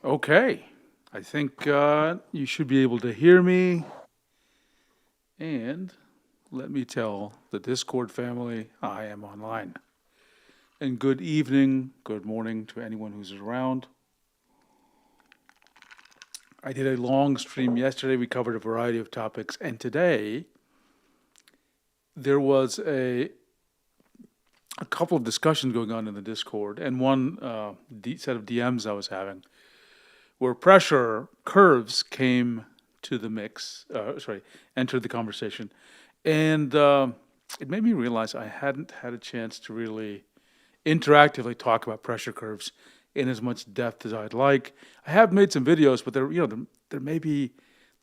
Okay, I think you should be able to hear me. And let me tell the Discord family I am online. And good evening, good morning to anyone who's around. I did a long stream yesterday. We covered a variety of topics. And today, there was a couple of discussions going on in the Discord, and one set of DMs I was having where pressure curves came to the mix, entered the conversation. And it made me realize I hadn't had a chance to really interactively talk about pressure curves in as much depth as I'd like. I have made some videos, but there may be,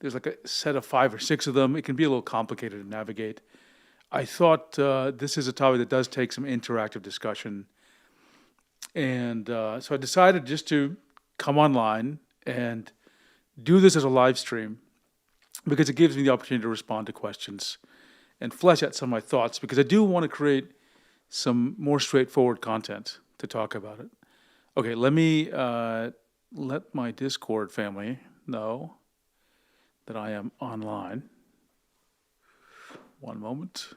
there's like a set of 5 or 6 of them. It can be a little complicated to navigate. I thought this is a topic that does take some interactive discussion. And so I decided just to come online and do this as a live stream because it gives me the opportunity to respond to questions and flesh out some of my thoughts, because I do want to create some more straightforward content to talk about it. Okay, let me let my Discord family know that I am online. One moment.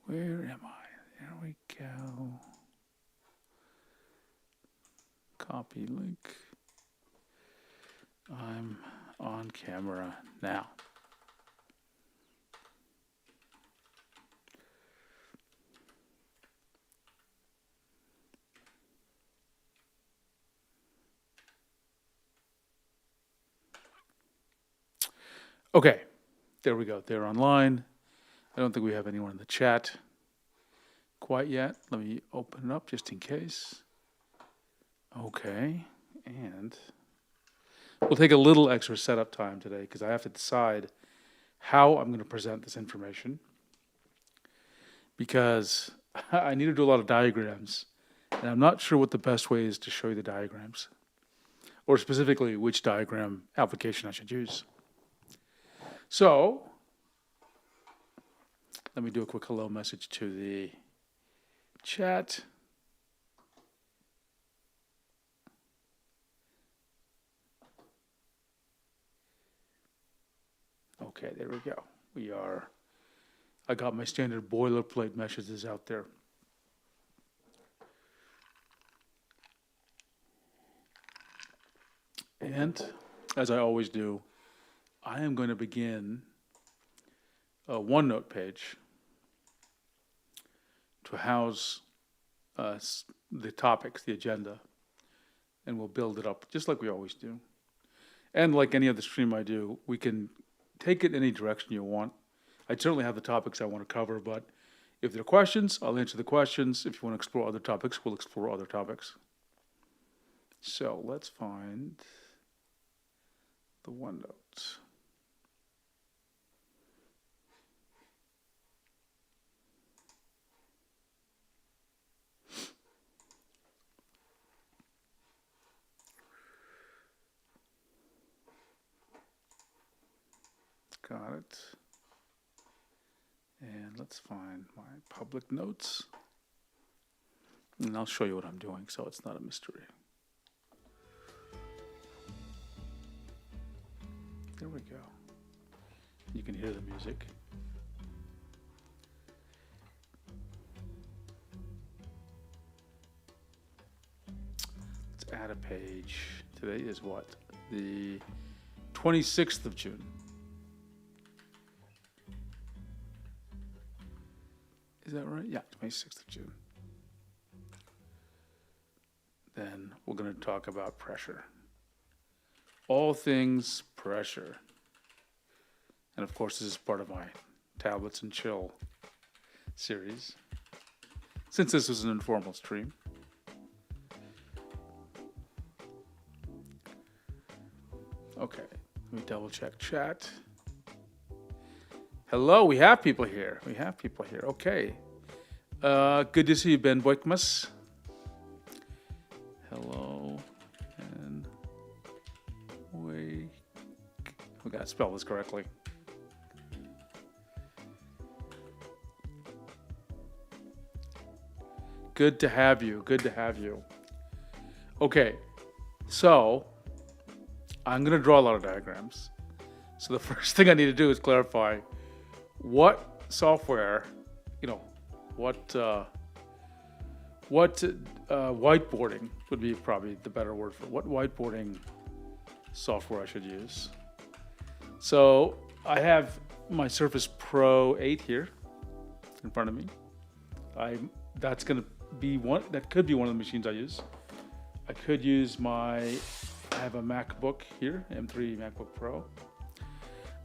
Where am I? There we go. Copy link. I'm on camera now. Okay, there we go. They're online. I don't think we have anyone in the chat quite yet. Let me open it up just in case. Okay, and we'll take a little extra setup time today because I have to decide how I'm going to present this information, because I need to do a lot of diagrams, and I'm not sure what the best way is to show you the diagrams, or specifically which diagram application I should use. So let me do a quick hello message to the chat. Okay, there we go. I got my standard boilerplate messages out there. And as I always do, I am going to begin a OneNote page to house the topics, the agenda, and we'll build it up just like we always do. And like any other stream I do, we can take it any direction you want. I certainly have the topics I want to cover, but if there are questions, I'll answer the questions. If you want to explore other topics, we'll explore other topics. So let's find the OneNote. Got it. And let's find my public notes. And I'll show you what I'm doing so it's not a mystery. There we go. You can hear the music. Let's add a page. Today is what? The 26th of June. Is that right? Yeah, 26th of June. Then we're going to talk about pressure. All things pressure. And of course, this is part of my Tablets and Chill series, since this was an informal stream. Okay, let me double check chat. Hello, we have people here. Okay. Good to see you, Ben Boykmas. Hello. And wait. We got to spell this correctly. Good to have you. Good to have you. Okay, so I'm going to draw a lot of diagrams. So the first thing I need to do is clarify what software, what whiteboarding would be probably the better word for what whiteboarding software I should use. So I have my Surface Pro 8 here in front of me. That's going to be that could be one of the machines I use. I could use I have a MacBook here, M3 MacBook Pro.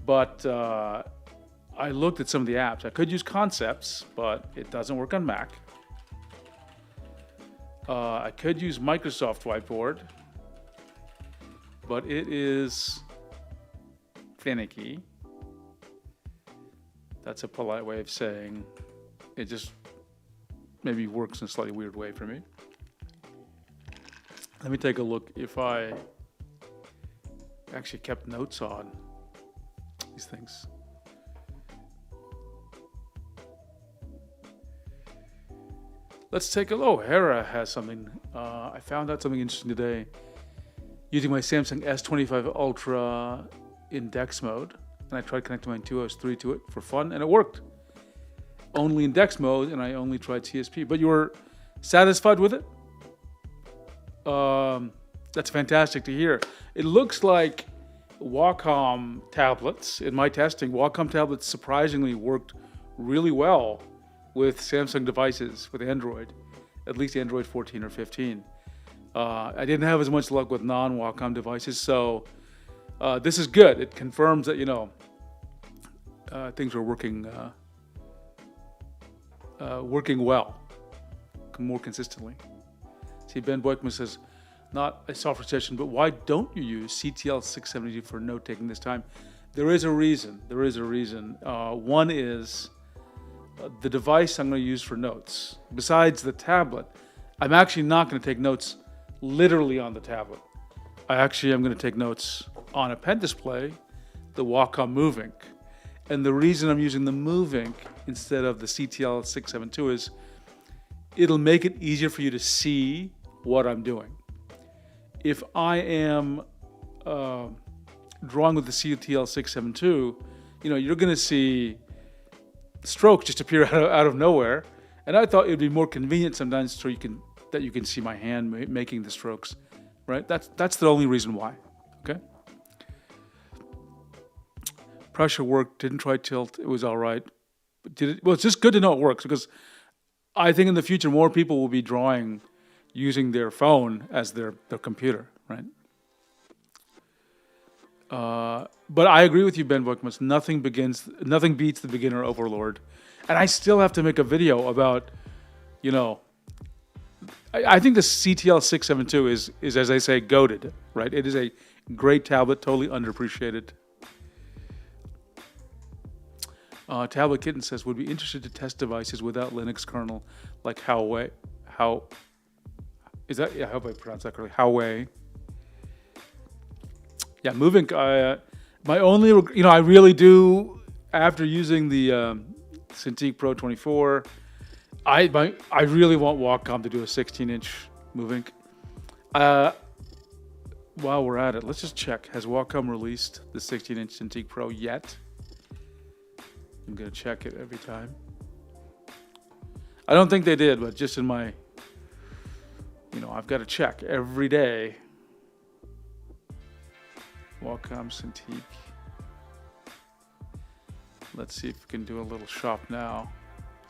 But I looked at some of the apps. I could use Concepts, but it doesn't work on Mac. I could use Microsoft Whiteboard, but it is finicky. That's a polite way of saying it just maybe works in a slightly weird way for me. Let me take a look if I actually kept notes on these things. Let's take a look. Hera has something. I found out something interesting today using my Samsung S25 Ultra in DeX mode. And I tried connecting my 2OS3 to it for fun, and it worked. Only in DeX mode, and I only tried CSP. But you were satisfied with it? That's fantastic to hear. It looks like Wacom tablets, in my testing, Wacom tablets surprisingly worked really well with Samsung devices, with Android, at least Android 14 or 15. I didn't have as much luck with non-Wacom devices, so this is good. It confirms that, things are working well, more consistently. See, Ben Boykman says, not a software session, but why don't you use CTL 672 for note-taking this time? There is a reason. One is the device I'm going to use for notes. Besides the tablet, I'm actually not going to take notes literally on the tablet. I actually am going to take notes on a pen display, the Wacom MoveInk. And the reason I'm using the MoveInk instead of the CTL 672 is it'll make it easier for you to see what I'm doing. If I am drawing with the CTL 672, you're going to see strokes just appear out of nowhere. And I thought it would be more convenient sometimes so you can see my hand making the strokes, right? That's the only reason why. Okay. Pressure worked. Didn't try tilt. It was all right. Well, it's just good to know it works because I think in the future more people will be drawing using their phone as their computer, right? But I agree with you, Ben Boykman. Nothing beats the beginner overlord. And I still have to make a video about, I think the CTL 672 is as they say, goated, right? It is a great tablet, totally underappreciated. Tablet Kitten says, would be interested to test devices without Linux kernel, like Huawei. I hope I pronounced that correctly. Huawei. Yeah, MoveInk. My only, I really do, after using the Cintiq Pro 24, I really want Wacom to do a 16-inch MoveInk. While we're at it, let's just check. Has Wacom released the 16-inch Cintiq Pro yet? I'm going to check it every time. I don't think they did, but just in my, I've got to check every day. Wacom Cintiq. Let's see if we can do a little shop now.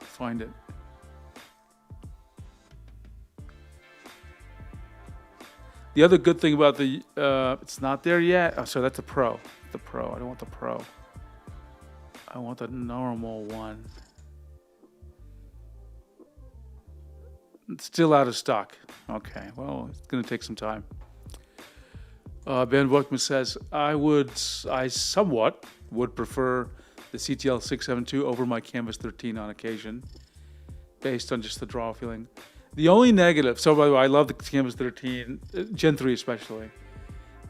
Find it. The other good thing about the, it's not there yet. Oh, sorry, that's the Pro. The Pro. I don't want the Pro. I want the normal one. It's still out of stock. Okay, well, it's going to take some time. Ben Boykman says, I somewhat would prefer the CTL 672 over my Canvas 13 on occasion, based on just the draw feeling. The only negative, so by the way, I love the Canvas 13, Gen 3 especially.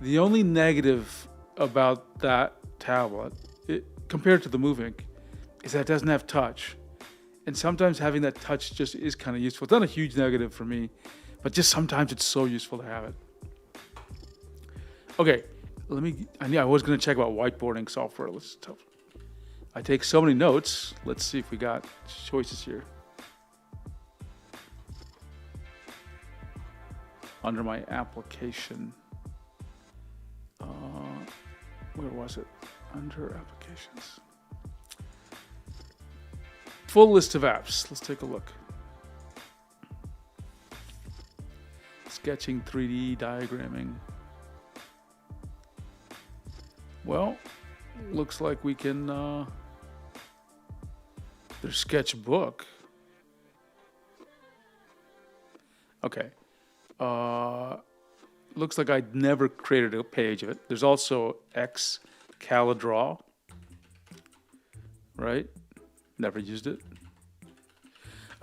The only negative about that tablet, compared to the MoveInk, is that it doesn't have touch. And sometimes having that touch just is kind of useful. It's not a huge negative for me, but just sometimes it's so useful to have it. Okay, I was going to check about whiteboarding software. I take so many notes. Let's see if we got choices here. Under my application. Where was it? Under applications. Full list of apps. Let's take a look. Sketching, 3D, diagramming. Well, looks like we can, there's Sketchbook. Okay. Looks like I never created a page of it. There's also calibration, right? Never used it.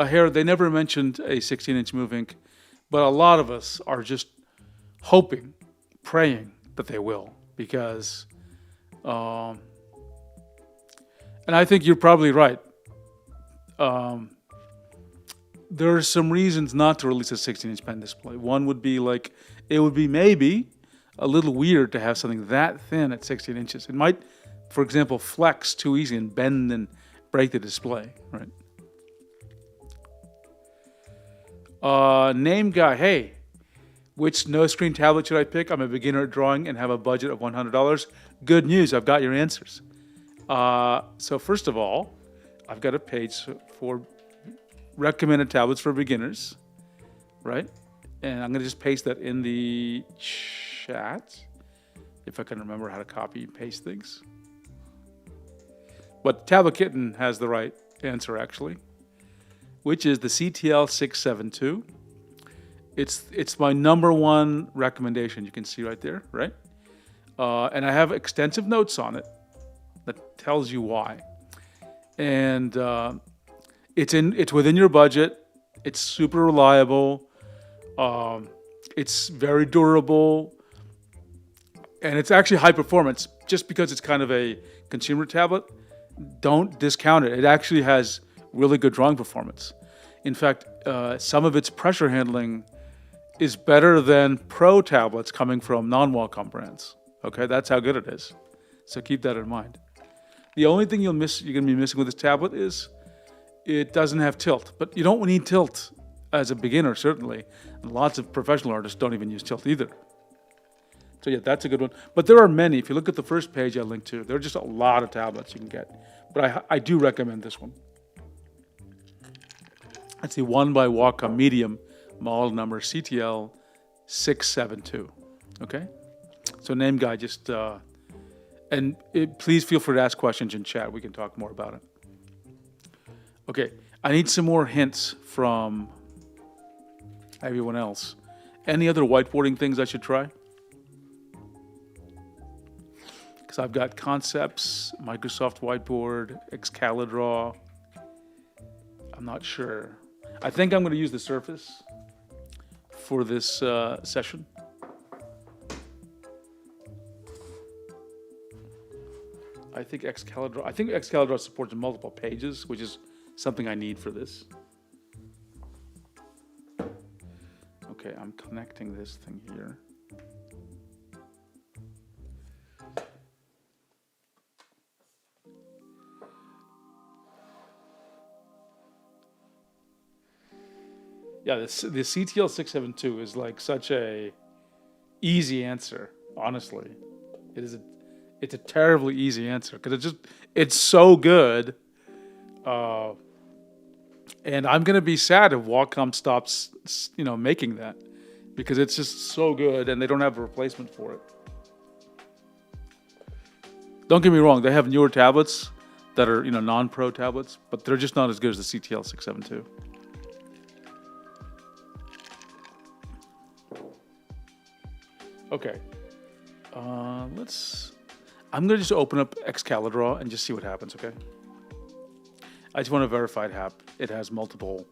Here, they never mentioned a 16-inch move ink, but a lot of us are just hoping, praying that they will, because, and I think you're probably right. There are some reasons not to release a 16-inch pen display. One would be like, it would be maybe a little weird to have something that thin at 16 inches. It might, for example, flex too easy and bend and break the display, right? Name guy, hey, which no-screen tablet should I pick? I'm a beginner at drawing and have a budget of $100. Good news, I've got your answers. So first of all, I've got a page for recommended tablets for beginners, right? And I'm going to just paste that in the chat, if I can remember how to copy and paste things. But Tablet Kitten has the right answer, actually, which is the CTL 672. It's my number one recommendation. You can see right there, right? And I have extensive notes on it that tells you why. And it's within your budget. It's super reliable. It's very durable, and it's actually high performance. Just because it's kind of a consumer tablet, don't discount it. It actually has really good drawing performance. In fact, some of its pressure handling is better than pro tablets coming from non-Wacom brands. Okay, that's how good it is. So keep that in mind. The only thing you're going to be missing with this tablet is it doesn't have tilt, but you don't need tilt as a beginner, certainly. And lots of professional artists don't even use tilt either. So yeah, that's a good one. But there are many. If you look at the first page I linked to, there are just a lot of tablets you can get. But I do recommend this one. That's the one by Wacom Medium, model number CTL 672. Okay? So name guy, just, please feel free to ask questions in chat. We can talk more about it. Okay, I need some more hints from everyone else. Any other whiteboarding things I should try? Because I've got Concepts, Microsoft Whiteboard, Excalidraw. I'm not sure. I think I'm going to use the Surface for this session. I think Excalidraw supports multiple pages, which is something I need for this. Okay, I'm connecting this thing here. Yeah, the CTL 672 is like such a easy answer, honestly. It's a terribly easy answer because it's so good. And I'm going to be sad if Wacom stops, making that, because it's just so good and they don't have a replacement for it. Don't get me wrong, they have newer tablets that are, non-pro tablets, but they're just not as good as the CTL 672. Okay. I'm going to just open up Excalidraw and just see what happens, okay? I just want to verify it has multiple,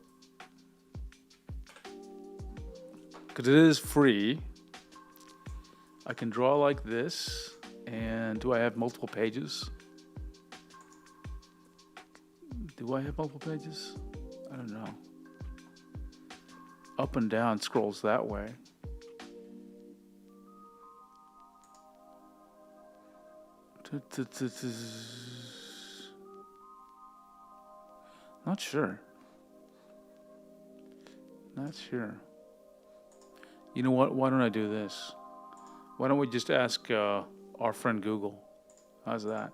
because it is free. I can draw like this, and do I have multiple pages? Do I have multiple pages? I don't know. Up and down scrolls that way. Not sure. Not sure. You know what? Why don't I do this? Why don't we just ask our friend Google? How's that?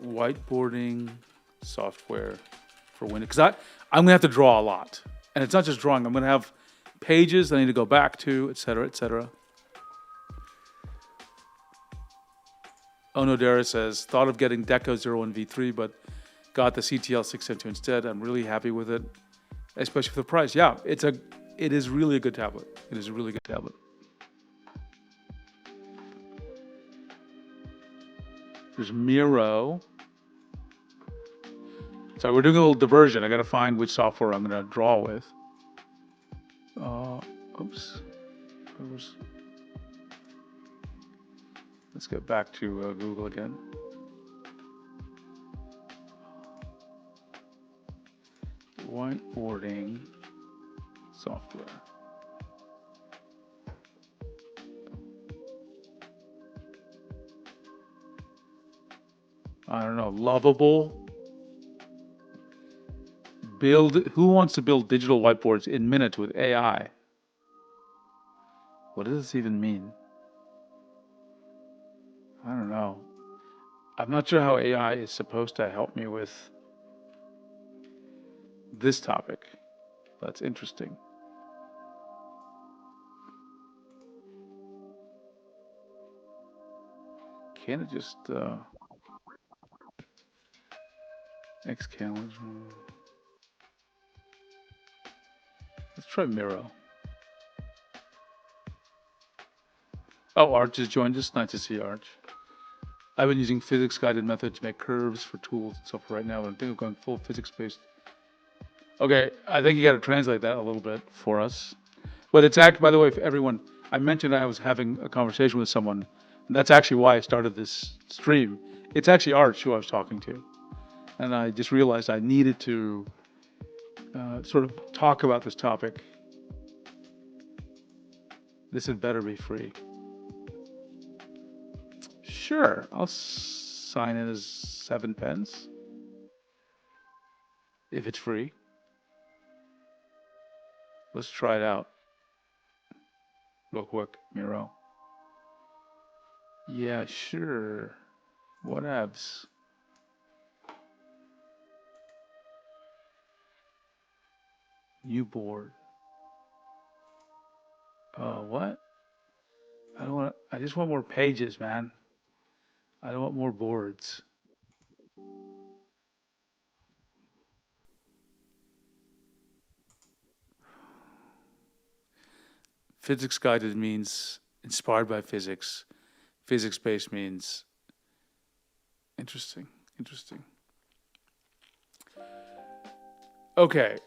Whiteboarding software for Windows. Because I'm going to have to draw a lot. And it's not just drawing. I'm going to have pages that I need to go back to, et cetera, et cetera. Onodera says, thought of getting Deco 01 V3, but got the CTL 672 instead. I'm really happy with it, especially for the price. Yeah, it is really a good tablet. It is a really good tablet. There's Miro. So we're doing a little diversion. I got to find which software I'm going to draw with. Oops. Let's get back to Google again. Whiteboarding software. I don't know. Lovable. Who wants to build digital whiteboards in minutes with AI? What does this even mean? I don't know. I'm not sure how AI is supposed to help me with this topic. That's interesting. Can't it just X-Calendar? Let's try Miro. Oh, Arch has joined us. Nice to see Arch. I've been using physics-guided method to make curves for tools and stuff right now, but I think I'm going full physics-based. Okay, I think you got to translate that a little bit for us. But it's by the way, for everyone, I mentioned I was having a conversation with someone. And that's actually why I started this stream. It's actually Arch who I was talking to. And I just realized I needed to sort of talk about this topic. This had better be free. Sure, I'll sign in as 7 pence. If it's free. Let's try it out. Real quick, Miro. Yeah, sure. Whatevs. New board. What? I just want more pages, man. I don't want more boards. Physics guided means inspired by physics. Physics based means interesting. Okay.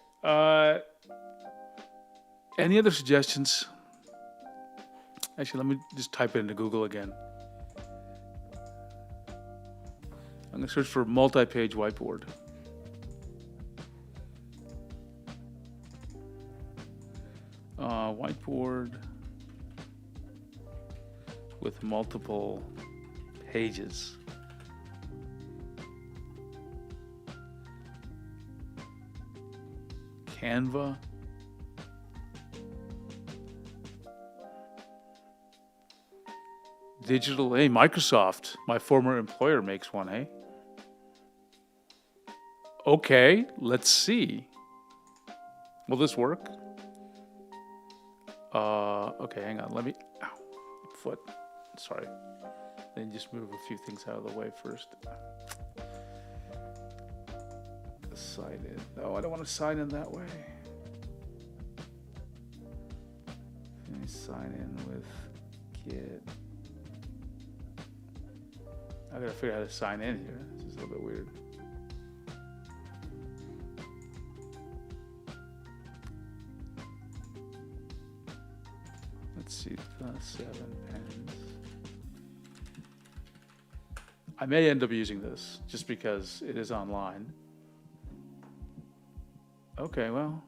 Any other suggestions? Actually, let me just type it into Google again. I'm going to search for multi-page whiteboard. Whiteboard with multiple pages. Canva. Digital, hey, Microsoft, my former employer, makes one, hey? Okay, let's see. Will this work? Okay, hang on, let me, foot, sorry. Then just move a few things out of the way first. Sign in, no, I don't want to sign in that way. Let me sign in with Git. I gotta figure out how to sign in here. This is a little bit weird. Let's see, 7 pens. I may end up using this just because it is online. Okay, well,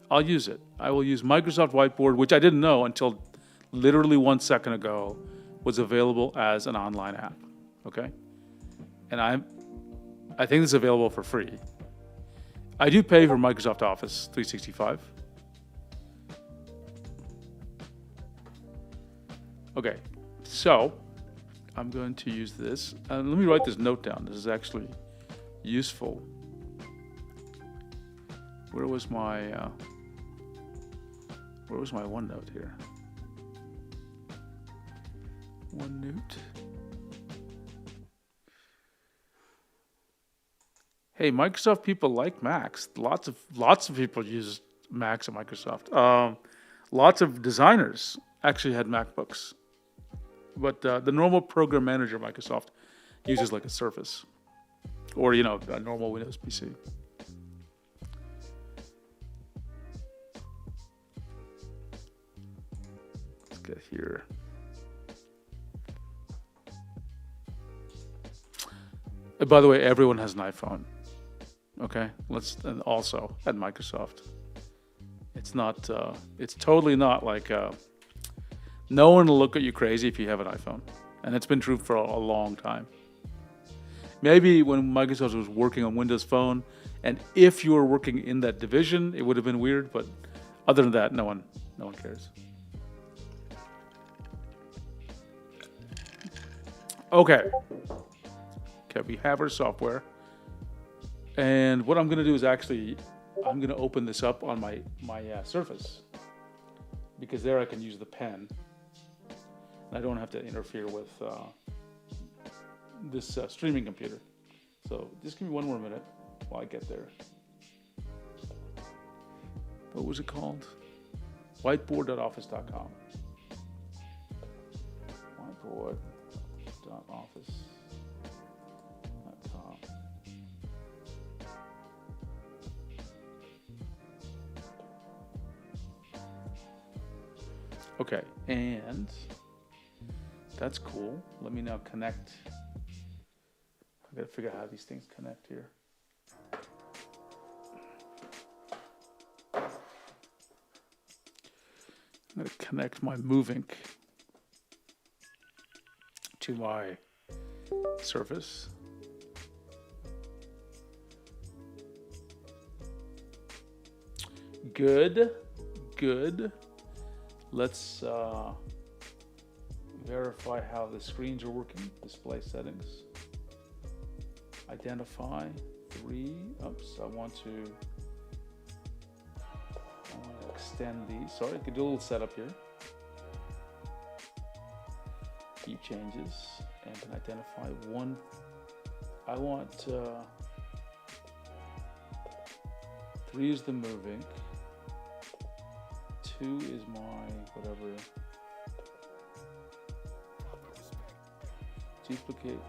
I'll use it. I will use Microsoft Whiteboard, which I didn't know until literally 1 second ago was available as an online app. Okay? And I think it's available for free. I do pay for Microsoft Office 365. Okay, so I'm going to use this. Let me write this note down. This is actually useful. Where was my OneNote here? OneNote. Hey, Microsoft people like Macs. Lots of people use Macs at Microsoft. Lots of designers actually had MacBooks, but the normal program manager Microsoft uses like a Surface, or a normal Windows PC. Let's get here. And by the way, everyone has an iPhone. Okay, and also at Microsoft, it's not. It's totally not like. No one will look at you crazy if you have an iPhone, and it's been true for a long time. Maybe when Microsoft was working on Windows Phone, and if you were working in that division, it would have been weird. But other than that, no one cares. Okay, we have our software. And what I'm going to do is I'm going to open this up on my Surface, because there I can use the pen. And I don't have to interfere with this streaming computer. So just give me 1 more minute while I get there. What was it called? Whiteboard.office.com. Whiteboard.office.com. Okay, and that's cool. Let me now connect. I gotta figure out how these things connect here. I'm gonna connect my MoveInk to my Surface. Good. Let's verify how the screens are working. Display settings. Identify 3. Oops, I want to extend these. Sorry, I could do a little setup here. Keep changes and can identify 1. I want 3 is the MoveInk. 2 is my whatever. Duplicate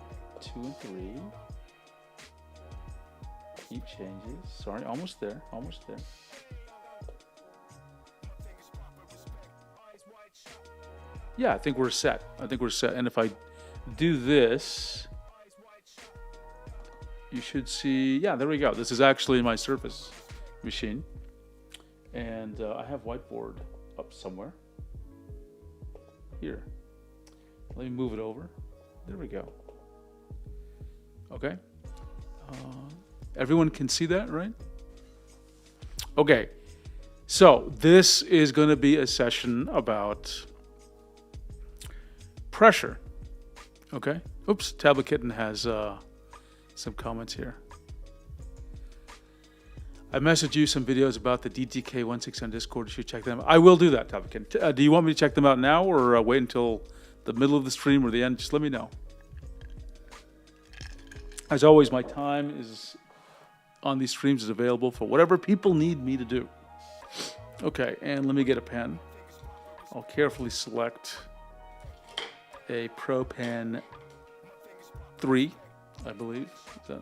2 and 3. Keep changes. Sorry, almost there. Yeah, I think we're set. And if I do this, you should see, yeah, there we go. This is actually my Surface machine. And I have Whiteboard up somewhere. Here. Let me move it over. There we go. Okay. Everyone can see that, right? Okay. So this is going to be a session about pressure. Okay. Oops. Tablet Kitten has some comments here. I messaged you some videos about the DTK16 on Discord. You should check them out. I will do that, Tablet Kitten. Do you want me to check them out now, or wait until the middle of the stream or the end? Just let me know. As always, my time is on these streams is available for whatever people need me to do. Okay, and let me get a pen. I'll carefully select a Pro Pen 3, I believe.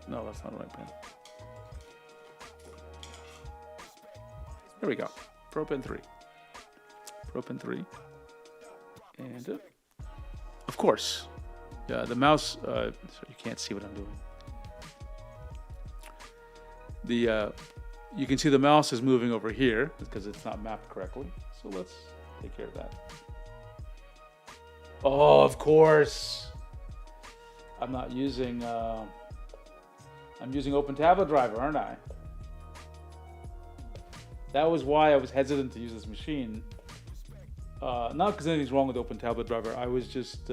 No, that's not the right pen. There we go. Pro Pen 3. Pro Pen 3. And, of course, Yeah, the mouse, so you can't see what I'm doing. You can see the mouse is moving over here because it's not mapped correctly. So let's take care of that. Oh, of course. I'm not using, I'm using Open Tablet Driver, aren't I? That was why I was hesitant to use this machine. Not because anything's wrong with Open Tablet Driver. I was just,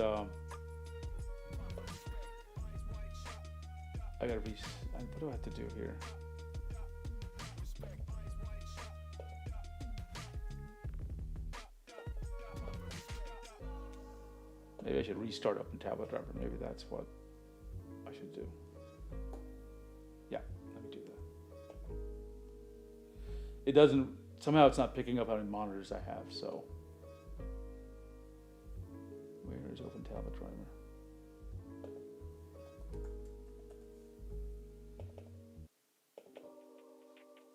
what do I have to do here? Maybe I should restart Open Tablet Driver. Maybe that's what I should do. Yeah, let me do that. It doesn't, somehow it's not picking up how many monitors I have, so. Where is Open Tablet Driver?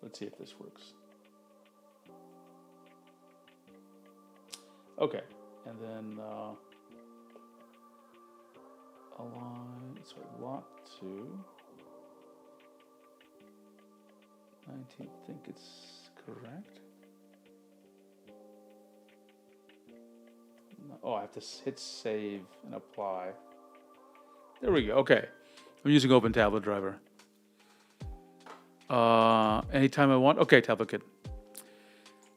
Let's see if this works. Okay, and then align, sorry, lot 2. 19, I think it's correct. No, oh, I have to hit save and apply. There we go, okay. I'm using Open Tablet Driver. Anytime I want. Okay, Tablet Kid.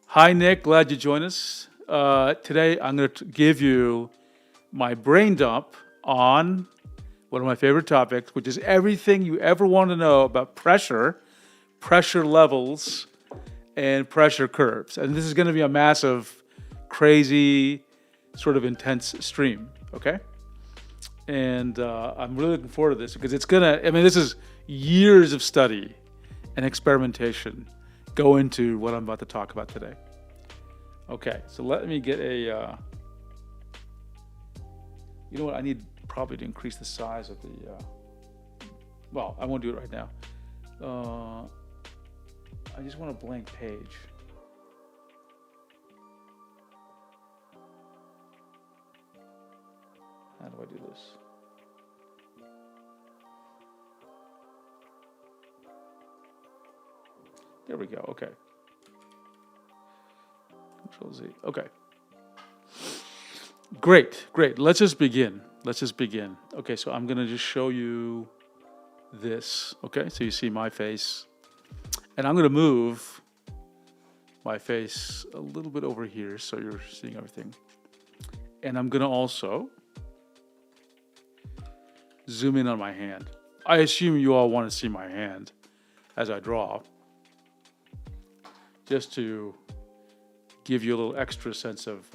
Hi, Nick. Glad you joined us. Today, I'm going to give you my brain dump on one of my favorite topics, which is everything you ever want to know about pressure, pressure levels, and pressure curves. And this is going to be a massive, crazy, sort of intense stream, okay? And I'm really looking forward to this because it's going to, I mean, this is years of study and experimentation go into what I'm about to talk about today. Okay, so let me get a, you know what, I need probably to increase the size of the, well, I won't do it right now. I just want a blank page. How do I do this? There we go, okay. Control Z, okay. Great, great, let's just begin. Okay, so I'm gonna just show you this, okay? So you see my face. And I'm gonna move my face a little bit over here so you're seeing everything. And I'm gonna also zoom in on my hand. I assume you all wanna see my hand as I draw, just to give you a little extra sense of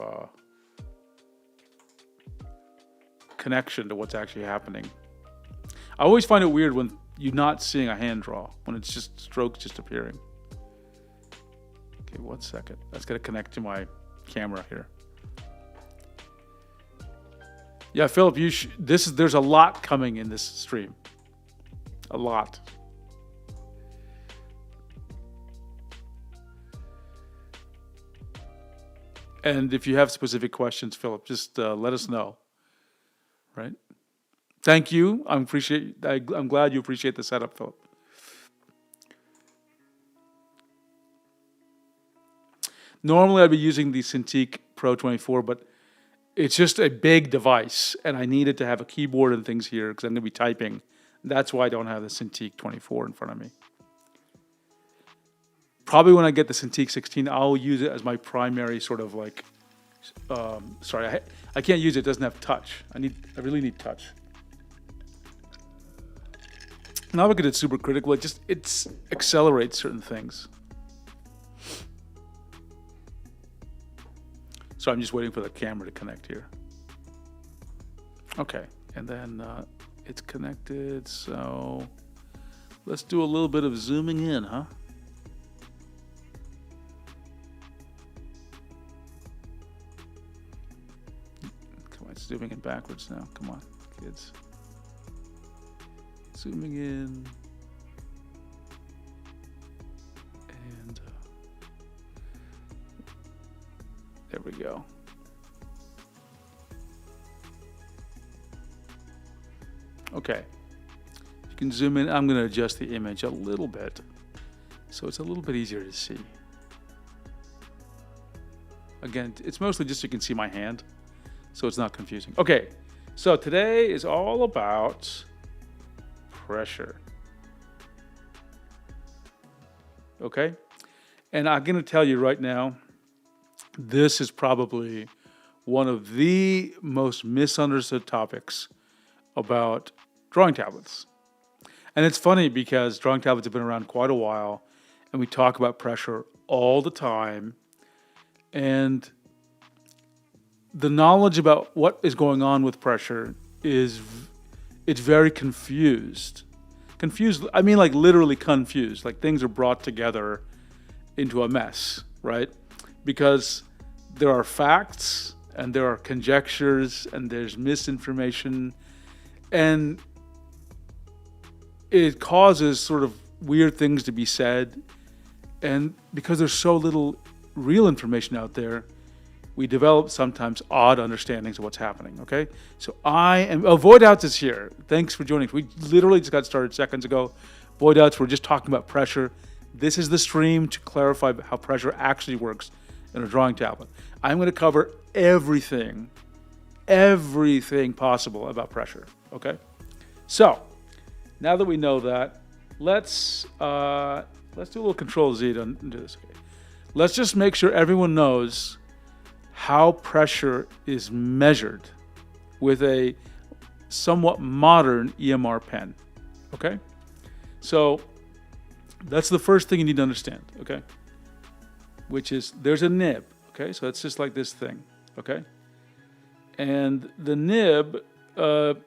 connection to what's actually happening. I always find it weird when you're not seeing a hand draw, when it's just strokes just appearing. Okay, 1 second. That's got to connect to my camera here. Yeah, Philip, there's a lot coming in this stream. A lot. And if you have specific questions, Philip, just let us know. Right? Thank you. I'm glad you appreciate the setup, Philip. Normally, I'd be using the Cintiq Pro 24, but it's just a big device, and I needed to have a keyboard and things here because I'm going to be typing. That's why I don't have the Cintiq 24 in front of me. Probably when I get the Cintiq 16, I'll use it as my primary sort of like. Sorry, I can't use it. It doesn't have touch. I really need touch. Not because it's super critical. It accelerates certain things. So I'm just waiting for the camera to connect here. Okay, and then it's connected. So let's do a little bit of zooming in, huh? Come on, it's zooming in backwards now. Come on, kids. Zooming in. And there we go. Okay. You can zoom in. I'm going to adjust the image a little bit so it's a little bit easier to see. Again, it's mostly just so you can see my hand, so it's not confusing. Okay, so today is all about pressure. Okay? And I'm going to tell you right now, this is probably one of the most misunderstood topics about drawing tablets. And it's funny because drawing tablets have been around quite a while, and we talk about pressure all the time. And the knowledge about what is going on with pressure it's very confused. Confused, I mean like literally confused, like things are brought together into a mess, right? Because there are facts and there are conjectures and there's misinformation, and it causes sort of weird things to be said. And because there's so little real information out there, we develop sometimes odd understandings of what's happening, okay? So Void Outs is here. Thanks for joining. We literally just got started seconds ago. Void Outs, we're just talking about pressure. This is the stream to clarify how pressure actually works in a drawing tablet. I'm going to cover everything possible about pressure, okay? So, now that we know that, let's do a little Control Z to do this. Okay. Let's just make sure everyone knows how pressure is measured with a somewhat modern EMR pen, okay? So that's the first thing you need to understand, okay? Which is there's a nib, okay? So it's just like this thing, okay? And the nib, there's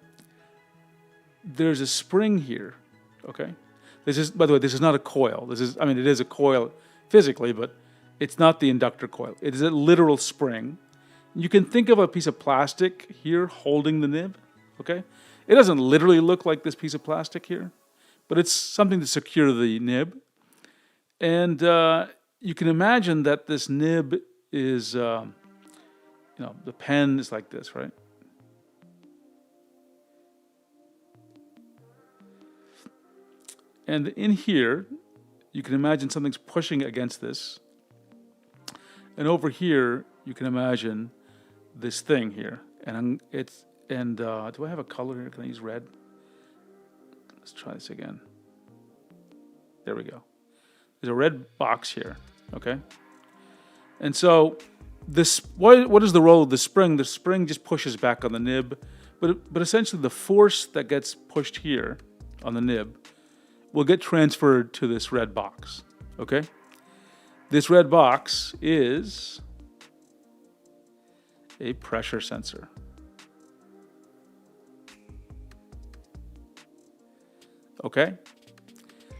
a spring here, okay? This is, by the way, this is not a coil. It is a coil physically, but it's not the inductor coil. It is a literal spring. You can think of a piece of plastic here holding the nib, okay? It doesn't literally look like this piece of plastic here, but it's something to secure the nib. And you can imagine that this nib is, the pen is like this, right? And in here, you can imagine something's pushing against this. And over here, you can imagine this thing here. And do I have a color here? Can I use red? Let's try this again. There we go. There's a red box here, okay? And so this, what is the role of the spring? The spring just pushes back on the nib, but essentially the force that gets pushed here on the nib will get transferred to this red box, okay? This red box is a pressure sensor. Okay?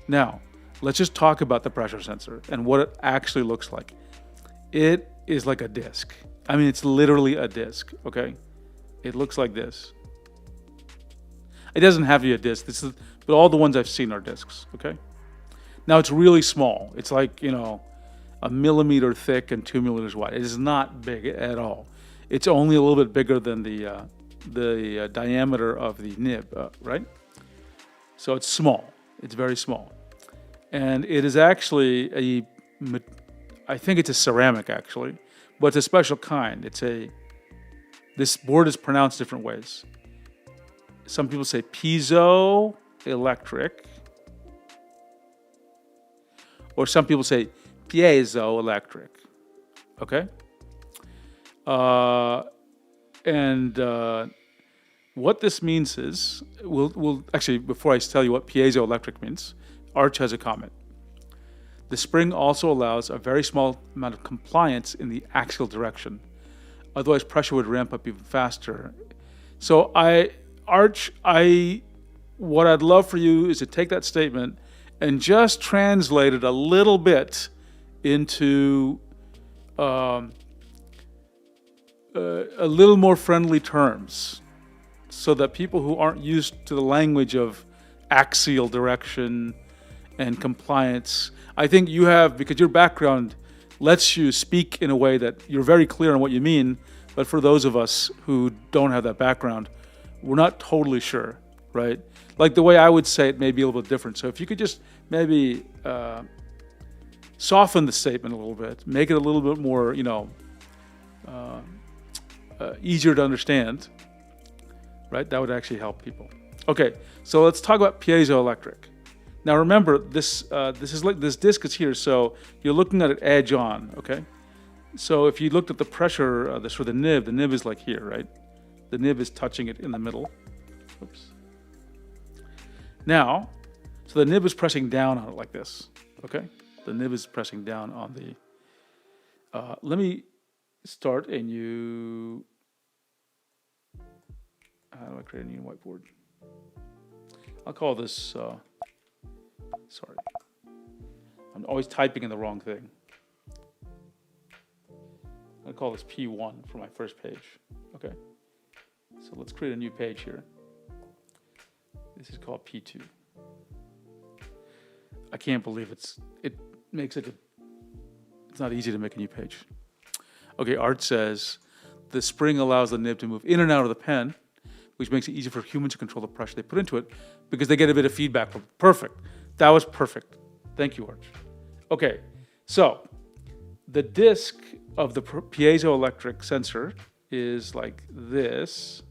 Now, let's just talk about the pressure sensor and what it actually looks like. It is like a disc. I mean, it's literally a disc, okay? It looks like this. It doesn't have to be a disc, but all the ones I've seen are discs, okay? Now, it's really small. It's like, a millimeter thick and 2 millimeters wide. It is not big at all. It's only a little bit bigger than the diameter of the nib, right? So it's small. It's very small. And it is actually I think it's a ceramic actually, but it's a special kind. This board is pronounced different ways. Some people say piezoelectric, or some people say piezoelectric, okay? What this means is, we'll actually, before I tell you what piezoelectric means, Arch has a comment. The spring also allows a very small amount of compliance in the axial direction. Otherwise, pressure would ramp up even faster. So what I'd love for you is to take that statement and just translate it a little bit into a little more friendly terms, so that people who aren't used to the language of axial direction and compliance, I think you have, because your background lets you speak in a way that you're very clear on what you mean, but for those of us who don't have that background, we're not totally sure right? Like the way I would say it may be a little bit different. So if you could just maybe soften the statement a little bit, make it a little bit more, easier to understand, right? That would actually help people. Okay, so let's talk about piezoelectric. Now remember, this is like this disc is here, so you're looking at it edge on. Okay, so if you looked at the pressure, the nib is like here, right? The nib is touching it in the middle. Oops. Now, so the nib is pressing down on it like this. Okay, the nib is pressing down on the. Let me start a new. How do I create a new whiteboard? I'll call this. Sorry, I'm always typing in the wrong thing. I'll call this P1 for my first page. Okay, so let's create a new page here. This is called P2. I can't believe it makes it. It's not easy to make a new page. Okay, Art says the spring allows the nib to move in and out of the pen, which makes it easy for humans to control the pressure they put into it because they get a bit of feedback from it. Perfect. That was perfect. Thank you, Arch. Okay, so the disc of the piezoelectric sensor is like this.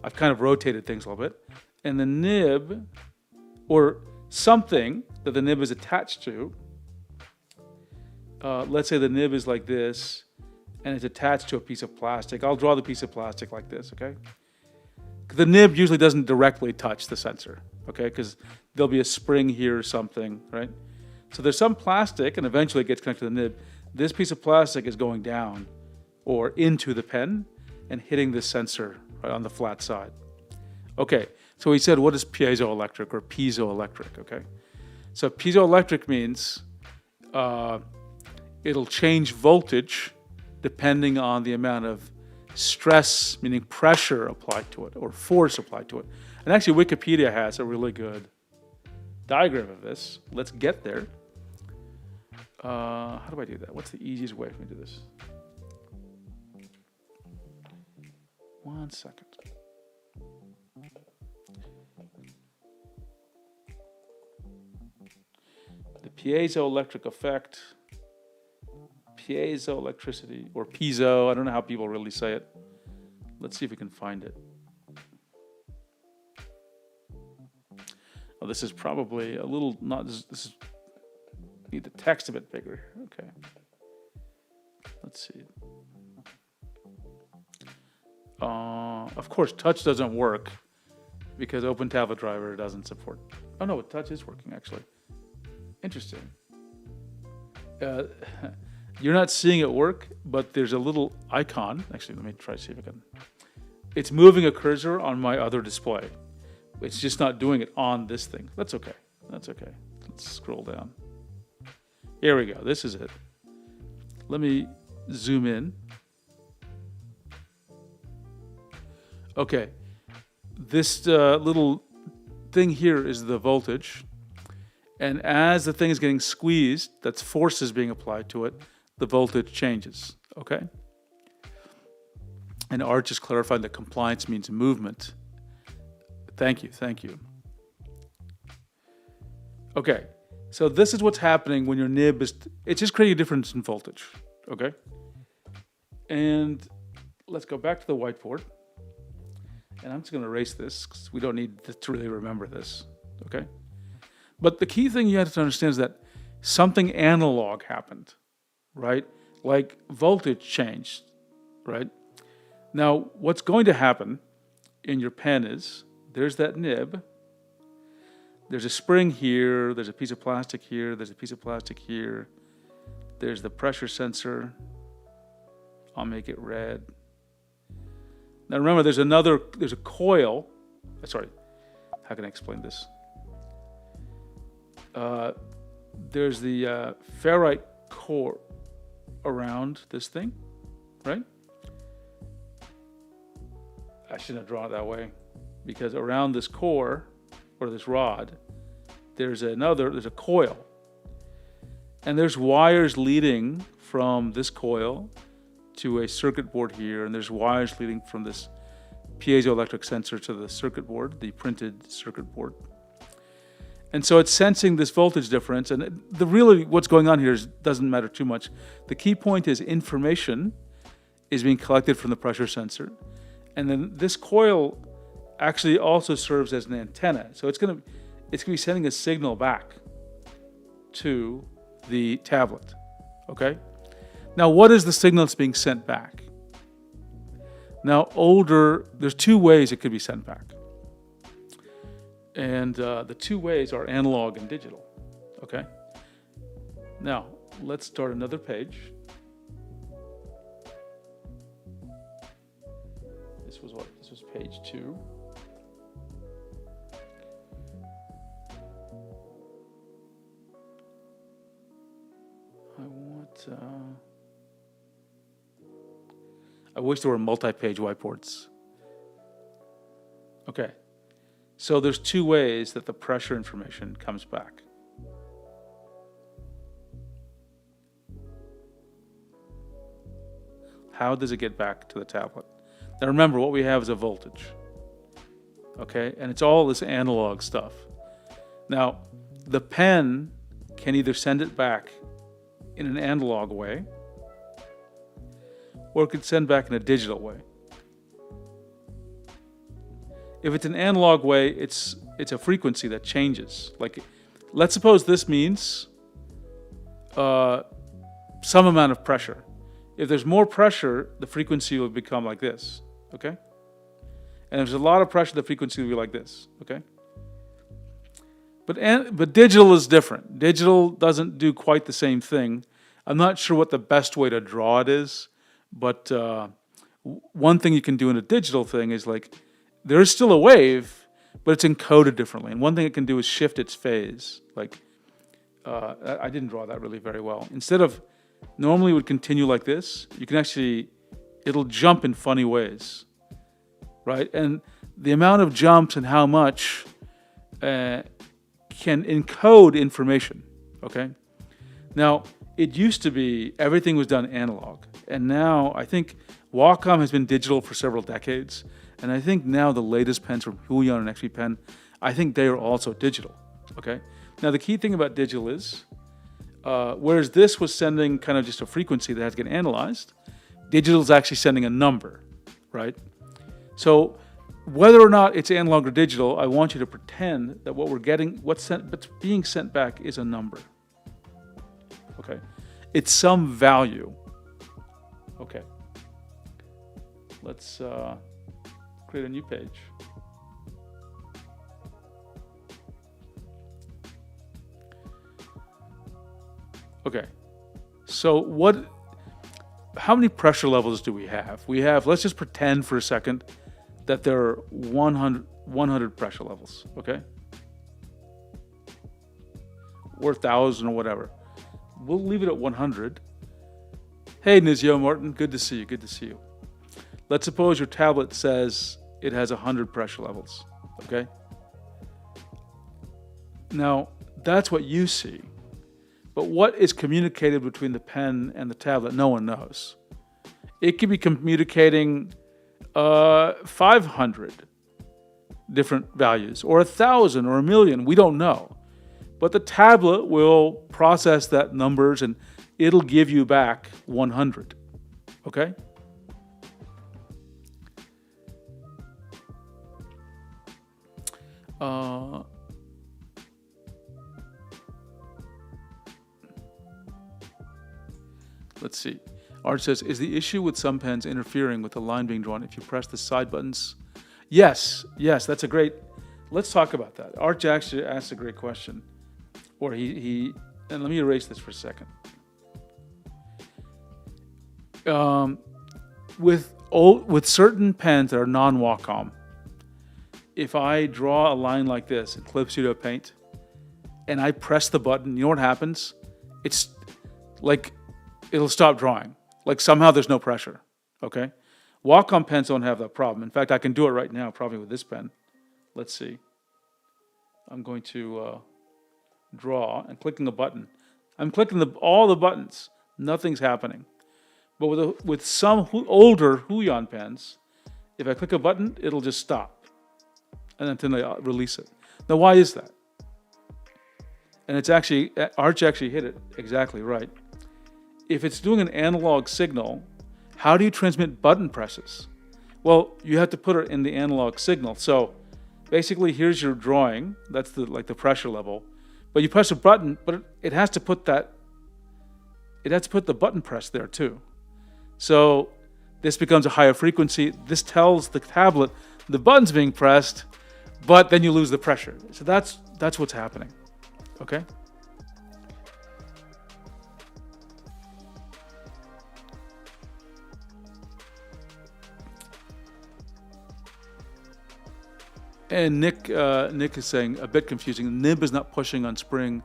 I've kind of rotated things a little bit. And the nib, or something that the nib is attached to, let's say the nib is like this, and it's attached to a piece of plastic. I'll draw the piece of plastic like this, okay? The nib usually doesn't directly touch the sensor, okay? Because there'll be a spring here or something, right? So there's some plastic, and eventually it gets connected to the nib. This piece of plastic is going down or into the pen and hitting the sensor right on the flat side. Okay, so we said, what is piezoelectric or piezoelectric, okay? So piezoelectric means it'll change voltage depending on the amount of stress, meaning pressure applied to it, or force applied to it. And actually Wikipedia has a really good diagram of this. Let's get there. How do I do that? What's the easiest way for me to do this? 1 second. The piezoelectric effect, piezoelectricity, or piezo, I don't know how people really say it. Let's see if we can find it. Oh, this is probably a little, this is, need the text a bit bigger. Okay. Let's see. Of course, touch doesn't work because Open Tablet Driver doesn't support. Oh no, touch is working actually. Interesting. You're not seeing it work, but there's a little icon. Actually, let me try to see if I can. It's moving a cursor on my other display. It's just not doing it on this thing. That's okay. That's okay. Let's scroll down. Here we go. This is it. Let me zoom in. Okay. This little thing here is the voltage. And as the thing is getting squeezed, that's forces being applied to it, the voltage changes, okay? And Art just clarified that compliance means movement. Thank you, thank you. Okay, so this is what's happening when your nib is, it's just creating a difference in voltage, okay? And let's go back to the whiteboard. And I'm just gonna erase this because we don't need to really remember this, okay? But the key thing you have to understand is that something analog happened, right? Like voltage changed, right? Now, what's going to happen in your pen is, there's that nib, there's a spring here, there's a piece of plastic here, there's a piece of plastic here, there's the pressure sensor. I'll make it red. Now remember, there's a coil, sorry, how can I explain this? There's the ferrite core around this thing, right? I shouldn't have drawn it that way, because around this core, or this rod, there's a coil. And there's wires leading from this coil to a circuit board here, and there's wires leading from this piezoelectric sensor to the circuit board, the printed circuit board. And so it's sensing this voltage difference, and really what's going on here doesn't matter too much. The key point is information is being collected from the pressure sensor, and then this coil actually also serves as an antenna. So it's going to be sending a signal back to the tablet, okay? Now, what is the signal that's being sent back? Now, there's two ways it could be sent back. And the two ways are analog and digital, okay? Now, let's start another page. This was what? This was page 2. I wish there were multi-page whiteboards. Okay. So there's two ways that the pressure information comes back. How does it get back to the tablet? Now remember, what we have is a voltage, okay? And it's all this analog stuff. Now, the pen can either send it back in an analog way, or it could send back in a digital way. If it's an analog way, it's a frequency that changes. Like, let's suppose this means some amount of pressure. If there's more pressure, the frequency will become like this, okay? And if there's a lot of pressure, the frequency will be like this, okay? But digital is different. Digital doesn't do quite the same thing. I'm not sure what the best way to draw it is, but one thing you can do in a digital thing is like, there is still a wave, but it's encoded differently. And one thing it can do is shift its phase. Like, I didn't draw that really very well. Instead of, normally it would continue like this, you can actually, it'll jump in funny ways, right? And the amount of jumps and how much can encode information, okay? Now, it used to be everything was done analog. And now I think Wacom has been digital for several decades. And I think now the latest pens from Huion and XP Pen, I think they are also digital, okay? Now the key thing about digital is, whereas this was sending kind of just a frequency that has to get analyzed, digital is actually sending a number, right? So whether or not it's analog or digital, I want you to pretend that what we're getting, what's being sent back is a number, okay? It's some value, okay? Let's create a new page. Okay, so how many pressure levels do we have? Let's just pretend for a second that there are 100 pressure levels, okay? Or 1,000 or whatever. We'll leave it at 100. Hey, Nizio Martin, good to see you, good to see you. Let's suppose your tablet says it has 100 pressure levels, okay? Now, that's what you see. But what is communicated between the pen and the tablet, no one knows. It could be communicating 500 different values, or 1,000 or 1,000,000, we don't know. But the tablet will process that numbers and it'll give you back 100, okay? Let's see. Art says, is the issue with some pens interfering with the line being drawn if you press the side buttons? Yes, that's a great, let's talk about that. Art actually asked a great question. Or and let me erase this for a second. With certain pens that are non-Wacom, if I draw a line like this in Clip Studio Paint, and I press the button, you know what happens? It's like, it'll stop drawing. Like somehow there's no pressure, okay? Wacom pens don't have that problem. In fact, I can do it right now, probably with this pen. Let's see. I'm going to draw and clicking a button. I'm clicking all the buttons. Nothing's happening. But with some older Huion pens, If I click a button, it'll just stop. And then I release it. Now, why is that? And it's actually, Arch actually hit it exactly right. If it's doing an analog signal, how do you transmit button presses? Well, you have to put it in the analog signal. So basically, here's your drawing. That's the pressure level. But you press a button, but it has to put the button press there too. So this becomes a higher frequency. This tells the tablet the button's being pressed, but then you lose the pressure. So that's what's happening. Okay? And Nick is saying, a bit confusing. The nib is not pushing on spring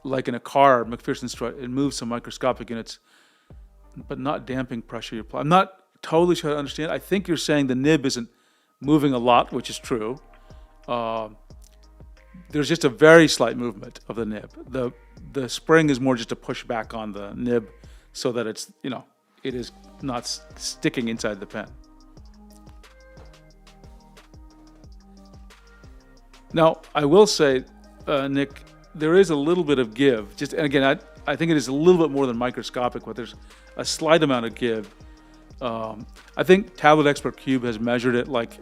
like in a car, McPherson strut. It moves some microscopic units, but not damping pressure you apply. I'm not totally sure I understand. I think you're saying the nib isn't moving a lot, which is true. There's just a very slight movement of the nib. The spring is more just a push back on the nib so that it's, it is not sticking inside the pen. Now, I will say, Nick, there is a little bit of give. And again, I think it is a little bit more than microscopic, but there's a slight amount of give. I think Tablet Expert Cube has measured it like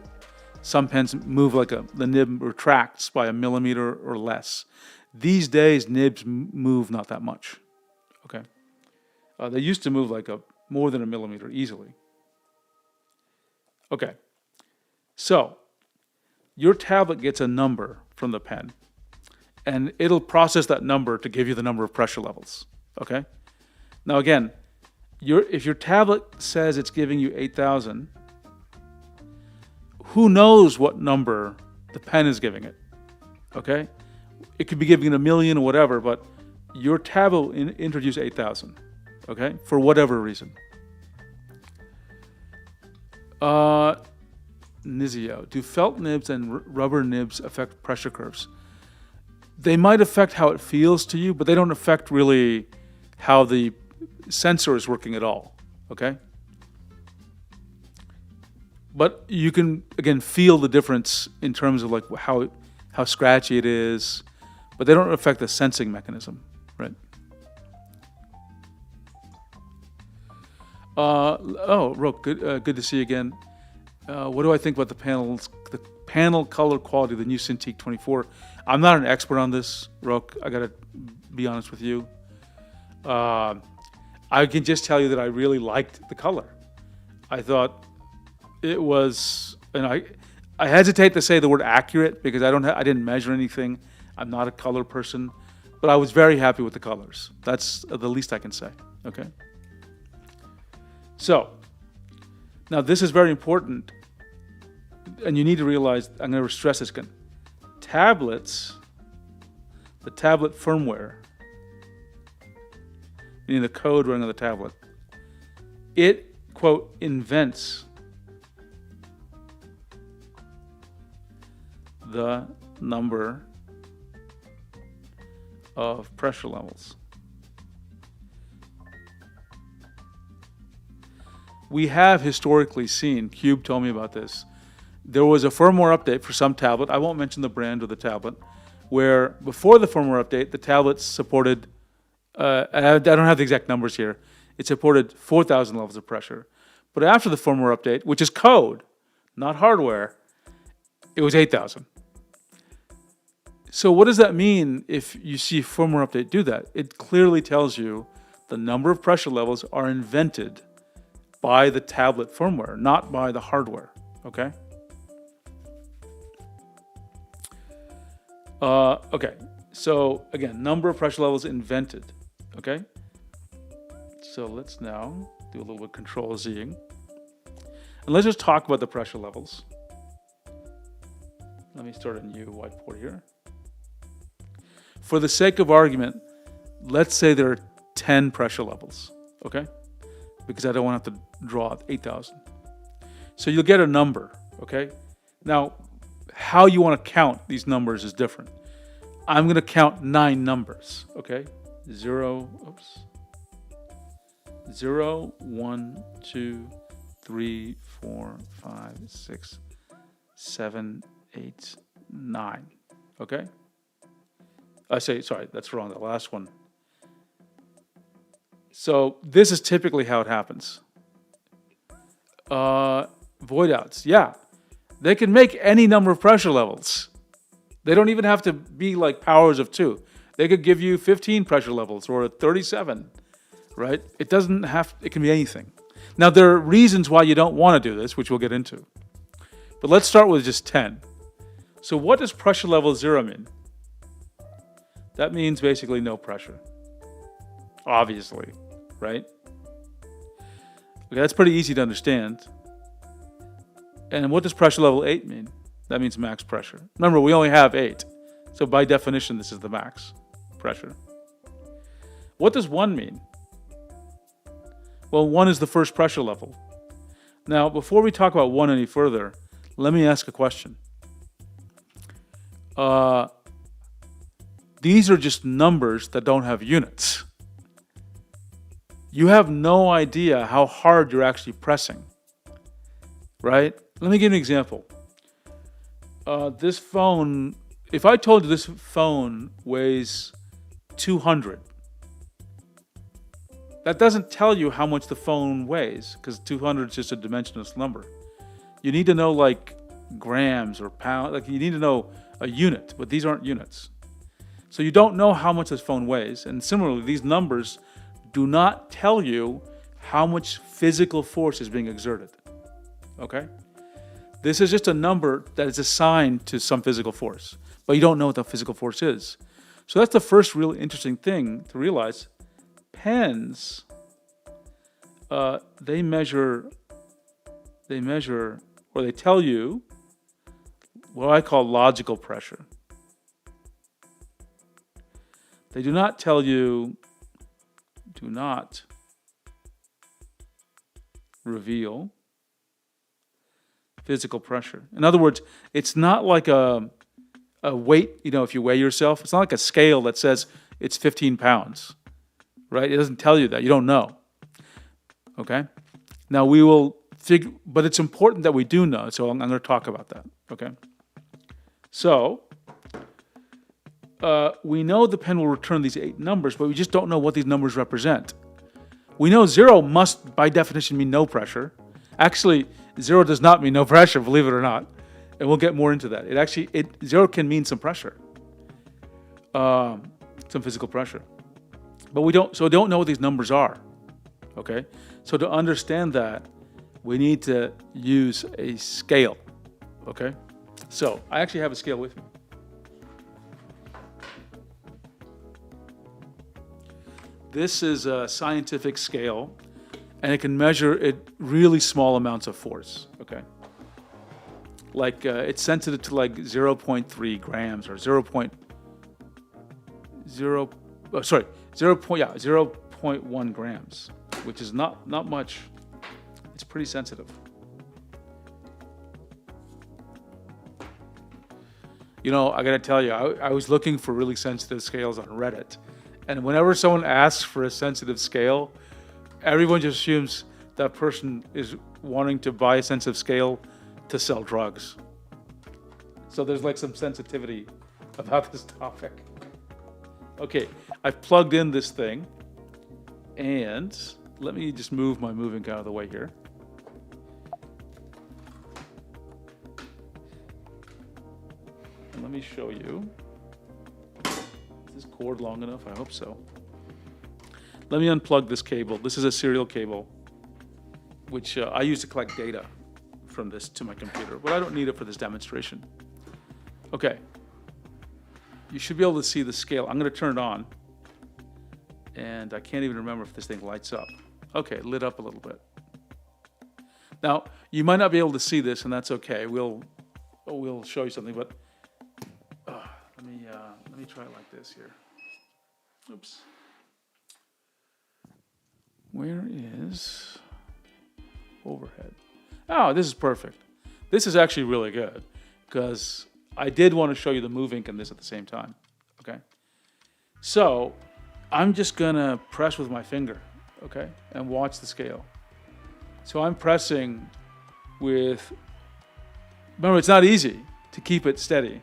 some pens move the nib retracts by 1 millimeter or less. These days, nibs move not that much. Okay, they used to move more than 1 millimeter easily. Okay, so your tablet gets a number from the pen, and it'll process that number to give you the number of pressure levels. Okay, now again, if your tablet says it's giving you 8,000. Who knows what number the pen is giving it, okay? It could be giving it 1 million or whatever, but your tablet will introduce 8,000, okay? For whatever reason. Nizio, do felt nibs and rubber nibs affect pressure curves? They might affect how it feels to you, but they don't affect really how the sensor is working at all, okay? But you can, again, feel the difference in terms of how scratchy it is, but they don't affect the sensing mechanism, right? Roke, good to see you again. What do I think about the panel color quality of the new Cintiq 24? I'm not an expert on this, Roke. I gotta be honest with you. I can just tell you that I really liked the color. I thought it was, and I hesitate to say the word accurate because I didn't measure anything. I'm not a color person, but I was very happy with the colors. That's the least I can say. Okay. So now this is very important, and you need to realize, I'm going to stress this again. Tablets, the tablet firmware, meaning the code running on the tablet, it, quote, invents the number of pressure levels. We have historically seen, Cube told me about this, there was a firmware update for some tablet, I won't mention the brand or the tablet, where before the firmware update, the tablets supported, I don't have the exact numbers here, it supported 4,000 levels of pressure. But after the firmware update, which is code, not hardware, it was 8,000. So what does that mean if you see a firmware update do that? It clearly tells you the number of pressure levels are invented by the tablet firmware, not by the hardware, okay? Okay, so again, number of pressure levels invented, okay? So let's now do a little bit of control Zing. And let's just talk about the pressure levels. Let me start a new whiteboard here. For the sake of argument, let's say there are 10 pressure levels, okay? Because I don't want to have to draw 8,000. So you'll get a number, okay? Now, how you want to count these numbers is different. I'm going to count 9 numbers, okay? 0, 1, 2, 3, 4, 5, 6, 7, 8, 9. Okay? Sorry, that's wrong, the last one. So this is typically how it happens. Void outs, yeah. They can make any number of pressure levels. They don't even have to be like powers of 2. They could give you 15 pressure levels or 37, right? It can be anything. Now, there are reasons why you don't want to do this, which we'll get into. But let's start with just 10. So what does pressure level 0 mean? That means basically no pressure. Obviously, right? Okay, that's pretty easy to understand. And what does pressure level 8 mean? That means max pressure. Remember, we only have 8. So by definition, this is the max pressure. What does 1 mean? Well, 1 is the first pressure level. Now, before we talk about 1 any further, let me ask a question. These are just numbers that don't have units. You have no idea how hard you're actually pressing, right? Let me give you an example. This phone, if I told you this phone weighs 200, that doesn't tell you how much the phone weighs, because 200 is just a dimensionless number. You need to know like grams or pounds, like you need to know a unit, but these aren't units. So you don't know how much this phone weighs, and similarly, these numbers do not tell you how much physical force is being exerted, okay? This is just a number that is assigned to some physical force, but you don't know what the physical force is. So that's the first really interesting thing to realize. Pens, they measure, or they tell you what I call logical pressure. They do not tell you, do not reveal physical pressure. In other words, it's not like a weight, if you weigh yourself, it's not like a scale that says it's 15 pounds, right? It doesn't tell you that. You don't know. Okay? Now we will figure, but it's important that we do know, so I'm going to talk about that. Okay? So, we know the pen will return these 8 numbers, but we just don't know what these numbers represent. We know 0 must, by definition, mean no pressure. Actually, 0 does not mean no pressure, believe it or not. And we'll get more into that. 0 can mean some pressure, some physical pressure. But we don't know what these numbers are, okay? So to understand that, we need to use a scale, okay? So I actually have a scale with me. This is a scientific scale, and it can measure really small amounts of force, okay? Like it's sensitive to like 0.3 grams or 0.1 grams, which is not much. It's pretty sensitive. I gotta tell you, I was looking for really sensitive scales on Reddit. And whenever someone asks for a sensitive scale, everyone just assumes that person is wanting to buy a sensitive scale to sell drugs. So there's like some sensitivity about this topic. Okay, I've plugged in this thing, and let me just move my moving out of the way here. And let me show you. Is this cord long enough? I hope so. Let me unplug this cable. This is a serial cable, which I use to collect data from this to my computer, but I don't need it for this demonstration. Okay. You should be able to see the scale. I'm going to turn it on, and I can't even remember if this thing lights up. Okay, it lit up a little bit. Now, you might not be able to see this, and that's okay. We'll show you something, but let me try it like this here. Oops. Where is overhead? Oh, this is perfect. This is actually really good because I did want to show you the move ink in this at the same time. Okay. So I'm just gonna press with my finger, okay, and watch the scale. So I'm pressing with, remember, it's not easy to keep it steady.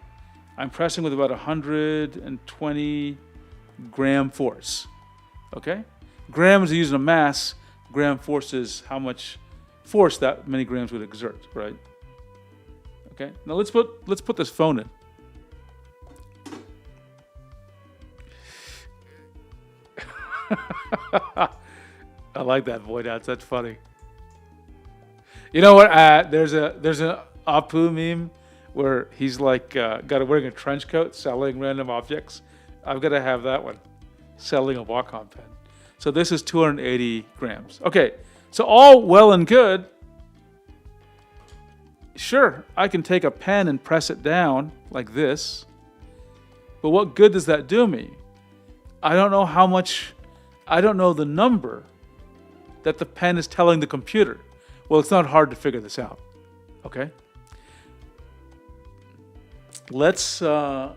I'm pressing with about 120 gram force, okay? Grams are using a mass, gram force is how much force that many grams would exert, right? Okay, now let's put this phone in. I like that void outs, that's funny. You know what, there's an Apu meme where he's like wearing a trench coat selling random objects. I've got to have that one, selling a Wacom pen. So this is 280 grams. Okay, so all well and good. Sure, I can take a pen and press it down like this, but what good does that do me? I don't know how much, I don't know the number that the pen is telling the computer. Well, it's not hard to figure this out, okay? Let's, do I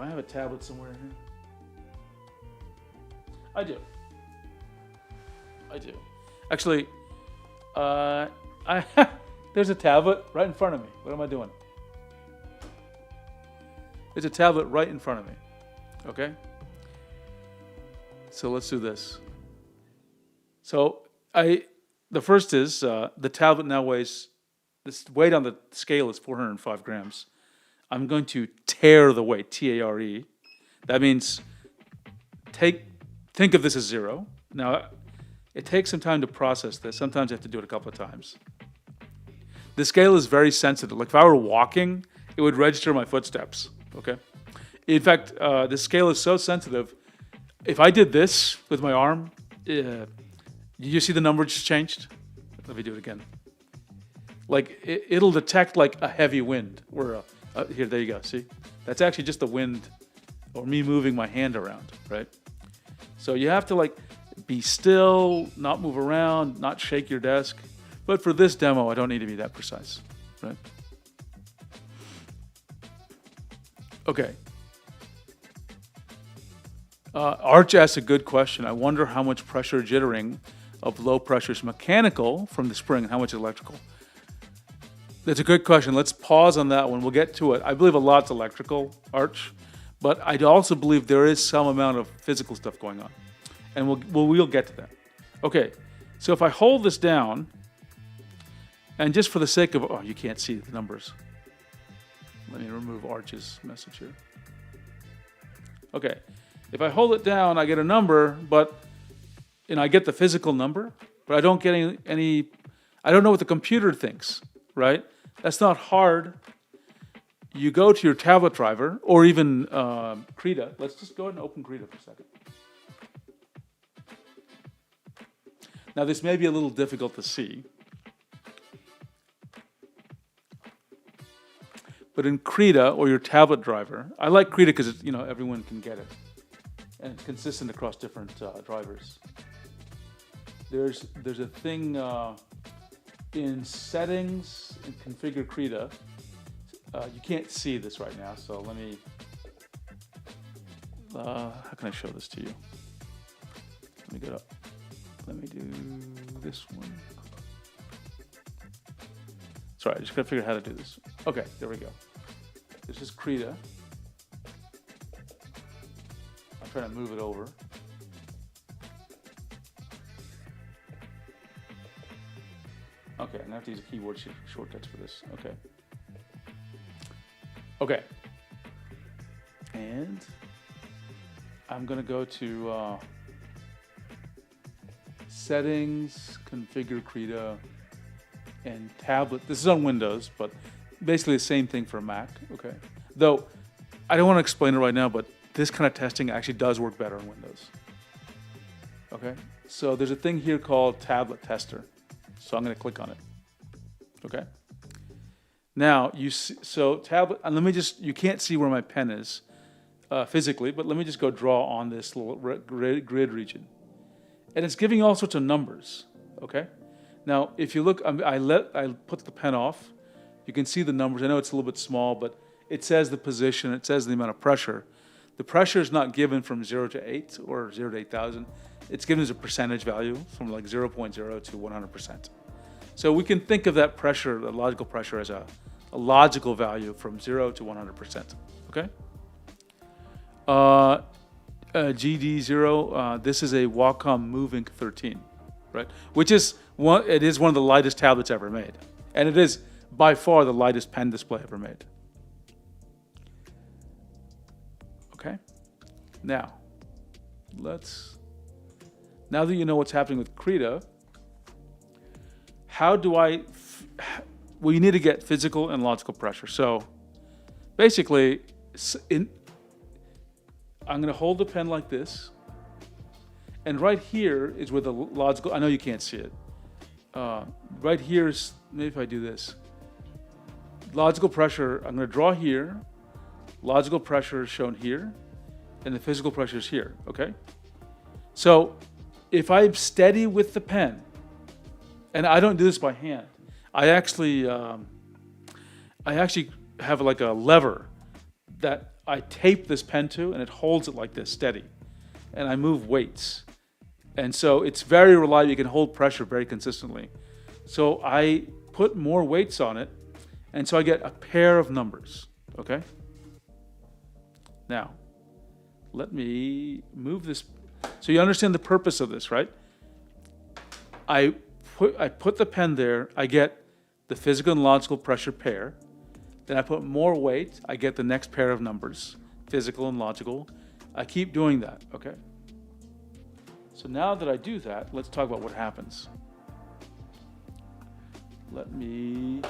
have a tablet somewhere in here? I do. Actually, there's a tablet right in front of me. What am I doing? There's a tablet right in front of me, okay? So let's do this. So the first is, the tablet now weighs, this weight on the scale is 405 grams. I'm going to tare the weight, T-A-R-E. That means think of this as 0. Now, it takes some time to process this. Sometimes I have to do it a couple of times. The scale is very sensitive. Like if I were walking, it would register my footsteps, okay? In fact, the scale is so sensitive, if I did this with my arm, you see the number just changed? Let me do it again. Like it'll detect like a heavy wind. Or here, there you go. See, that's actually just the wind, or me moving my hand around, right? So you have to like be still, not move around, not shake your desk. But for this demo, I don't need to be that precise, right? Okay. Arch asked a good question. I wonder how much pressure jittering of low pressure is mechanical from the spring and how much electrical. That's a good question. Let's pause on that one. We'll get to it. I believe a lot's electrical, Arch, but I also believe there is some amount of physical stuff going on. And we'll get to that. Okay, so if I hold this down, and just for the sake of, oh, you can't see the numbers. Let me remove Arch's message here. Okay, if I hold it down, I get a number, but I get the physical number, but I don't get any, I don't know what the computer thinks, right? That's not hard. You go to your tablet driver, or even Krita. Let's just go ahead and open Krita for a second. Now this may be a little difficult to see, but in Krita or your tablet driver, I like Krita because everyone can get it, and it's consistent across different drivers. There's a thing in settings and configure Krita. You can't see this right now, so let me. How can I show this to you? Let me get up. Let me do this one. Sorry, I just gotta figure out how to do this. Okay, there we go. This is Krita. I'm trying to move it over. Okay, I'm gonna have to use a keyboard shortcuts for this. Okay. Okay. And I'm gonna go to settings, configure Krita, and tablet. This is on Windows, but basically the same thing for Mac, okay? Though, I don't want to explain it right now, but this kind of testing actually does work better on Windows. Okay, so there's a thing here called Tablet Tester. So I'm going to click on it. Okay. Now you see, so tablet, and let me just, you can't see where my pen is physically, but let me just go draw on this little grid region. And it's giving all sorts of numbers, okay? Now, if you look, I put the pen off. You can see the numbers. I know it's a little bit small, but it says the position, it says the amount of pressure. The pressure is not given from 0 to 8 or 0 to 8,000. it's given as a percentage value from like 0.0 to 100%. So we can think of that pressure, the logical pressure, as a logical value from 0 to 100%, okay? GD0, this is a Wacom Movink 13, right? Which is it is one of the lightest tablets ever made. And it is by far the lightest pen display ever made. Okay? Now that you know what's happening with Krita, how do well, you need to get physical and logical pressure. So basically, I'm going to hold the pen like this, and right here is where the logical, I know you can't see it. Right here is, maybe if I do this, logical pressure, I'm going to draw here, logical pressure is shown here, and the physical pressure is here, okay? So if I'm steady with the pen, and I don't do this by hand, I actually have like a lever that I tape this pen to, and it holds it like this, steady. And I move weights. And so it's very reliable. You can hold pressure very consistently. So I put more weights on it, and so I get a pair of numbers, okay? Now, let me move this. So you understand the purpose of this, right? I put the pen there, I get the physical and logical pressure pair. Then I put more weight, I get the next pair of numbers, physical and logical. I keep doing that, okay? So now that I do that, let's talk about what happens. Let me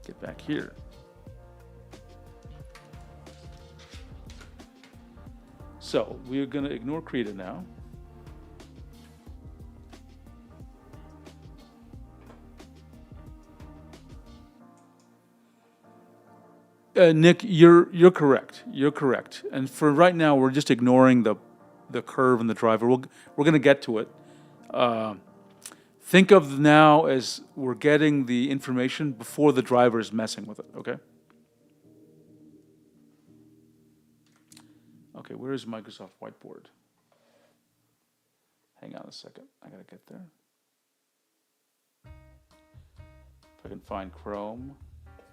get back here. So we're going to ignore Krita now. Nick, you're correct. You're correct. And for right now, we're just ignoring the curve and the driver. We're going to get to it. Think of now as we're getting the information before the driver is messing with it. Okay. Okay. Where is Microsoft Whiteboard? Hang on a second. I gotta get there. If I can find Chrome.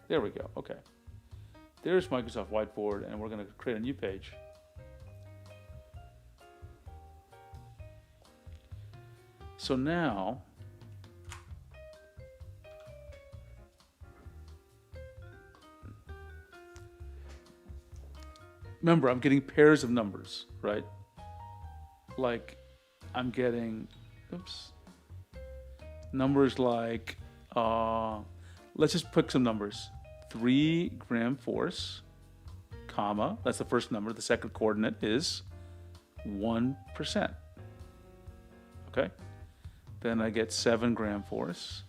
There we go. Okay. There's Microsoft Whiteboard, and we're going to create a new page. So now, remember, I'm getting pairs of numbers, right? Like, I'm getting, numbers like, let's just pick some numbers. 3 gram force, comma, that's the first number. The second coordinate is 1%. Okay? Then I get 7 gram force.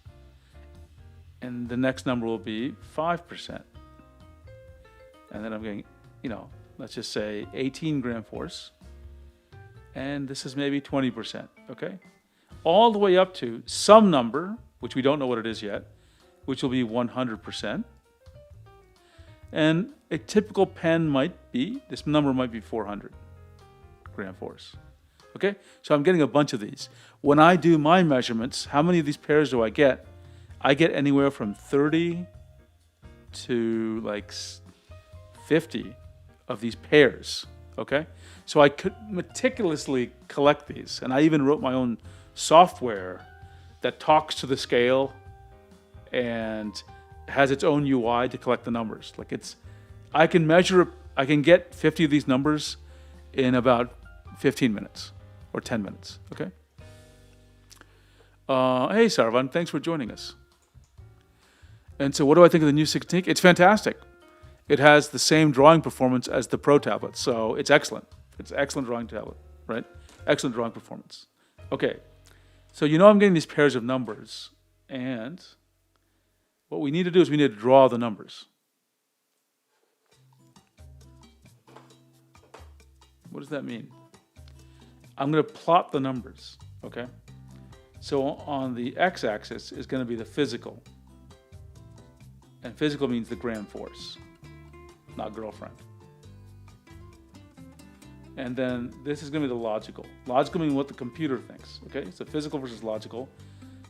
And the next number will be 5%. And then I'm getting, let's just say 18 gram force. And this is maybe 20%. Okay? All the way up to some number, which we don't know what it is yet, which will be 100%. And a typical pen this number might be 400 gram force. Okay? So I'm getting a bunch of these. When I do my measurements, how many of these pairs do I get? I get anywhere from 30 to like 50 of these pairs. Okay? So I could meticulously collect these. And I even wrote my own software that talks to the scale and has its own UI to collect the numbers. I can get 50 of these numbers in about 15 minutes or 10 minutes, okay? Hey, Sarvan, thanks for joining us. And so what do I think of the new 16? It's fantastic. It has the same drawing performance as the Pro tablet, so it's excellent. It's an excellent drawing tablet, right? Excellent drawing performance. Okay, so I'm getting these pairs of numbers, and what we need to do is we need to draw the numbers. What does that mean? I'm going to plot the numbers, okay? So on the x-axis is going to be the physical. And physical means the gram force, not girlfriend. And then this is going to be the logical. Logical means what the computer thinks. Okay, so physical versus logical.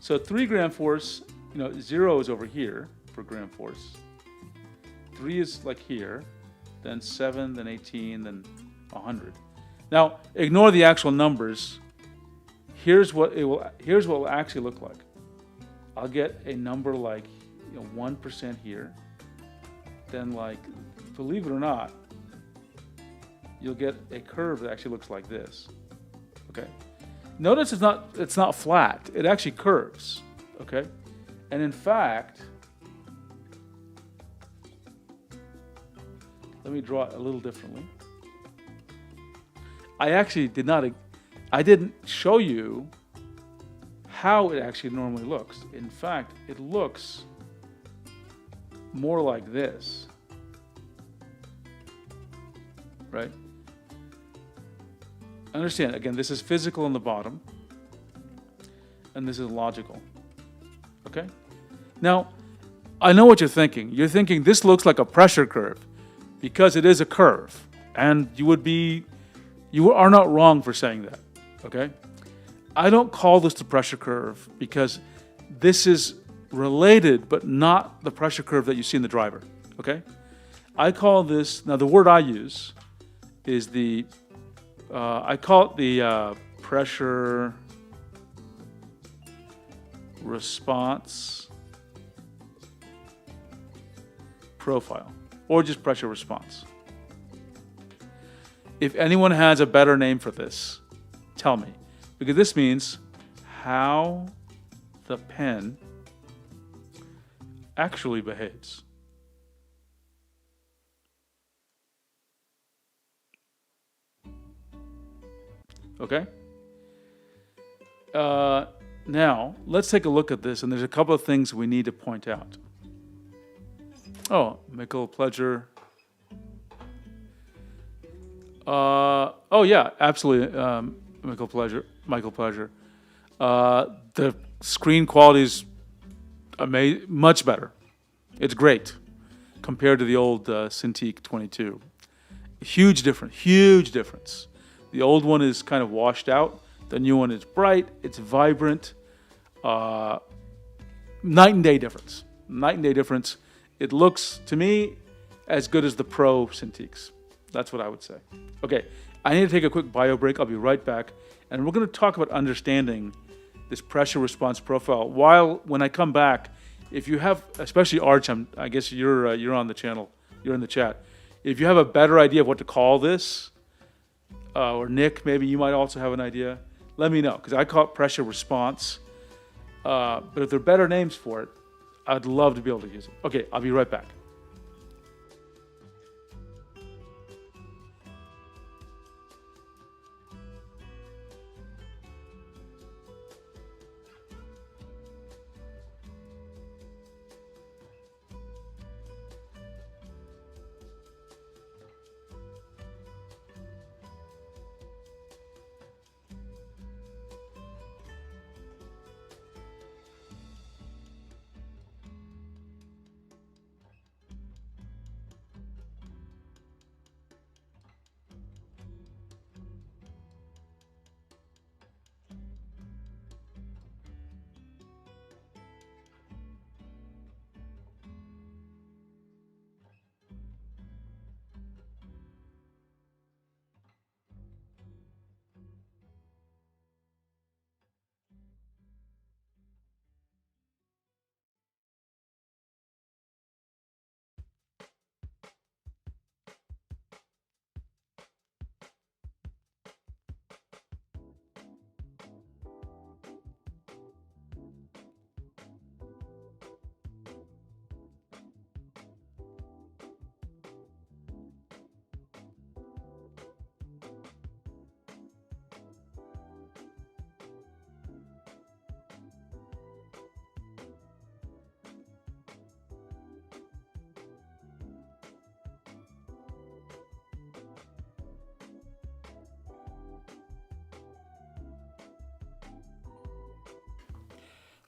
So 3 gram force, 0 is over here for gram force. 3 is like here, then 7, then 18, then 100. Now, ignore the actual numbers. Here's what it will actually look like. I'll get a number like 1% here. Then, like, believe it or not, you'll get a curve that actually looks like this. Okay. Notice it's not flat. It actually curves. Okay. And in fact, let me draw it a little differently. I didn't show you how it actually normally looks. In fact, it looks more like this, right? Understand, again, this is physical on the bottom, and this is logical, okay? Now, I know what you're thinking. You're thinking this looks like a pressure curve because it is a curve, and you are not wrong for saying that, okay? I don't call this the pressure curve because this is related, but not the pressure curve that you see in the driver, okay? I call this, now the word I use is I call it the pressure response profile, or just pressure response. If anyone has a better name for this, tell me. Because this means how the pen actually behaves. Okay? Now, let's take a look at this, and there's a couple of things we need to point out. Oh, Michael Pleasure. Oh yeah, absolutely, Michael Pleasure. The screen quality is much better. It's great compared to the old Cintiq 22. Huge difference. The old one is kind of washed out. The new one is bright. It's vibrant. Night and day difference. It looks, to me, as good as the Pro Cintiqs. That's what I would say. Okay, I need to take a quick bio break. I'll be right back. And we're going to talk about understanding this pressure response profile. When I come back, if you have, especially Arch, I guess you're on the channel, you're in the chat. If you have a better idea of what to call this, or Nick, maybe you might also have an idea, let me know, because I call it pressure response. But if there are better names for it, I'd love to be able to use it. Okay, I'll be right back.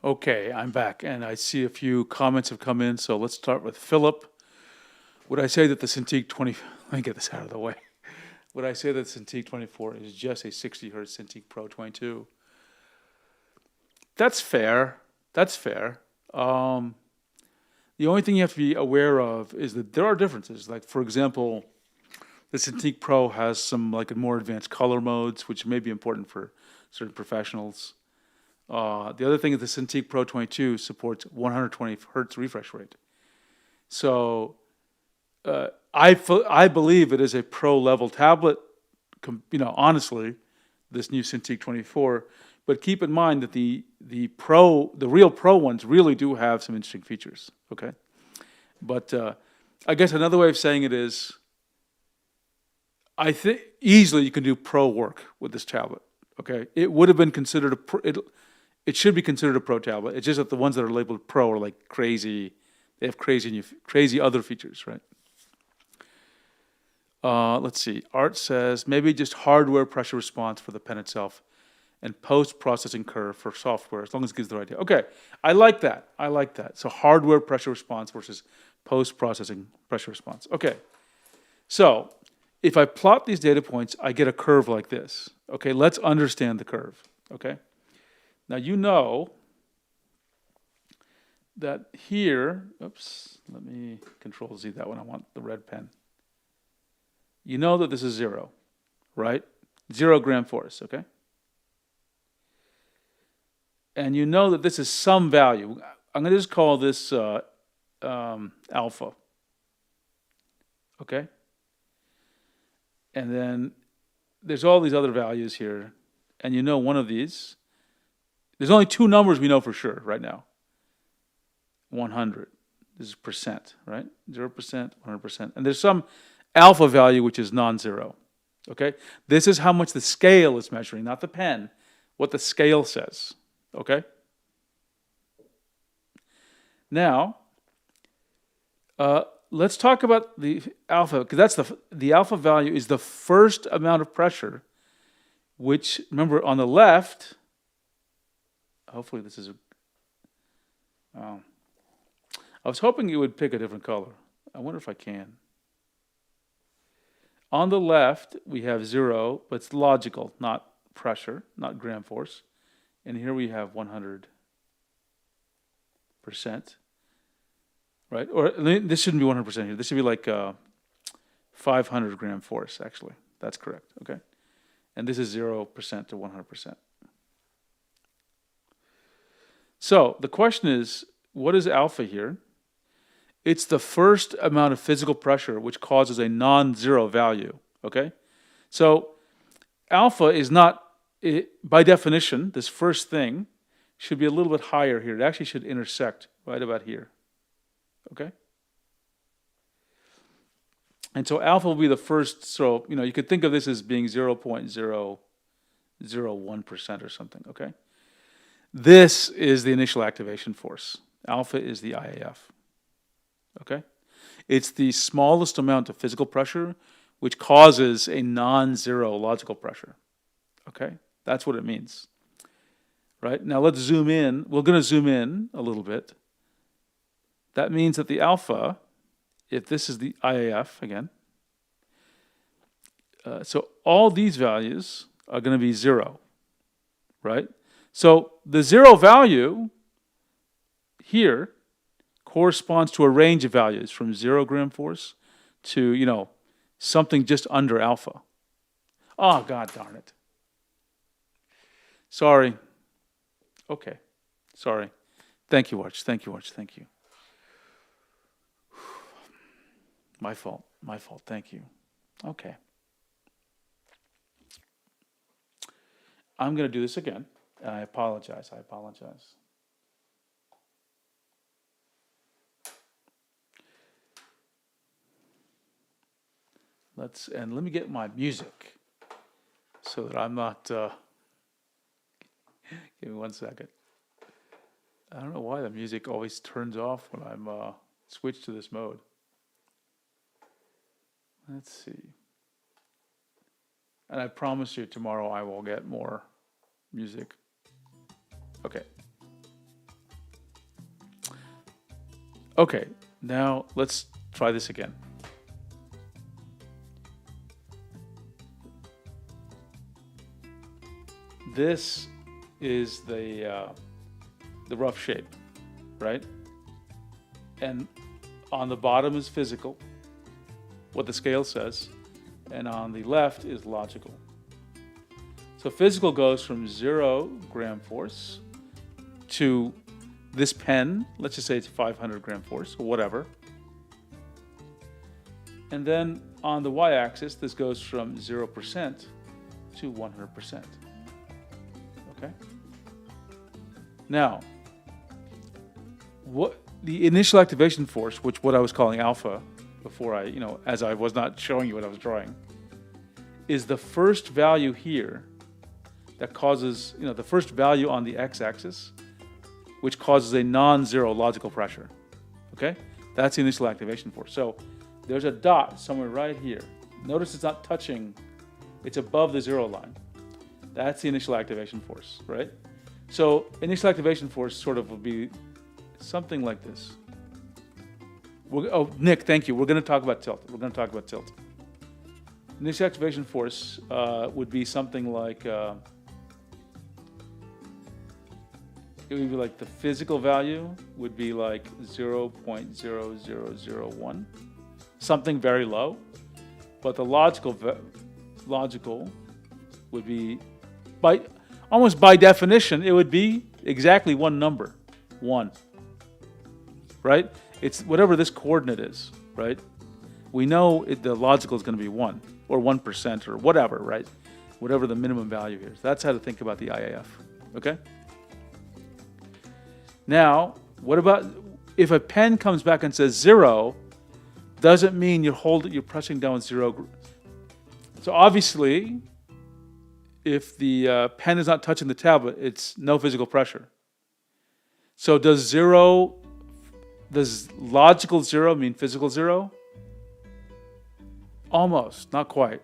Okay, I'm back, and I see a few comments have come in, so let's start with Philip. Would I say that the Cintiq 20, let me get this out of the way. Would I say that Cintiq 24 is just a 60 hertz Cintiq Pro 22? That's fair. That's fair. The only thing you have to be aware of is that there are differences. Like, for example, the Cintiq Pro has some like more advanced color modes, which may be important for certain professionals. The other thing is the Cintiq Pro 22 supports 120 hertz refresh rate. So I believe it is a pro level tablet. Honestly, this new Cintiq 24. But keep in mind that the real pro ones really do have some interesting features. Okay, but I guess another way of saying it is, I think easily you can do pro work with this tablet. Okay, it would have been considered it should be considered a pro tablet. It's just that the ones that are labeled pro are like crazy. They have crazy other features, right? Let's see. Art says maybe just hardware pressure response for the pen itself, and post-processing curve for software, as long as it gives the right idea. Okay, I like that. I like that. So hardware pressure response versus post-processing pressure response. Okay, so if I plot these data points, I get a curve like this. Okay, let's understand the curve. Okay, now you know that here, oops, let me Control Z that one. I want the red pen. You know that this is 0, right? 0 gram force, okay? And you know that this is some value. I'm going to just call this alpha, okay? And then there's all these other values here, and you know one of these. There's only 2 numbers we know for sure right now. 100. This is percent, right? 0%, 100%. And there's some alpha value which is non-zero, okay? This is how much the scale is measuring, not the pen, what the scale says, okay? Now, let's talk about the alpha, because that's the alpha value is the first amount of pressure, which, remember, on the left, hopefully this is I was hoping you would pick a different color. I wonder if I can. On the left, we have 0, but it's logical, not pressure, not gram force. And here we have 100%, right? Or this shouldn't be 100% here. This should be like 500 gram force, actually. That's correct, okay? And this is 0% to 100%. So the question is, what is alpha here? It's the first amount of physical pressure which causes a non-zero value, okay? So alpha is not, by definition, this first thing should be a little bit higher here. It actually should intersect right about here, okay? And so alpha will be the first, so, you could think of this as being 0.001% or something, okay? This is the initial activation force. Alpha is the IAF. Okay? It's the smallest amount of physical pressure which causes a non-zero logical pressure. Okay? That's what it means. Right? Now let's zoom in. We're going to zoom in a little bit. That means that the alpha, if this is the IAF again, so all these values are going to be 0. Right? So the 0 value here corresponds to a range of values from 0 gram force to, something just under alpha. Oh, God darn it. Sorry. Okay. Sorry. Thank you, Arch. Thank you, Arch. Thank you. My fault. My fault. Thank you. Okay. I'm going to do this again. And I apologize. I apologize. Let me get my music so that I'm not, give me 1 second. I don't know why the music always turns off when I'm switched to this mode. Let's see. And I promise you tomorrow I will get more music. Okay. Okay, now let's try this again. this is the rough shape, right? And on the bottom is physical, what the scale says, and on the left is logical. So physical goes from 0 gram force to this pen, let's just say it's 500 gram force, or whatever. And then on the y-axis, this goes from 0% to 100%. Okay? Now, what the initial activation force, what I was calling alpha before as I was not showing you what I was drawing, is the first value here that causes, the first value on the x-axis, which causes a non-zero logical pressure. Okay? That's the initial activation force. So there's a dot somewhere right here. Notice it's not touching, it's above the 0 line. That's the initial activation force, right? So initial activation force sort of would be something like this. Nick, thank you. We're going to talk about tilt. Initial activation force would be something like, it would be like the physical value would be like 0.0001, something very low, but the logical would be, almost by definition, it would be exactly one number, 1, right? It's whatever this coordinate is, right? We know the logical is going to be 1 or 1% or whatever, right? Whatever the minimum value here is. That's how to think about the IAF, okay? Now, what about if a pen comes back and says 0, doesn't mean you're pressing down 0. So obviously, if the pen is not touching the tablet, it's no physical pressure. So does logical 0 mean physical 0? Almost, not quite.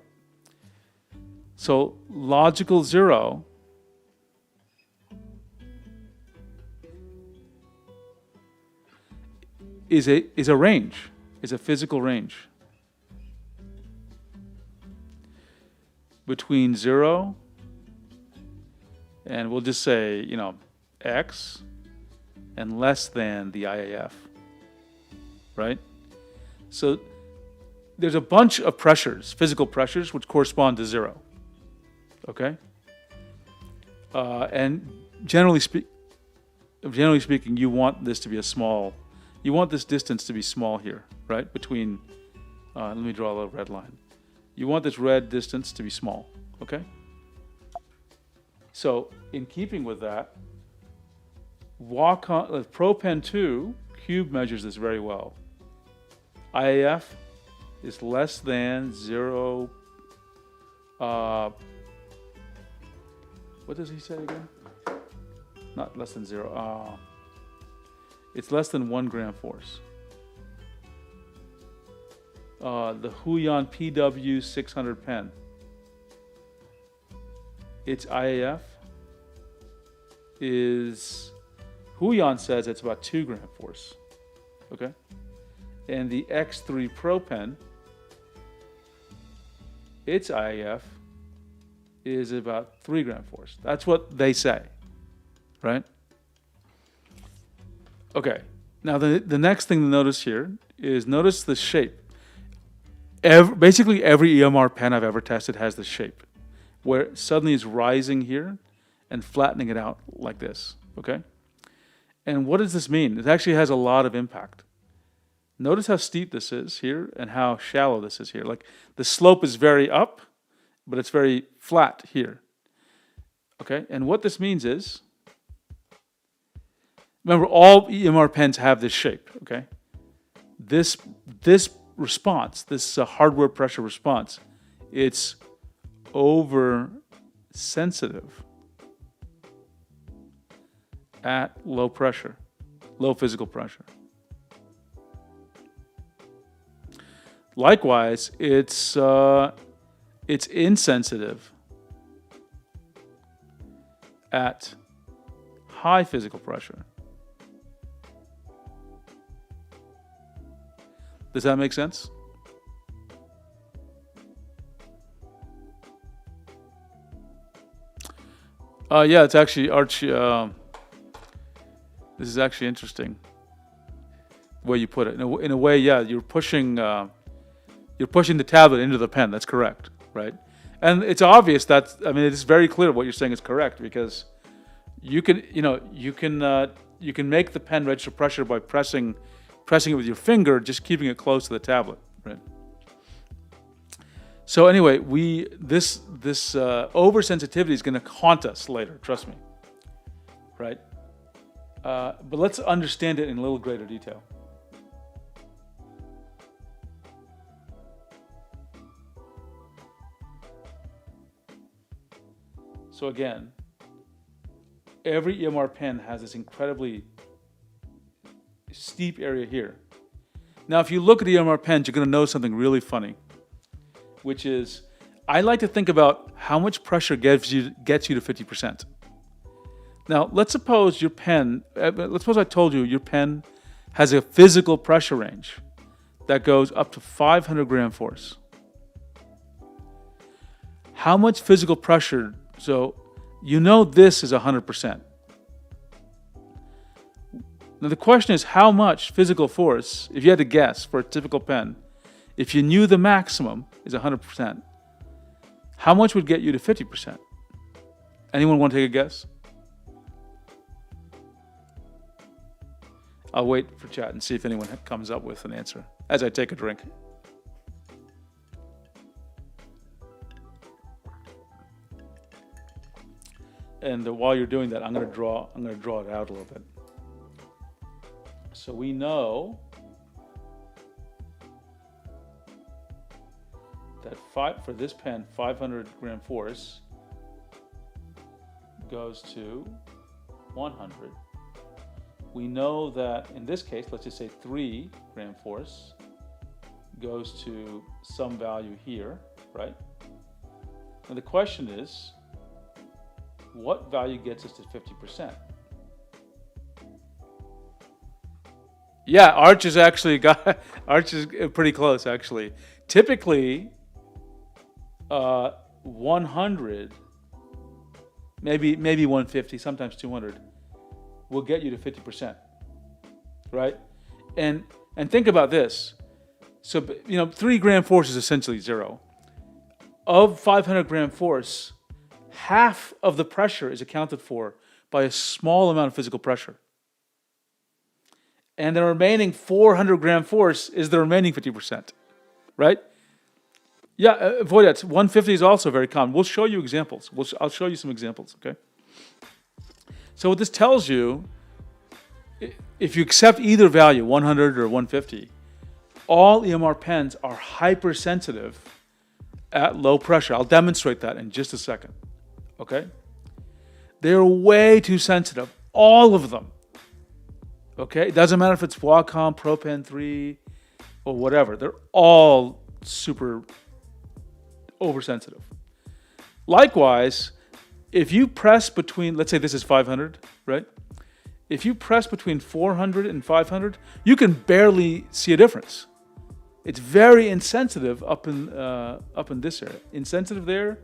So logical 0 is a range, is a physical range between 0 and we'll just say, x and less than the IAF, right? So there's a bunch of pressures, physical pressures, which correspond to 0, okay? And generally speaking, you want this to be you want this distance to be small here, right? Between, let me draw a little red line. You want this red distance to be small, okay? So in keeping with that, ProPen 2 cube measures this very well. IAF is less than 0. What does he say again? Not less than 0. It's less than 1 gram force. The Huion PW 600 pen. Its IAF is, Huion says it's about 2 gram force. Okay? And the X3 Pro pen, its IAF is about 3 gram force. That's what they say, right? Okay, now the next thing to notice here is notice the shape. Basically every EMR pen I've ever tested has this shape, where suddenly it's rising here and flattening it out like this, okay? And what does this mean? It actually has a lot of impact. Notice how steep this is here and how shallow this is here. Like the slope is very up, but it's very flat here, okay? And what this means is, remember all EMR pens have this shape, okay? This response, this hardware pressure response, it's oversensitive at low pressure, low physical pressure. Likewise, it's insensitive at high physical pressure. Does that make sense? Yeah, it's actually Archie. This is actually interesting the way you put it. In a way, yeah, you're pushing the tablet into the pen. That's correct, right? And it's obvious that, I mean, it's very clear what you're saying is correct, because you can make the pen register pressure by pressing it with your finger, just keeping it close to the tablet, right? So anyway, this oversensitivity is going to haunt us later. Trust me, right? But let's understand it in a little greater detail. So again, every EMR pen has this incredibly steep area here. Now, if you look at the EMR pens, you're going to know something really funny, which is, I like to think about how much pressure gets you to 50%. Now, let's suppose I told you your pen has a physical pressure range that goes up to 500 gram force. How much physical pressure? So you know this is 100%. Now the question is, how much physical force, if you had to guess for a typical pen, if you knew the maximum is 100%, how much would get you to 50%? Anyone want to take a guess? I'll wait for chat and see if anyone comes up with an answer as I take a drink. And while you're doing that, I'm going to draw it out a little bit. So we know that for this pen, 500 gram force goes to 100. We know that in this case, let's just say 3 gram force goes to some value here, right? And the question is, what value gets us to 50%? Yeah, Arch is pretty close, actually. Typically, 100, maybe 150, sometimes 200, will get you to 50%, right? And think about this. So 3 gram force is essentially 0. Of 500 gram force, half of the pressure is accounted for by a small amount of physical pressure. And the remaining 400 gram force is the remaining 50%, right? Yeah, avoid that. 150 is also very common. We'll show you examples. I'll show you some examples, okay? So what this tells you, if you accept either value, 100 or 150, all EMR pens are hypersensitive at low pressure. I'll demonstrate that in just a second, okay? They're way too sensitive, all of them. Okay, it doesn't matter if it's Wacom, ProPen 3, or whatever. They're all super oversensitive. Likewise, if you press between, let's say this is 500, right? If you press between 400 and 500, you can barely see a difference. It's very insensitive up in this area. Insensitive there,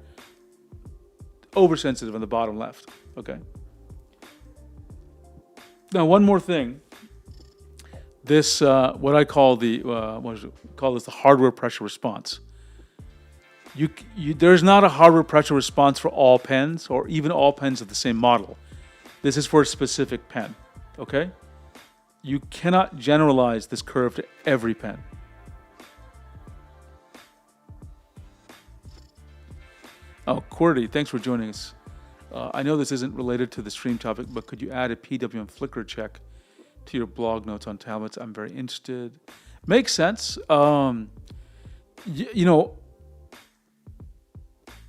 oversensitive on the bottom left. Okay. Now, one more thing. This, what I call the hardware pressure response. There's not a hardware pressure response for all pens, or even all pens of the same model. This is for a specific pen. Okay. You cannot generalize this curve to every pen. Oh, Qwerty, thanks for joining us. I know this isn't related to the stream topic, but could you add a PWM flicker check to your blog notes on tablets? I'm very interested. Makes sense.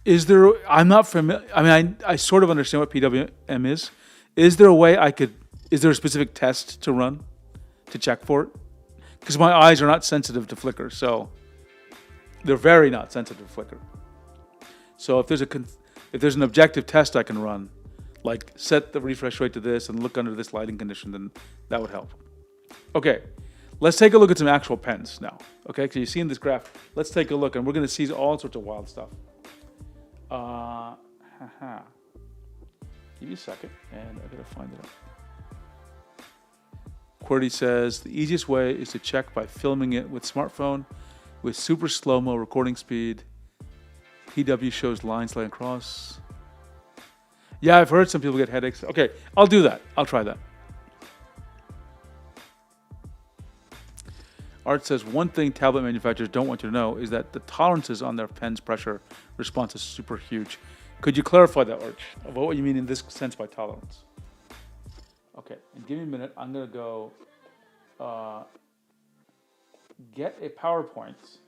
Is there? I'm not familiar. I mean, I sort of understand what PWM is. Is there a way is there a specific test to run to check for it? Because my eyes are not sensitive to flicker, so they're very not sensitive to flicker. So if there's an objective test I can run, like set the refresh rate to this and look under this lighting condition, then that would help. Okay, let's take a look at some actual pens now. Okay, because you see in this graph, let's take a look, and we're going to see all sorts of wild stuff. Give me a second, and I gotta find it out. QWERTY says the easiest way is to check by filming it with smartphone with super slow-mo recording speed. PW shows lines laying across. Yeah, I've heard some people get headaches. Okay, I'll do that. I'll try that. Art says one thing tablet manufacturers don't want you to know is that the tolerances on their pen's pressure response is super huge. Could you clarify that, Arch, about what you mean in this sense by tolerance? Okay, and give me a minute. I'm going to go get a PowerPoint,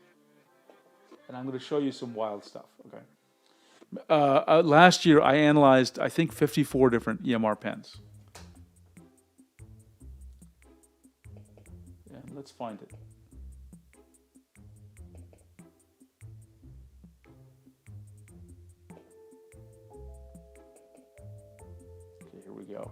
and I'm going to show you some wild stuff, okay? Last year, I analyzed, I think, 54 different EMR pens. Yeah, let's find it. Okay, here we go.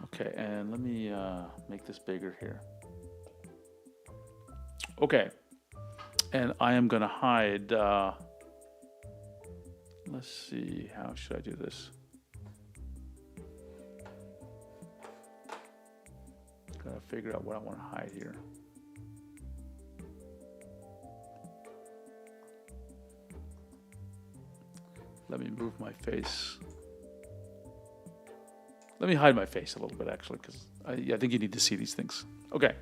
Okay, and let me make this bigger here. Okay, and I am going to hide, let's see, how should I do this? Gotta figure out what I want to hide here. Let me move my face. Let me hide my face a little bit, actually, because I think you need to see these things. Okay.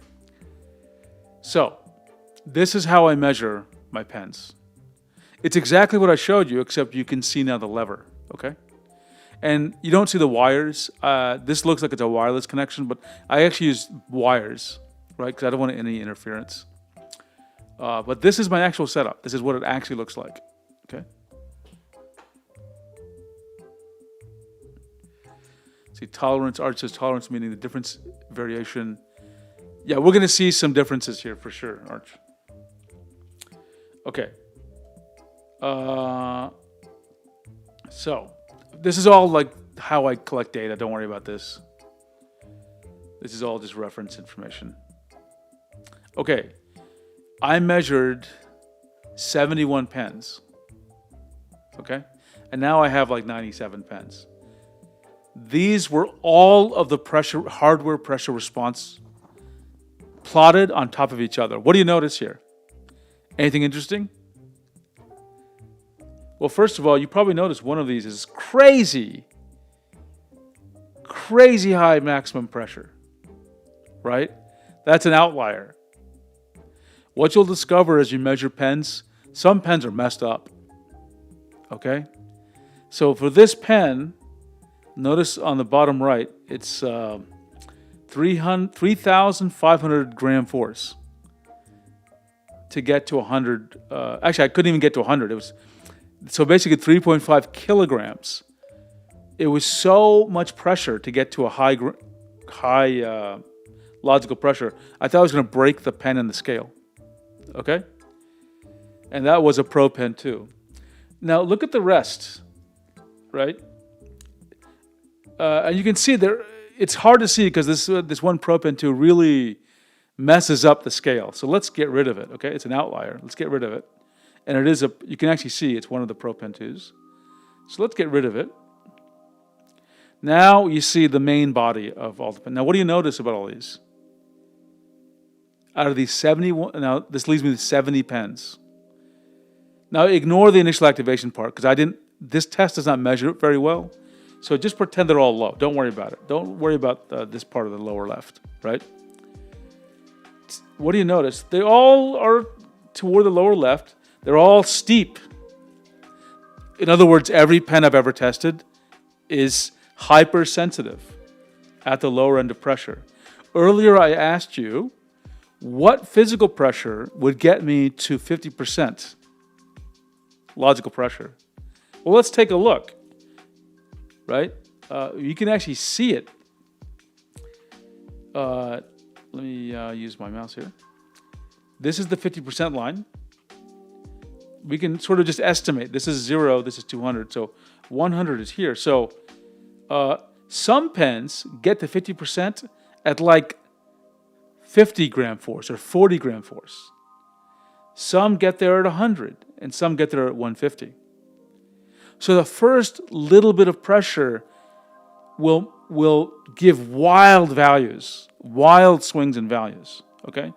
So, this is how I measure my pens. It's exactly what I showed you, except you can see now the lever, okay? And you don't see the wires. This looks like it's a wireless connection, but I actually use wires, right? Because I don't want any interference. But this is my actual setup. This is what it actually looks like, okay? See, tolerance, Art says tolerance meaning the difference, variation. Yeah, we're going to see some differences here for sure, Arch. Okay. So, this is all like how I collect data. Don't worry about this. This is all just reference information. Okay. I measured 71 pens. Okay. And now I have like 97 pens. These were all of the pressure, hardware pressure response plotted on top of each other. What do you notice here? Anything interesting? Well, first of all, you probably notice one of these is crazy high maximum pressure, right? That's an outlier. What you'll discover as you measure pens, some pens are messed up, okay? So for this pen, notice on the bottom right, it's 3,500 gram force to get to 100. Actually, I couldn't even get to 100. It was so basically 3.5 kilograms. It was so much pressure to get to a high logical pressure. I thought I was going to break the pen and the scale. Okay, and that was a Pro pen too. Now look at the rest, right? And you can see there, it's hard to see because this one Pro pen 2 really messes up the scale. So let's get rid of it, okay? It's an outlier. Let's get rid of it. And it is you can actually see it's one of the Pro pen 2s. So let's get rid of it. Now you see the main body of all the pens. Now what do you notice about all these? Out of these 71, now this leaves me with 70 pens. Now ignore the initial activation part because this test does not measure it very well. So just pretend they're all low. Don't worry about it. Don't worry about this part of the lower left, right? What do you notice? They all are toward the lower left. They're all steep. In other words, every pen I've ever tested is hypersensitive at the lower end of pressure. Earlier I asked you what physical pressure would get me to 50% logical pressure. Well, let's take a look. Right? You can actually see it. Let me use my mouse here. This is the 50% line. We can sort of just estimate. This is 0, this is 200, so 100 is here. So some pens get to 50% at like 50 gram force or 40 gram force. Some get there at 100 and some get there at 150. So the first little bit of pressure will give wild values, wild swings in values, okay?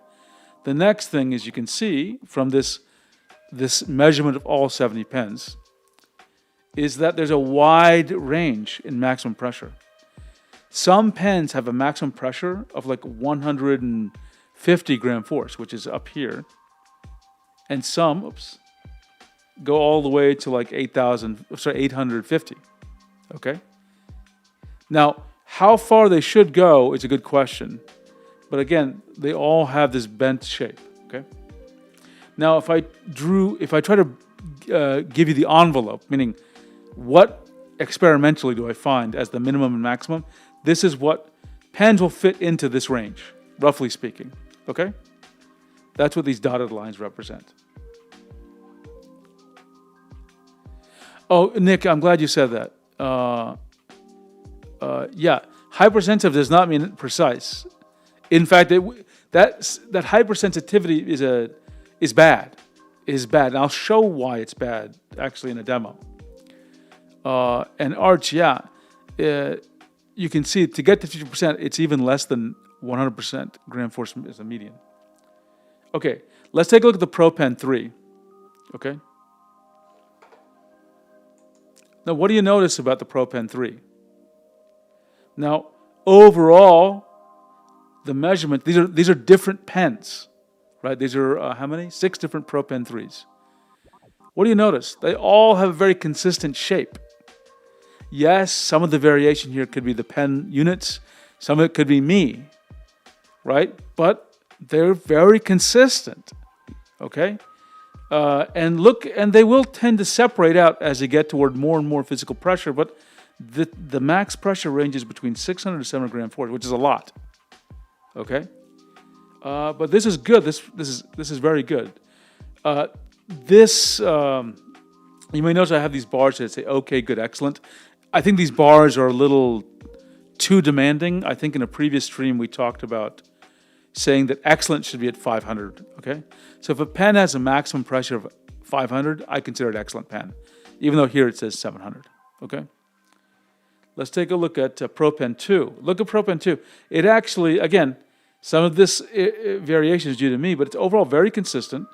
The next thing is you can see from this measurement of all 70 pens is that there's a wide range in maximum pressure. Some pens have a maximum pressure of like 150 gram force, which is up here. And some, go all the way to like 850, okay? Now, how far they should go is a good question. But again, they all have this bent shape, okay? Now, if I try to give you the envelope, meaning what experimentally do I find as the minimum and maximum, this is what pens will fit into this range, roughly speaking, okay? That's what these dotted lines represent. Oh, Nick, I'm glad you said that. Yeah, hypersensitive does not mean precise. In fact, that hypersensitivity is bad. And I'll show why it's bad actually in a demo. And arch, yeah, you can see to get to 50%, it's even less than 100% gram force as a median. Okay, let's take a look at the ProPen 3. Okay. Now, what do you notice about the ProPen 3? Now, overall, the measurement, these are different pens, right? These are how many? 6 different ProPen 3s. What do you notice? They all have a very consistent shape. Yes, some of the variation here could be the pen units. Some of it could be me, right? But they're very consistent, okay? And they will tend to separate out as you get toward more and more physical pressure, but the max pressure ranges between 600 to 700 gram force, which is a lot, okay? But this is good. This is very good. You may notice I have these bars that say okay, good, excellent. I think these bars are a little too demanding. I think in a previous stream we talked about saying that excellent should be at 500, okay? So if a pen has a maximum pressure of 500, I consider it excellent pen, even though here it says 700, okay? Let's take a look at ProPen 2. Look at ProPen 2. It actually, again, some of this variation is due to me, but it's overall very consistent,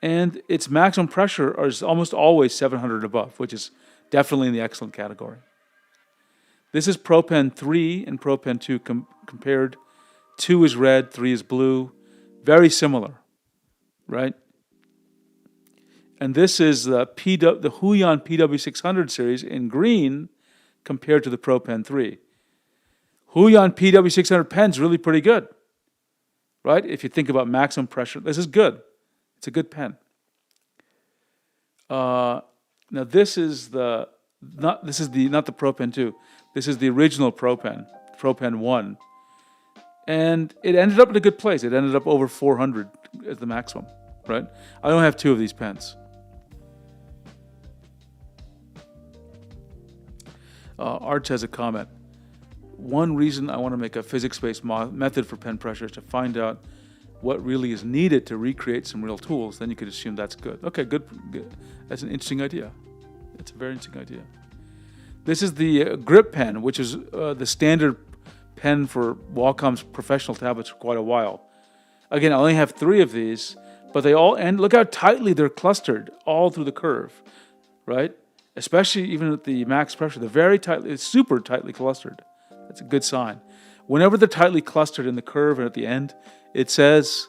and its maximum pressure is almost always 700 above, which is definitely in the excellent category. This is ProPen 3 and ProPen 2 compared. 2 is red, 3 is blue. Very similar, right? And this is the Huion PW600 series in green compared to the ProPen 3. Huion PW600 pen's really pretty good, right? If you think about maximum pressure, this is good. It's a good pen. Now this is not the ProPen 2. This is the original ProPen 1. And it ended up in a good place. It ended up over 400 as the maximum, right? I only have 2 of these pens. Arch has a comment. One reason I want to make a physics-based method for pen pressure is to find out what really is needed to recreate some real tools. Then you could assume that's good. Okay, good. That's an interesting idea. It's a very interesting idea. This is the grip pen, which is the standard pen for Wacom's professional tablets for quite a while. Again, I only have 3 of these, but they all end. Look how tightly they're clustered all through the curve, right? Especially even at the max pressure, they're very tightly, it's super tightly clustered. That's a good sign. Whenever they're tightly clustered in the curve and at the end, it says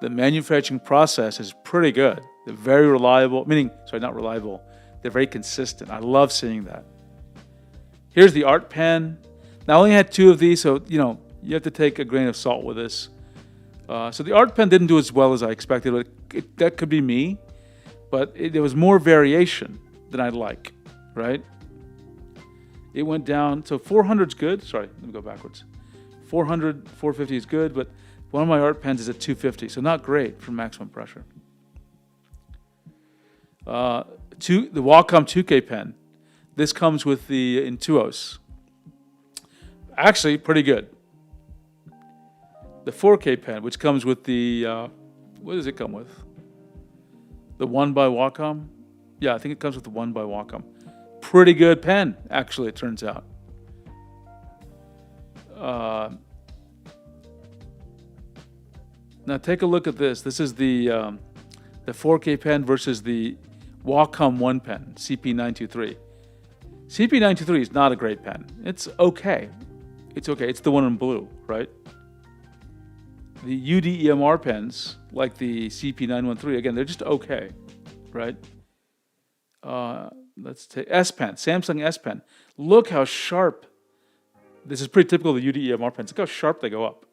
the manufacturing process is pretty good. They're very reliable, not reliable, they're very consistent. I love seeing that. Here's the art pen. Now, I only had 2 of these, so, you have to take a grain of salt with this. So the art pen didn't do as well as I expected. That could be me, but there was more variation than I'd like, right? It went down, so 400's good. Sorry, let me go backwards. 400, 450 is good, but one of my art pens is at 250, so not great for maximum pressure. The Wacom 2K pen. This comes with the Intuos. Actually, pretty good. the 4K pen, which comes with the, what does it come with? The 1 by Wacom? Yeah, I think it comes with the 1 by Wacom. Pretty good pen, actually, it turns out. Now take a look at this. This is the 4K pen versus the Wacom 1 pen, CP923. CP923 is not a great pen. It's okay. It's okay. It's the one in blue, right? The UD-EMR pens, like the CP913, again, they're just okay, right? Let's take S Pen, Samsung S Pen. Look how sharp. This is pretty typical of the UD-EMR pens. Look how sharp they go up.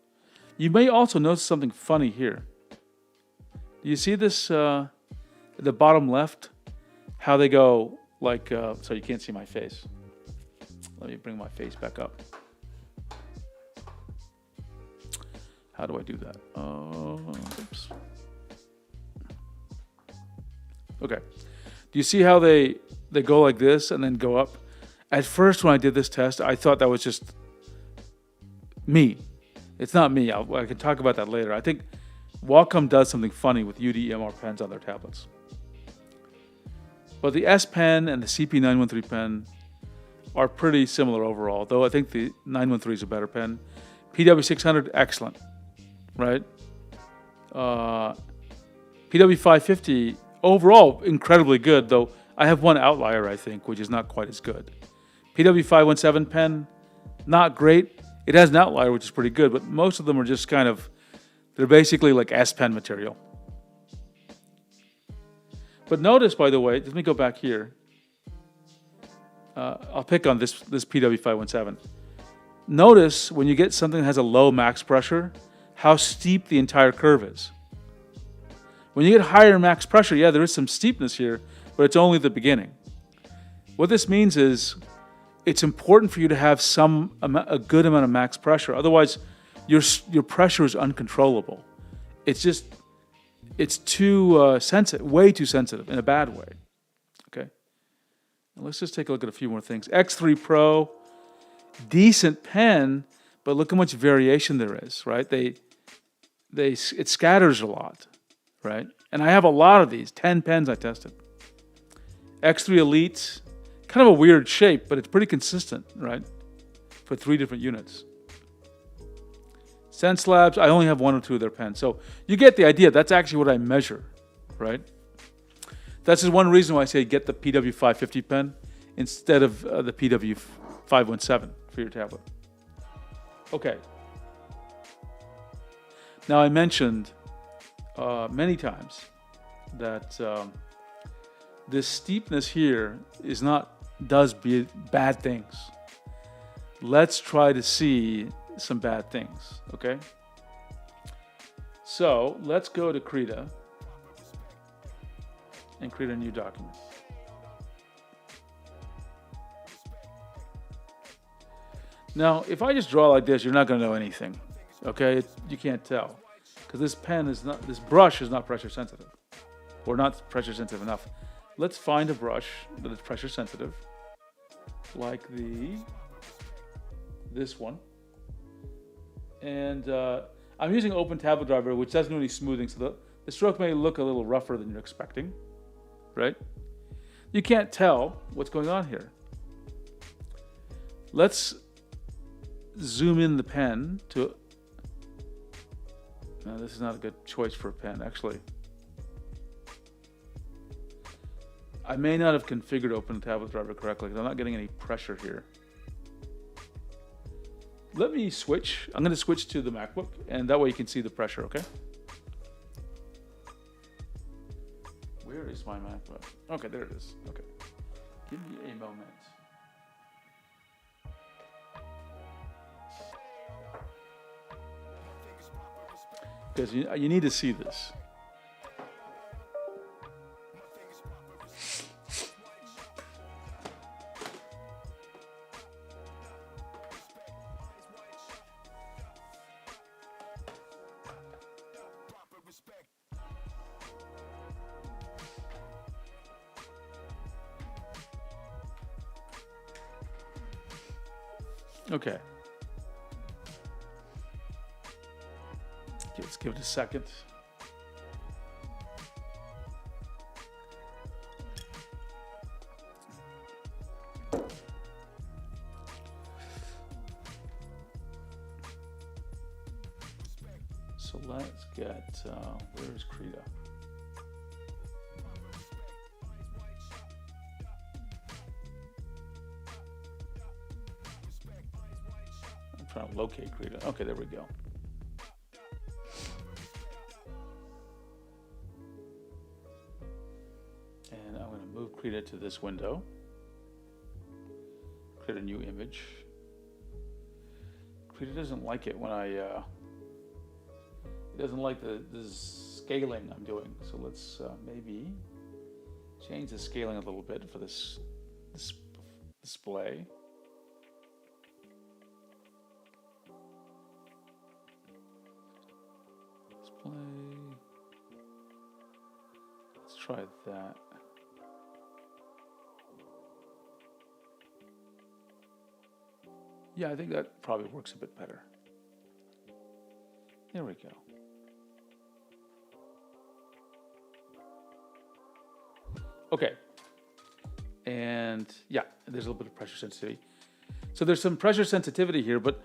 You may also notice something funny here. Do you see this, at the bottom left? How they go like, so you can't see my face. Let me bring my face back up. How do I do that? Oops. Okay. Do you see how they go like this and then go up? At first, when I did this test, I thought that was just me. It's not me. I can talk about that later. I think Wacom does something funny with UD-EMR pens on their tablets. But the S Pen and the CP913 pen are pretty similar overall, though I think the 913 is a better pen. PW600, excellent, right? PW550, overall, incredibly good, though I have one outlier, I think, which is not quite as good. PW517 pen, not great. It has an outlier, which is pretty good, but most of them are just kind of, they're basically like S Pen material. But notice, by the way, let me go back here. I'll pick on this PW517. Notice when you get something that has a low max pressure, how steep the entire curve is. When you get higher max pressure, yeah, there is some steepness here, but it's only the beginning. What this means is it's important for you to have a good amount of max pressure. Otherwise, your pressure is uncontrollable. It's too sensitive, way too sensitive in a bad way. Okay. Now let's just take a look at a few more things. X3 Pro, decent pen, but look how much variation there is, right? It scatters a lot, right? And I have a lot of these, 10 pens I tested. X3 Elite, kind of a weird shape, but it's pretty consistent, right? For 3 different units. Sense Labs, I only have 1 or 2 of their pens. So you get the idea. That's actually what I measure, right? That's just one reason why I say get the PW550 pen instead of the PW517 for your tablet. Okay. Now I mentioned many times that this steepness here does bad things. Let's try to see some bad things, okay? So let's go to Krita and create a new document. Now, if I just draw like this, you're not going to know anything, okay? You can't tell because this brush is not pressure sensitive, or not pressure sensitive enough. Let's find a brush that is pressure sensitive, like this one. And I'm using Open Tablet Driver, which doesn't do any smoothing, so the stroke may look a little rougher than you're expecting, right? You can't tell what's going on here. Let's zoom in the pen to... No, this is not a good choice for a pen, actually. I may not have configured Open Tablet Driver correctly because I'm not getting any pressure here. Let me switch. I'm going to switch to the MacBook, and that way you can see the pressure, okay? Where is my MacBook? Okay, there it is. Okay. Give me a moment. Because you need to see this. Okay. Let's give it a second. So let's get, where is Krita? I'm trying to locate Krita. Okay, there we go. And I'm going to move Krita to this window. Create a new image. Krita doesn't like it when it doesn't like the scaling I'm doing. So let's maybe change the scaling a little bit for this display. Let's try that. Yeah, I think that probably works a bit better. There we go. Okay. And yeah, there's a little bit of pressure sensitivity. So there's some pressure sensitivity here, but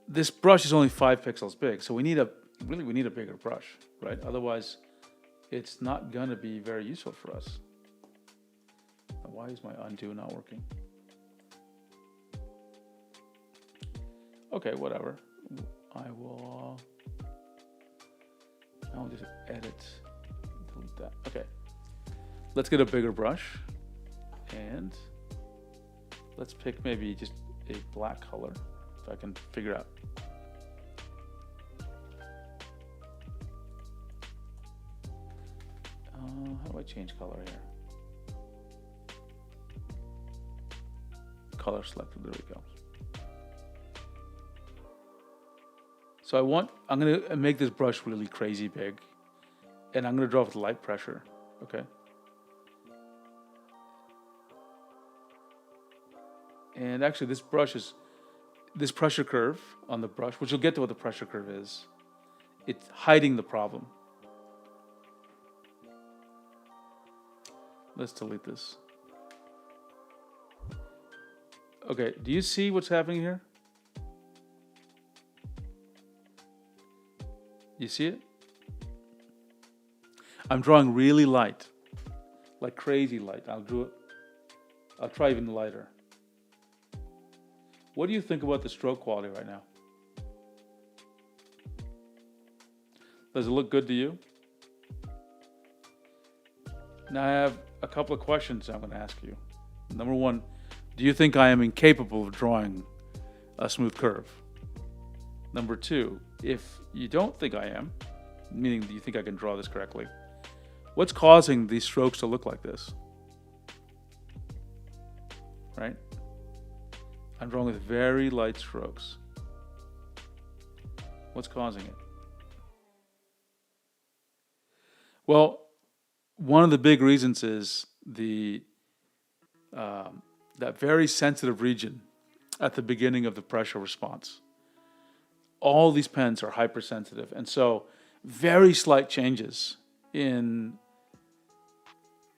this brush is only 5 pixels big. So we need a bigger brush, right? Otherwise, it's not gonna be very useful for us. Why is my undo not working? Okay, whatever. I'll just edit, delete that. Okay, let's get a bigger brush, and let's pick maybe just a black color, if I can figure out. How do I change color here? Color selected, there we go. So I'm gonna make this brush really crazy big, and I'm gonna draw with light pressure, okay? And actually this pressure curve on the brush, which you'll get to what the pressure curve is, it's hiding the problem. Let's delete this. Okay, do you see what's happening here? You see it? I'm drawing really light, like crazy light. I'll try even lighter. What do you think about the stroke quality right now? Does it look good to you? Now I have a couple of questions I'm going to ask you. Number one, do you think I am incapable of drawing a smooth curve? Number two, if you don't think I am, meaning do you think I can draw this correctly, what's causing these strokes to look like this? Right? I'm drawing with very light strokes. What's causing it? Well, one of the big reasons is that very sensitive region at the beginning of the pressure response. All these pens are hypersensitive, and so very slight changes in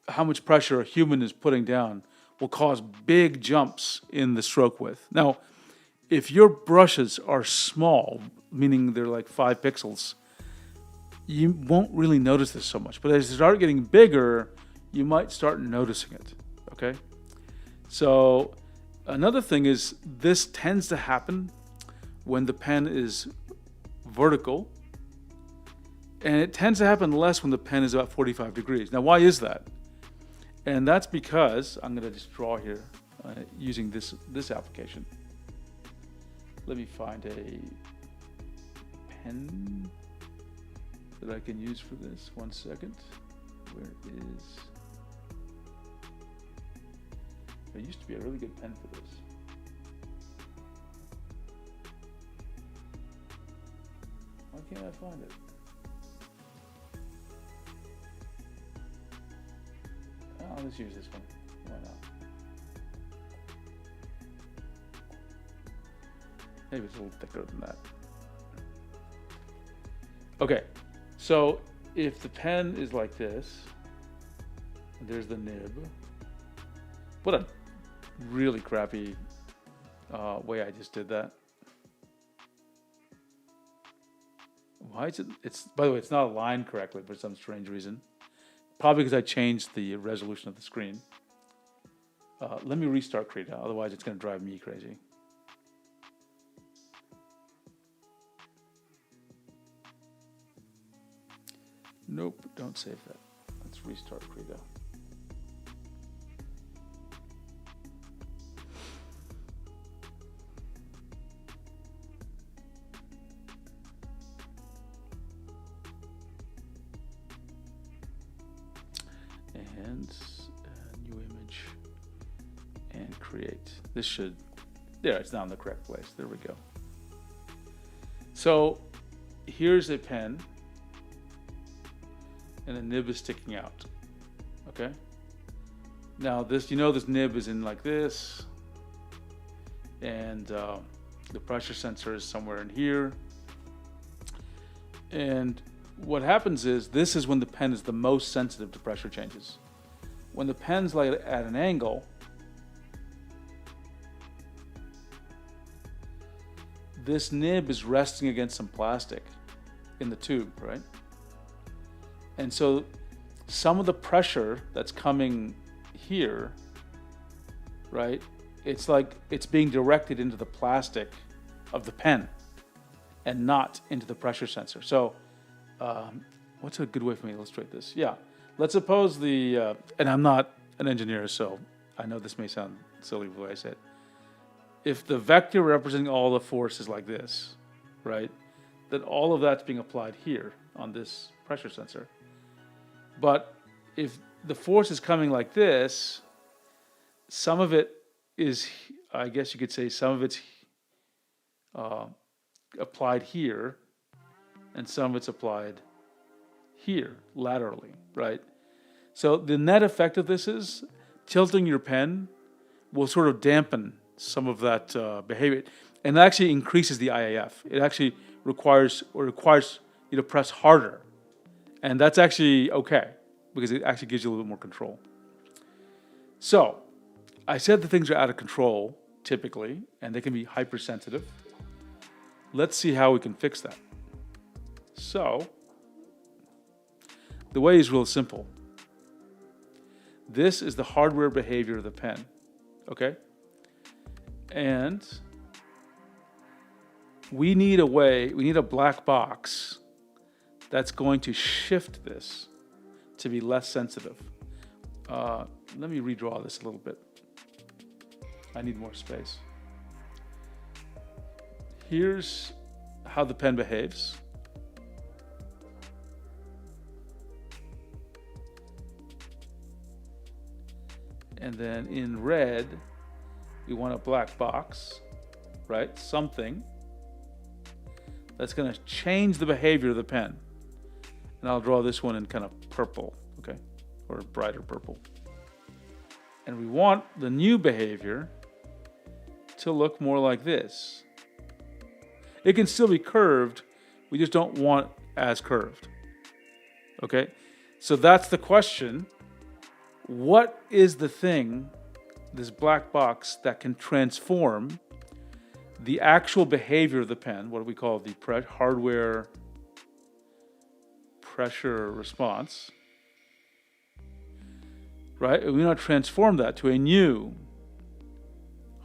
how much pressure a human is putting down will cause big jumps in the stroke width. Now, if your brushes are small, meaning they're like 5 pixels, you won't really notice this so much. But as they start getting bigger, you might start noticing it, okay? So another thing is this tends to happen when the pen is vertical, and it tends to happen less when the pen is about 45 degrees. Now, why is that? And that's because, I'm gonna just draw here using this application. Let me find a pen that I can use for this. 1 second. Where is... There used to be a really good pen for this. Why can't I find it? Oh, let's use this one. Why not? Maybe it's a little thicker than that. Okay, so if the pen is like this, and there's the nib. What a really crappy way I just did that. Why is it? It's, by the way, it's not aligned correctly for some strange reason. Probably because I changed the resolution of the screen. Let me restart Krita, otherwise it's going to drive me crazy. Nope, don't save that. Let's restart Krita. And new image and create. This should, there, it's now in the correct place. There we go. So here's a pen and the nib is sticking out. Okay. Now this, you know, this nib is in like this, and the pressure sensor is somewhere in here. And what happens is, this is when the pen is the most sensitive to pressure changes. When the pen's like at an angle, this nib is resting against some plastic in the tube, right? And so some of the pressure that's coming here, right, it's like it's being directed into the plastic of the pen and not into the pressure sensor. So what's a good way for me to illustrate this? Yeah, let's suppose the, and I'm not an engineer, so I know this may sound silly the way I say it. If the vector representing all the force is like this, right, then all of that's being applied here on this pressure sensor. But if the force is coming like this, some of it is, I guess you could say, some of it's applied here, and some of it's applied here, laterally, right? So the net effect of this is tilting your pen will sort of dampen some of that behavior, and it actually increases the IAF. It actually requires you to press harder, and that's actually okay because it actually gives you a little bit more control. So I said the things are out of control typically, and they can be hypersensitive. Let's see how we can fix that. So the way is real simple. This is the hardware behavior of the pen, okay? And we need a way, we need a black box that's going to shift this to be less sensitive. Let me redraw this a little bit. I need more space. Here's how the pen behaves. And then in red, we want a black box, right? Something that's going to change the behavior of the pen. And I'll draw this one in kind of purple, okay? Or brighter purple. And we want the new behavior to look more like this. It can still be curved, we just don't want as curved, okay? So that's the question. What is the thing, this black box, that can transform the actual behavior of the pen, what we call the hardware pressure response, right? And we want to transform that to a new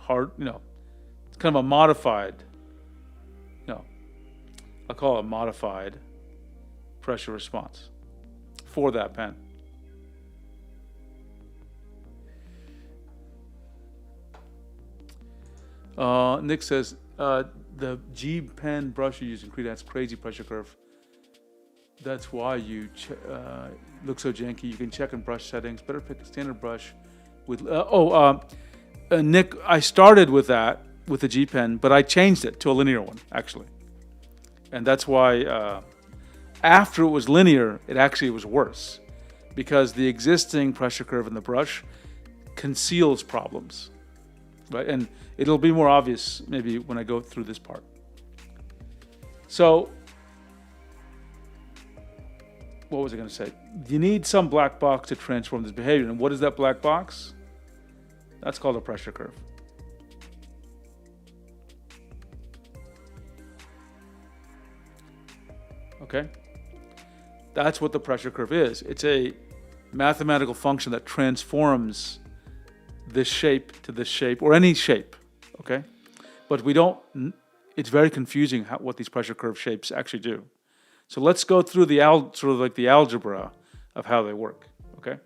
it's kind of a modified, I'll call it a modified pressure response for that pen. Nick says, the G pen brush you use in Krita has crazy pressure curve. That's why you look so janky. You can check in brush settings. Better pick a standard brush with, Nick, I started with that, with the G pen, but I changed it to a linear one, actually. And that's why after it was linear, it actually was worse, because the existing pressure curve in the brush conceals problems, right? And it'll be more obvious maybe when I go through this part. So what was I going to say? You need some black box to transform this behavior. And what is that black box? That's called a pressure curve. Okay? That's what the pressure curve is. It's a mathematical function that transforms this shape to this shape, or any shape, okay? But it's very confusing what these pressure curve shapes actually do. So let's go through the algebra of how they work, okay?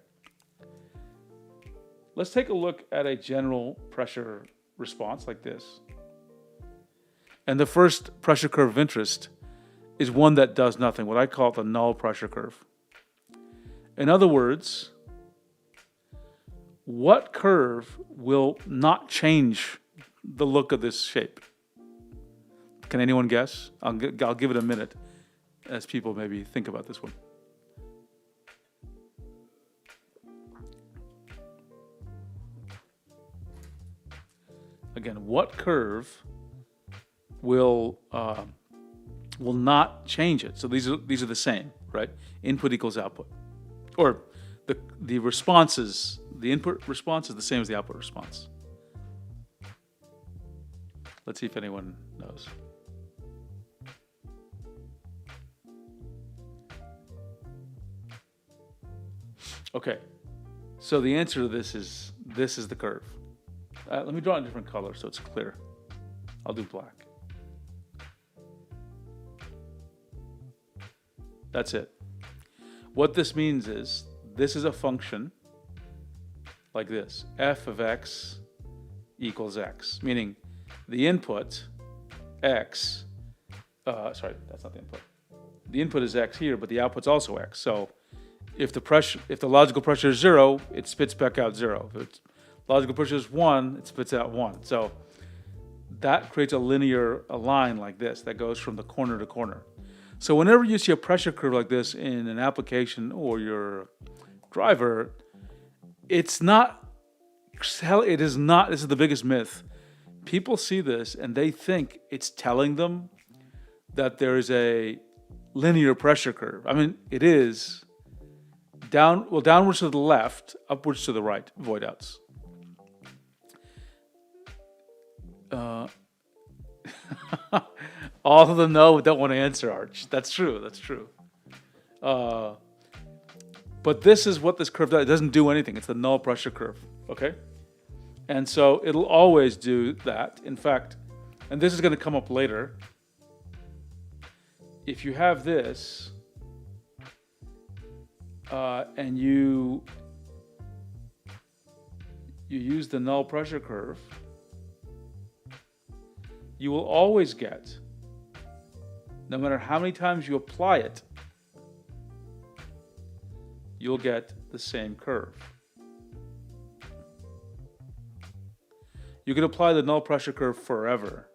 Let's take a look at a general pressure response like this. And the first pressure curve of interest is one that does nothing, what I call the null pressure curve. In other words, what curve will not change the look of this shape? Can anyone guess? I'll give it a minute as people maybe think about this one. Again, what curve will not change it? So these are the same, right? Input equals output, or the responses. The input response is the same as the output response. Let's see if anyone knows. Okay, so the answer to this is the curve. Let me draw in a different color so it's clear. I'll do black. That's it. What this means is this is a function like this. F of x equals x, meaning the input x, sorry, that's not the input. The input is x here, but the output's also x. So if the logical pressure is 0, it spits back out 0. If it's logical pressure is 1, it spits out 1. So that creates a line like this that goes from the corner to corner. So whenever you see a pressure curve like this in an application or your driver, this is the biggest myth. People see this and they think it's telling them that there is a linear pressure curve. I mean, it is downwards to the left, upwards to the right, void outs. All of them know, don't want to answer, Arch. That's true. But this is what this curve does. It doesn't do anything. It's the null pressure curve, okay? And so it'll always do that. In fact, and this is going to come up later, if you have this and you use the null pressure curve, you will always get, no matter how many times you apply it, you'll get the same curve. You can apply the null pressure curve forever,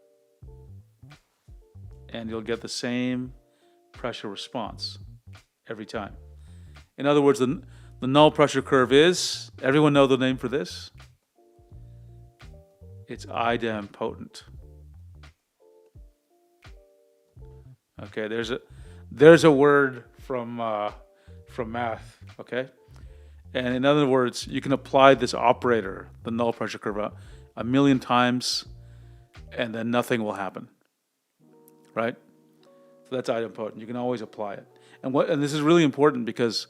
and you'll get the same pressure response every time. In other words, the null pressure curve is, everyone know the name for this? It's idempotent. Okay, there's a word from math, okay? And in other words, you can apply this operator, the null pressure curve, a million times, and then nothing will happen, right? So that's idempotent. You can always apply it. And this is really important because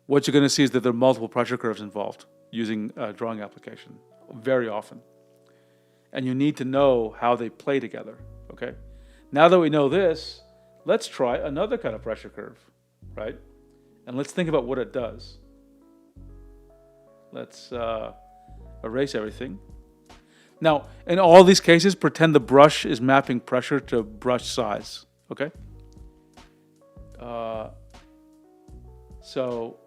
what you're going to see is that there are multiple pressure curves involved using a drawing application very often. And you need to know how they play together, okay? Now that we know this, let's try another kind of pressure curve, right? And let's think about what it does. Let's erase everything. Now, in all these cases, pretend the brush is mapping pressure to brush size, okay? So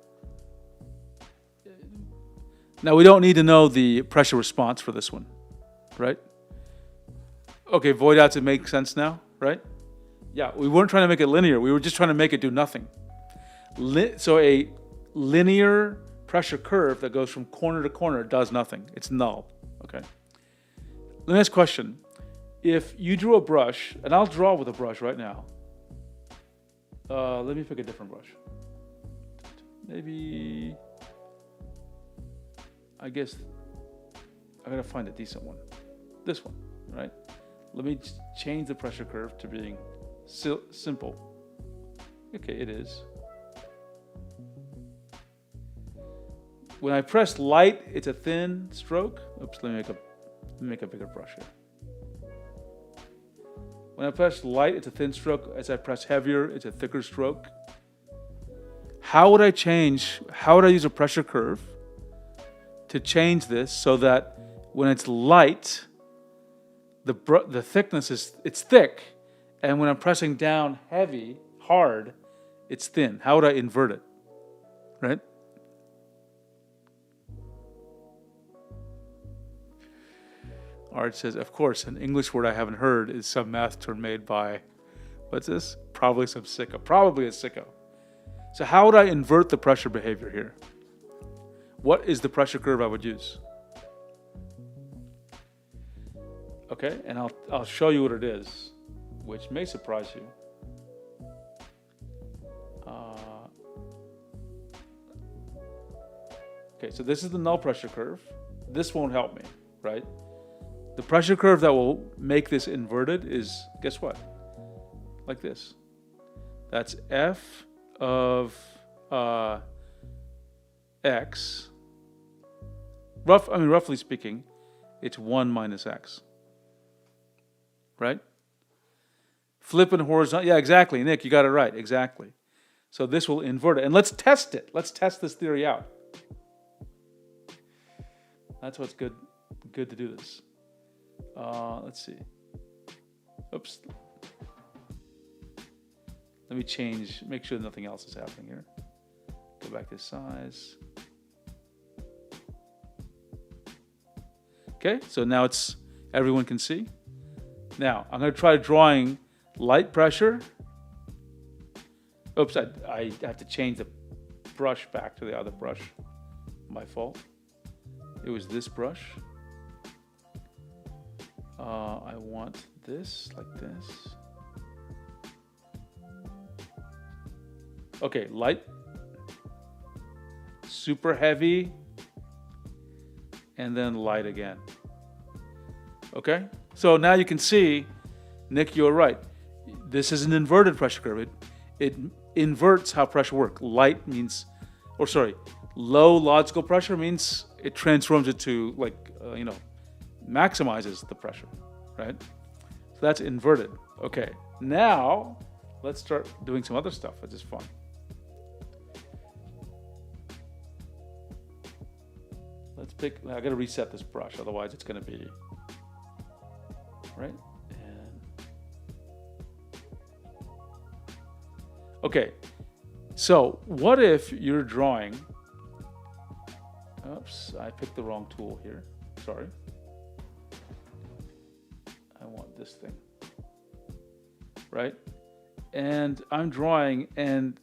now we don't need to know the pressure response for this one, right? Okay, void outs, it makes sense now, right? Yeah, we weren't trying to make it linear. We were just trying to make it do nothing. So a linear pressure curve that goes from corner to corner does nothing. It's null, okay? The next question. If you drew a brush, and I'll draw with a brush right now. Let me pick a different brush. maybe, I guess, I gotta find a decent one. This one, right? Let me change the pressure curve to being simple. Okay, it is. When I press light, it's a thin stroke. Oops, let me make a bigger brush here. When I press light, it's a thin stroke. As I press heavier, it's a thicker stroke. How would I use a pressure curve to change this so that when it's light, the thickness it's thick, and when I'm pressing down heavy, hard, it's thin? How would I invert it, right? Art says, of course, an English word I haven't heard is some math term made by, what's this? Probably some sicko. Probably a sicko. So how would I invert the pressure behavior here? What is the pressure curve I would use? Okay, and I'll show you what it is, which may surprise you. Okay, so this is the null pressure curve. This won't help me, right? The pressure curve that will make this inverted is, guess what? Like this. That's F of X. Roughly speaking, it's 1 minus X. Right? Flip and horizontal. Yeah, exactly. Nick, you got it right. Exactly. So this will invert it. And let's test it. Let's test this theory out. That's what's good to do this. Let's see. Oops. Let me make sure nothing else is happening here. Go back to size. Okay, so now everyone can see. Now, I'm going to try drawing light pressure. Oops, I have to change the brush back to the other brush. My fault. It was this brush. I want this, like this. Okay, light, super heavy, and then light again. Okay, so now you can see, Nick, you're right. This is an inverted pressure curve. It inverts how pressure works. Light means, low logical pressure means it transforms it to maximizes the pressure, right? So that's inverted. Okay, now let's start doing some other stuff, which is fun. I gotta reset this brush, otherwise it's gonna be, right? Okay, so what if you're drawing, oops, I picked the wrong tool here, sorry. I want this thing, right? And I'm drawing and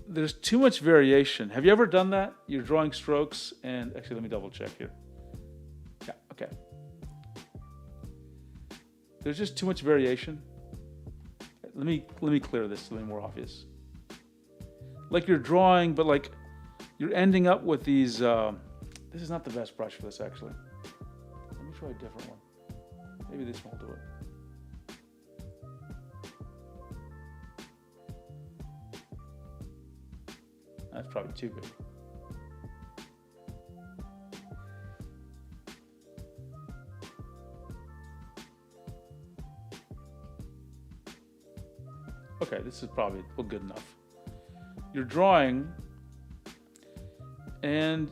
there's too much variation. Have you ever done that? You're drawing strokes and, actually let me double check here. Yeah, okay. There's just too much variation. Let me clear this to be more obvious. Like you're drawing, but like you're ending up with these, this is not the best brush for this actually. Let me try a different one. Maybe this one will do it. That's probably too big. Okay, this is probably good enough. You're drawing, and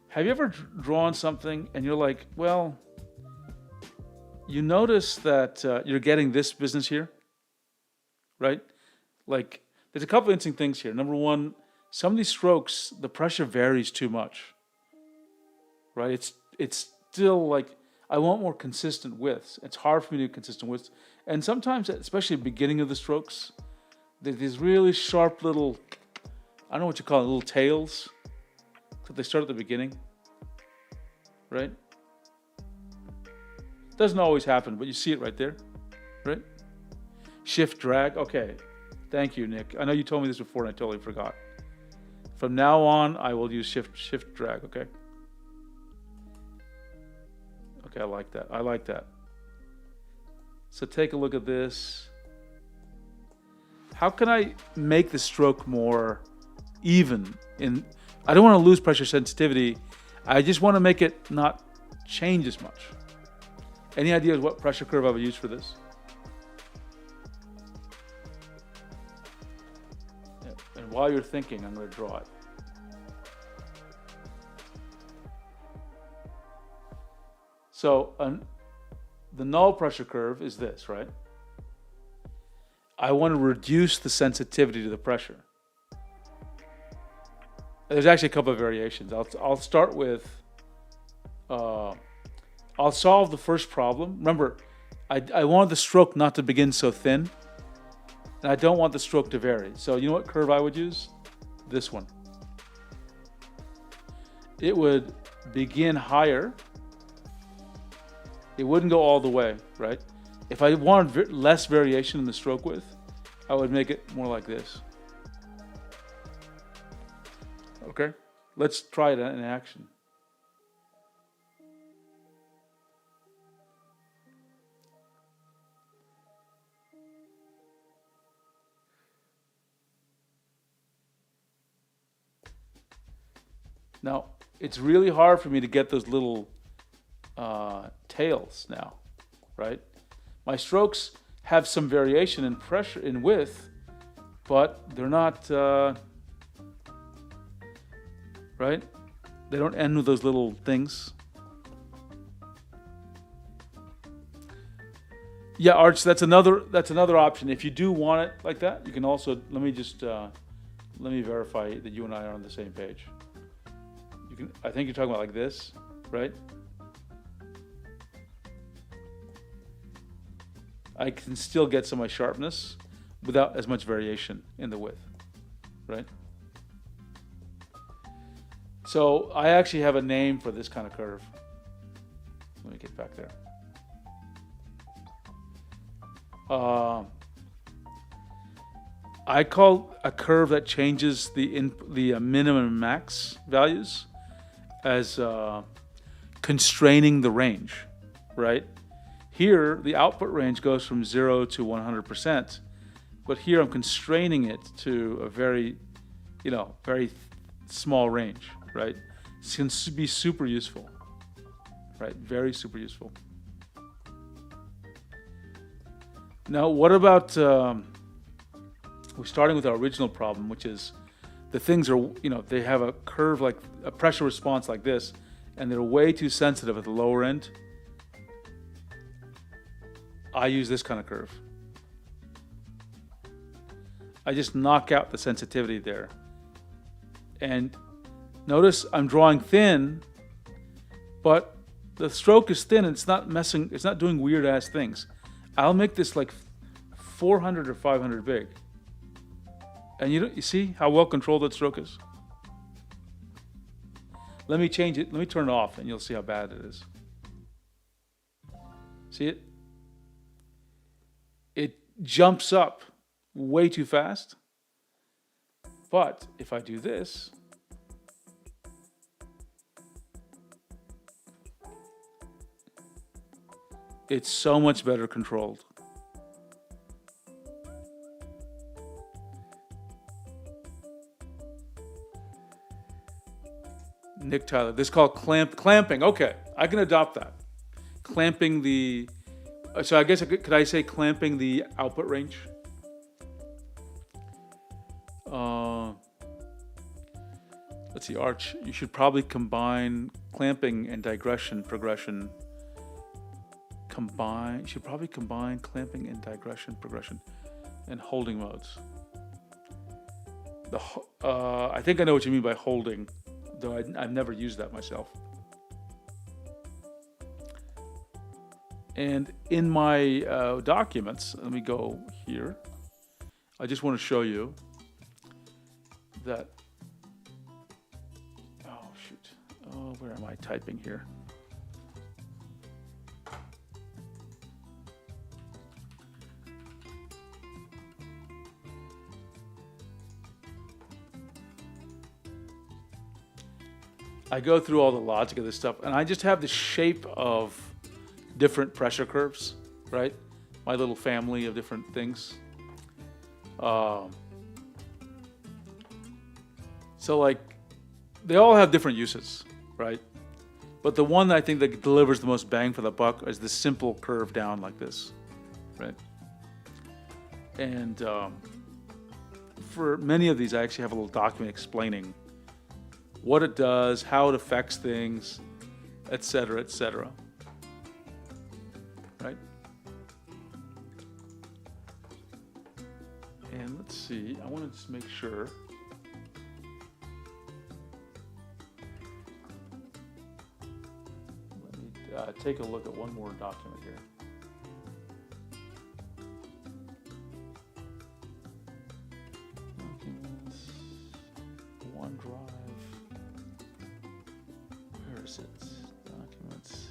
have you ever drawn something and you're like, well, you notice that you're getting this business here, right? Like, there's a couple of interesting things here. Number one, some of these strokes, the pressure varies too much, right? It's still like, I want more consistent widths. It's hard for me to do consistent widths. And sometimes, especially at the beginning of the strokes, there's these really sharp little, I don't know what you call it, little tails. So they start at the beginning, right? Doesn't always happen, but you see it right there, right? Shift, drag, okay. Thank you, Nick. I know you told me this before and I totally forgot. From now on, I will use shift drag, okay? Okay, I like that. I like that. So take a look at this. How can I make the stroke more even? I don't want to lose pressure sensitivity. I just want to make it not change as much. Any ideas what pressure curve I would use for this? And while you're thinking, I'm going to draw it. So the null pressure curve is this, right? I want to reduce the sensitivity to the pressure. There's actually a couple of variations. I'll start with, I'll solve the first problem. Remember, I want the stroke not to begin so thin, and I don't want the stroke to vary. So you know what curve I would use? This one. It would begin higher. It wouldn't go all the way, right? If I wanted less variation in the stroke width, I would make it more like this. Okay, let's try it in action. Now, it's really hard for me to get those little tails now, right? My strokes have some variation in pressure, in width, but they're not, right? They don't end with those little things. Yeah, Arch, that's another option. If you do want it like that, you can also, let me verify that you and I are on the same page. I think you're talking about like this, right? I can still get some of my sharpness without as much variation in the width, right? So I actually have a name for this kind of curve. Let me get back there. I call a curve that changes the minimum and max values as constraining the range, right? Here, the output range goes from 0 to 100%, but here I'm constraining it to a very, very small range, right? It's going to be super useful, right? Very super useful. Now, what about, we're starting with our original problem, which is the things are, they have a curve like a pressure response like this, and they're way too sensitive at the lower end. I use this kind of curve. I just knock out the sensitivity there. And notice I'm drawing thin, but the stroke is thin and it's not doing weird ass things. I'll make this like 400 or 500 big. And you see how well controlled that stroke is? Let me change it. Let me turn it off and you'll see how bad it is. See it? It jumps up way too fast. But if I do this, it's so much better controlled. Nick Tyler, this is called clamping. Okay, I can adopt that. Clamping the, so I guess, could I say clamping the output range? Let's see, Arch, you should probably combine clamping and digression progression. You should probably combine clamping and digression progression and holding modes. I think I know what you mean by holding, though I've never used that myself. And in my documents, let me go here. I just want to show you that, oh shoot, oh, where am I typing here? I go through all the logic of this stuff, and I just have the shape of different pressure curves, right? My little family of different things. So like, they all have different uses, right? But the one I think that delivers the most bang for the buck is the simple curve down like this, right? And for many of these, I actually have a little document explaining what it does, how it affects things, et cetera, right? And let's see, I want to just make sure. Let me take a look at one more document here. Documents, OneDrive, where is it? Documents.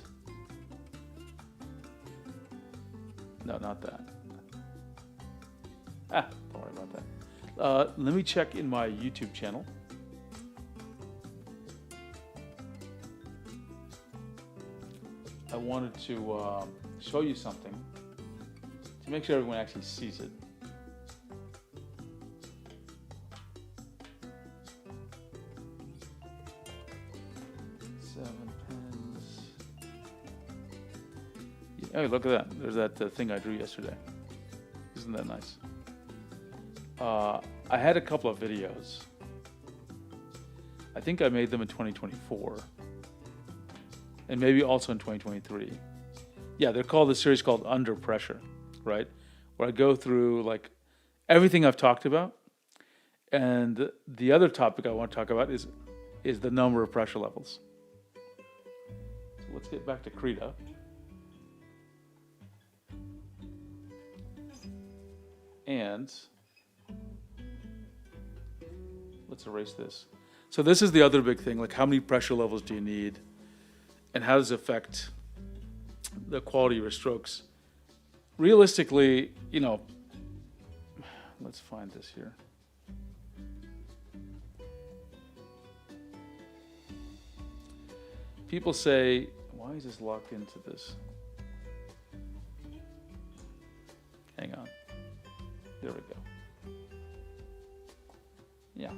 No, not that. Don't worry about that. Let me check in my YouTube channel. I wanted to show you something to make sure everyone actually sees it. Seven pins. Yeah, oh, look at that. There's that thing I drew yesterday. Isn't that nice? I had a couple of videos. I think I made them in 2024. And maybe also in 2023. Yeah, they're called, the series called Under Pressure, right? Where I go through like everything I've talked about. And the other topic I want to talk about is the number of pressure levels. So let's get back to Krita. And let's erase this. So this is the other big thing, like how many pressure levels do you need? And how does it affect the quality of your strokes? Realistically, you know, let's find this here. People say, why is this locked into this? Hang on. There we go. Yeah.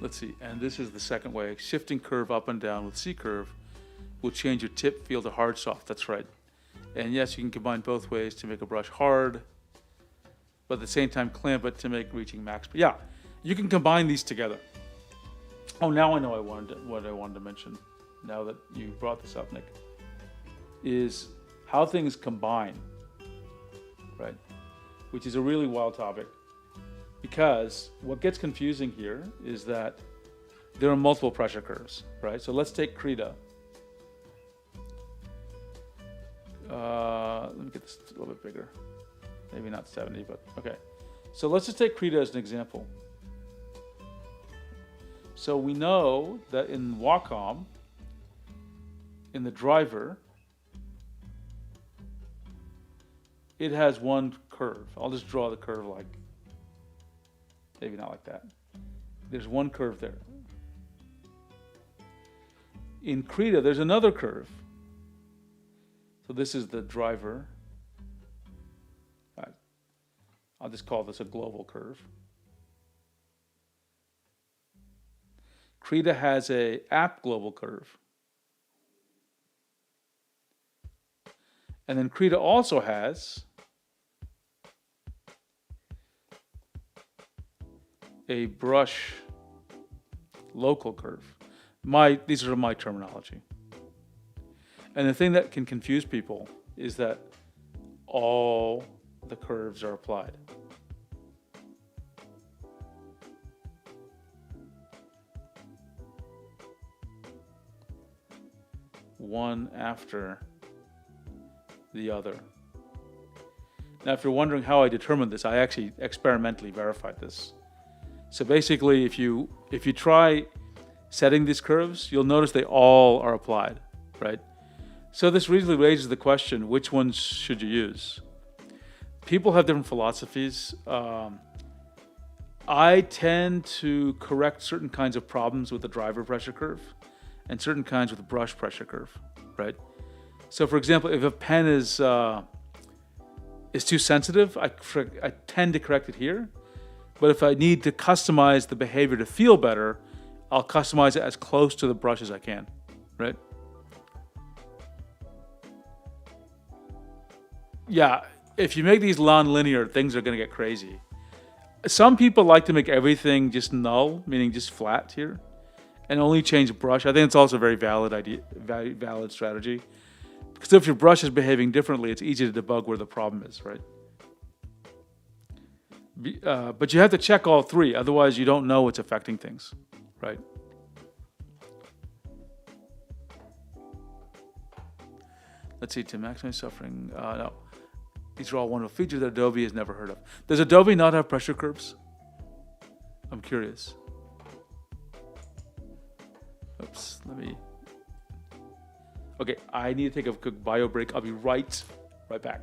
Let's see, and this is the second way. Shifting curve up and down with C-curve will change your tip feel to hard soft, that's right. And yes, you can combine both ways to make a brush hard, but at the same time clamp it to make reaching max. But yeah, you can combine these together. Oh, now I know what I wanted to mention, now that you brought this up, Nick, is how things combine, right? Which is a really wild topic. Because what gets confusing here is that there are multiple pressure curves, right? So let's take Krita. Let me get this a little bit bigger. Maybe not 70, but okay. So let's just take Krita as an example. So we know that in Wacom, in the driver, it has one curve. I'll just draw the curve like, maybe not like that. There's one curve there. In Krita, there's another curve. So this is the driver. I'll just call this a global curve. Krita has a app global curve. And then Krita also has a brush local curve. These are my terminology. And the thing that can confuse people is that all the curves are applied. One after the other. Now, if you're wondering how I determined this, I actually experimentally verified this. So basically, if you try setting these curves, you'll notice they all are applied, right? So this really raises the question, which ones should you use? People have different philosophies. I tend to correct certain kinds of problems with the driver pressure curve and certain kinds with the brush pressure curve, right? So for example, if a pen is too sensitive, I tend to correct it here. But if I need to customize the behavior to feel better, I'll customize it as close to the brush as I can, right? Yeah, if you make these non-linear, things are going to get crazy. Some people like to make everything just null, meaning just flat here, and only change brush. I think it's also a very valid idea, valid strategy. Because if your brush is behaving differently, it's easy to debug where the problem is, right? But you have to check all three, otherwise you don't know what's affecting things, right? Let's see, to maximize suffering. No, these are all wonderful features that Adobe has never heard of. Does Adobe not have pressure curves? I'm curious. Oops, let me. Okay, I need to take a quick bio break. I'll be right back.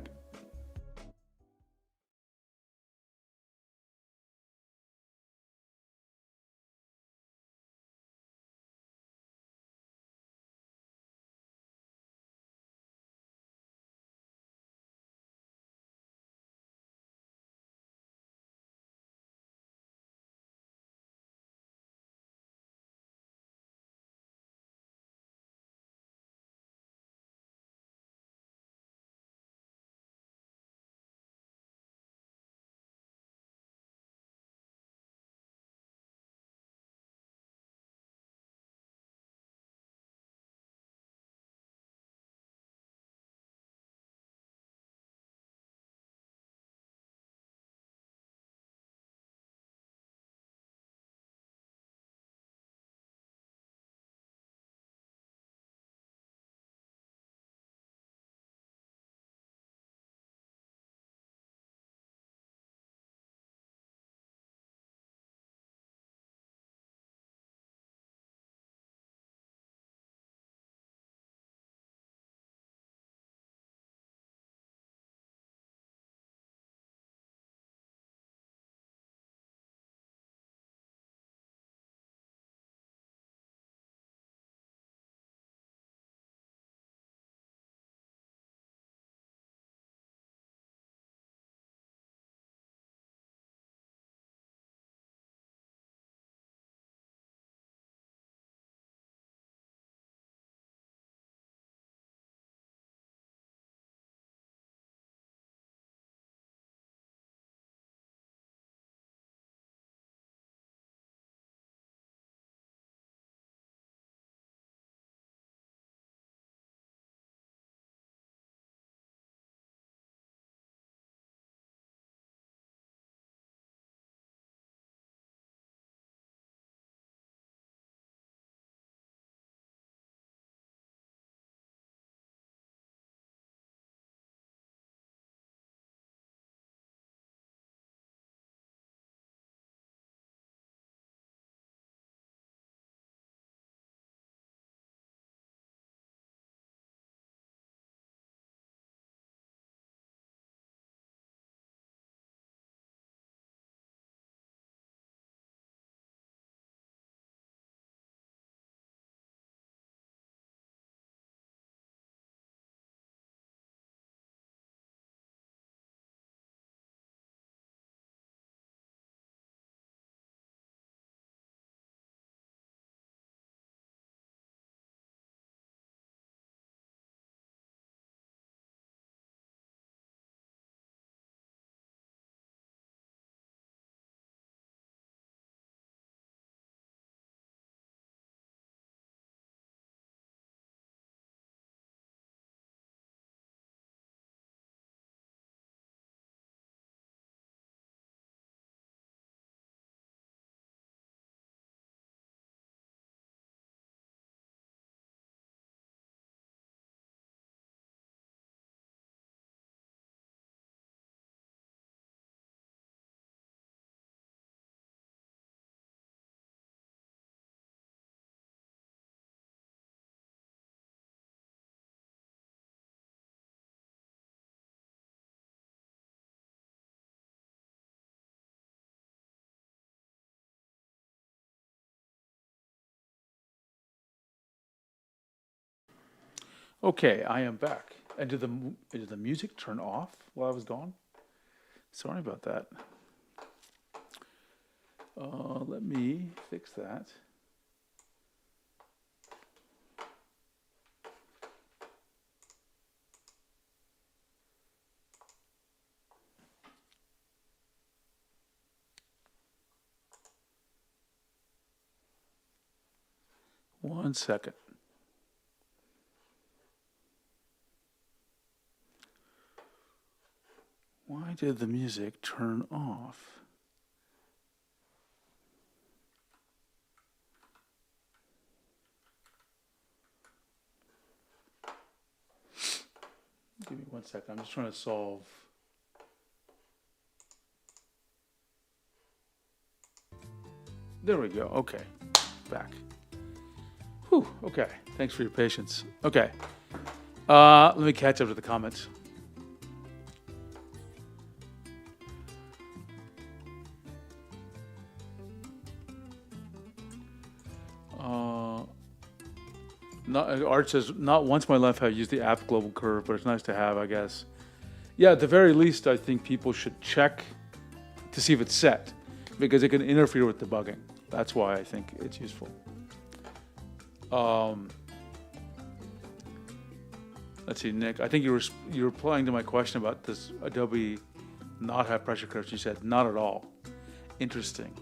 Okay, I am back. And did the music turn off while I was gone? Sorry about that. Let me fix that. One second. Why did the music turn off? Give me 1 second. I'm just trying to solve. There we go. Okay. Back. Whew. Okay. Thanks for your patience. Okay. Let me catch up to the comments. Art says, not once in my life have I used the app global curve, but it's nice to have, I guess. Yeah, at the very least, I think people should check to see if it's set, because it can interfere with debugging. That's why I think it's useful. Let's see, Nick, I think you're replying to my question about this Adobe not have pressure curves. You said, not at all. Interesting.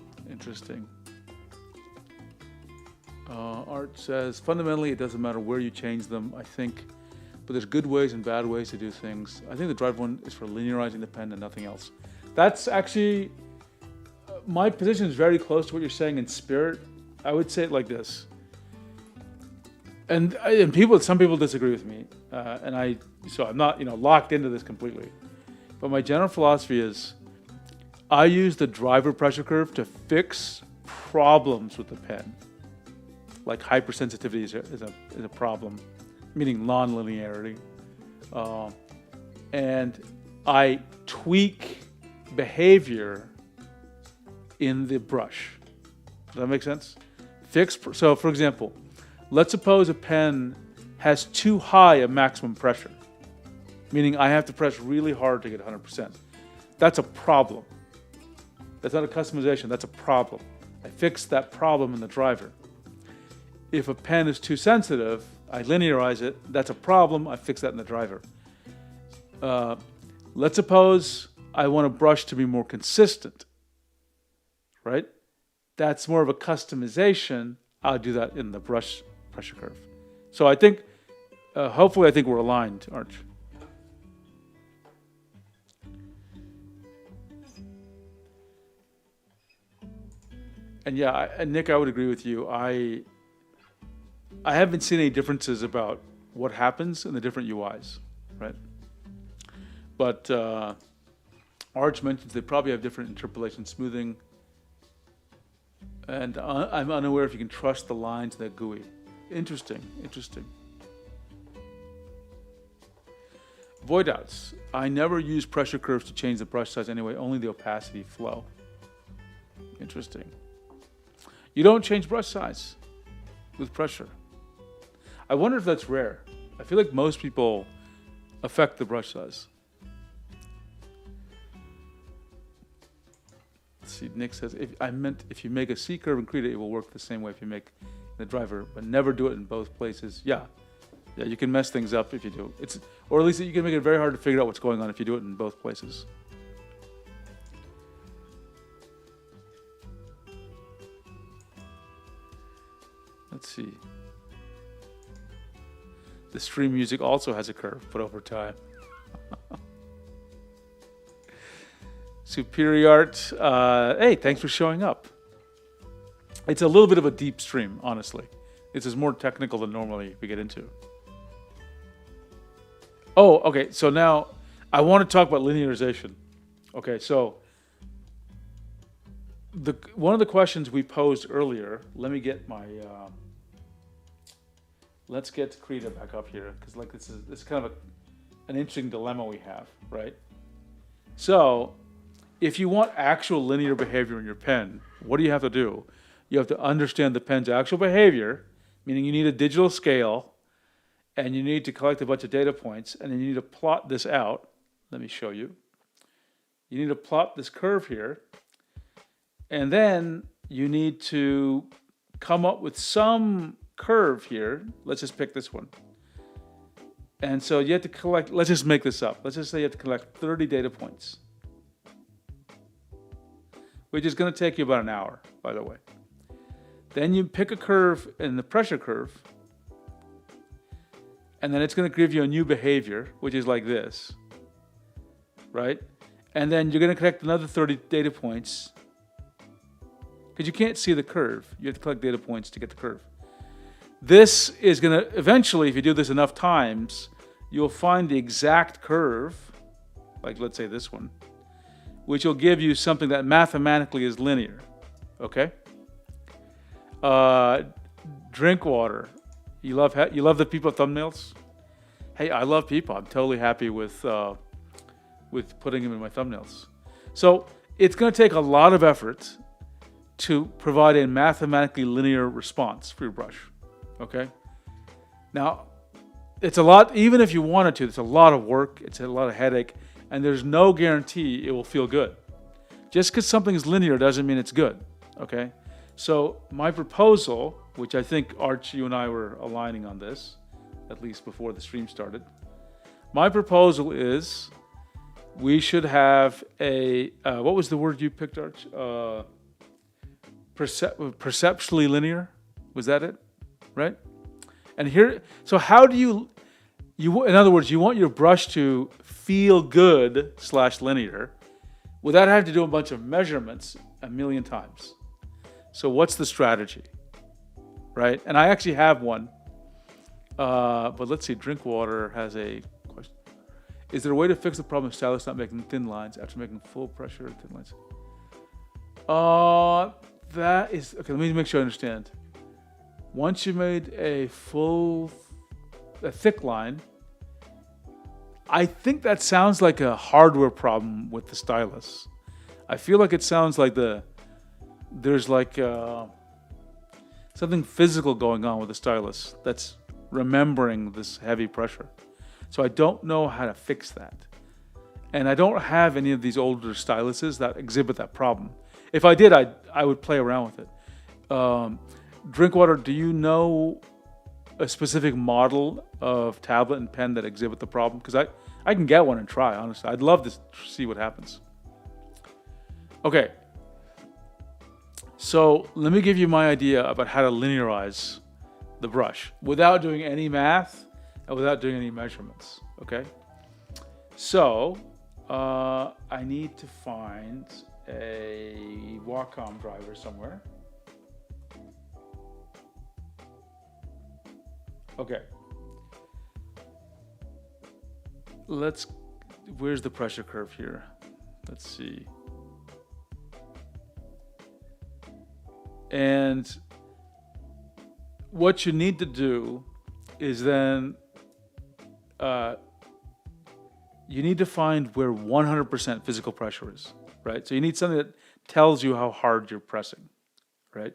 Art says, fundamentally, it doesn't matter where you change them, I think, but there's good ways and bad ways to do things. I think the drive one is for linearizing the pen and nothing else. That's actually, my position is very close to what you're saying in spirit. I would say it like this. And some people disagree with me, so I'm not, locked into this completely. But my general philosophy is, I use the driver pressure curve to fix problems with the pen. Like hypersensitivity is a problem, meaning non-linearity. And I tweak behavior in the brush. Does that make sense? So for example, let's suppose a pen has too high a maximum pressure, meaning I have to press really hard to get 100%. That's a problem. That's not a customization, that's a problem. I fix that problem in the driver. If a pen is too sensitive, I linearize it. That's a problem. I fix that in the driver. Let's suppose I want a brush to be more consistent, right? That's more of a customization. I'll do that in the brush pressure curve. So I think, hopefully, I think we're aligned, Arch. And yeah, Nick, I would agree with you. I haven't seen any differences about what happens in the different UIs, right? But Arch mentions they probably have different interpolation smoothing. And I'm unaware if you can trust the lines in that GUI. Interesting. Void outs. I never use pressure curves to change the brush size anyway, only the opacity flow. Interesting. You don't change brush size with pressure. I wonder if that's rare. I feel like most people affect the brush size. Let's see, Nick says, if you make a C curve in Krita, it will work the same way if you make the driver, but never do it in both places. Yeah, you can mess things up if you do. Or at least you can make it very hard to figure out what's going on if you do it in both places. Let's see. The stream music also has a curve, but over time. Superior Art, hey, thanks for showing up. It's a little bit of a deep stream, honestly. This is more technical than normally we get into. Oh, okay, so now I want to talk about linearization. Okay, so one of the questions we posed earlier, let me get my, let's get Krita back up here, because like this is kind of an interesting dilemma we have, right? So, if you want actual linear behavior in your pen, what do you have to do? You have to understand the pen's actual behavior, meaning you need a digital scale, and you need to collect a bunch of data points, and then you need to plot this out. Let me show you. You need to plot this curve here, and then you need to come up with some curve here. Let's just pick this one. And so you have to collect, let's just make this up. Let's just say you have to collect 30 data points, which is going to take you about an hour, by the way. Then you pick a curve in the pressure curve, and then it's going to give you a new behavior, which is like this, right? And then you're going to collect another 30 data points, because you can't see the curve. You have to collect data points to get the curve. This is going to, eventually, if you do this enough times, you'll find the exact curve, like let's say this one, which will give you something that mathematically is linear, okay? Drink water. You love the people thumbnails? Hey, I love people. I'm totally happy with putting them in my thumbnails. So it's going to take a lot of effort to provide a mathematically linear response for your brush, okay? Now, it's a lot, even if you wanted to, it's a lot of work, it's a lot of headache, and there's no guarantee it will feel good. Just because something is linear doesn't mean it's good, okay? So my proposal, which I think Arch, you and I were aligning on this, at least before the stream started. My proposal is we should have a, what was the word you picked, Arch? Perceptually linear, was that it, right? And here, so how do you, in other words, you want your brush to feel good / linear without having to do a bunch of measurements a million times. So what's the strategy, right? And I actually have one, but let's see, drink water has a question. Is there a way to fix the problem of stylus not making thin lines after making full pressure thin lines? That is, okay, let me make sure I understand. Once you made a thick line, I think that sounds like a hardware problem with the stylus. I feel like it sounds like there's like something physical going on with the stylus that's remembering this heavy pressure. So I don't know how to fix that. And I don't have any of these older styluses that exhibit that problem. If I did, I would play around with it. Drinkwater, do you know a specific model of tablet and pen that exhibit the problem? Because I can get one and try, honestly. I'd love to see what happens. Okay. So let me give you my idea about how to linearize the brush without doing any math and without doing any measurements, okay? So I need to find a Wacom driver somewhere. Okay. Where's the pressure curve here? Let's see. And what you need to do is then you need to find where 100% physical pressure is, right? So you need something that tells you how hard you're pressing, right?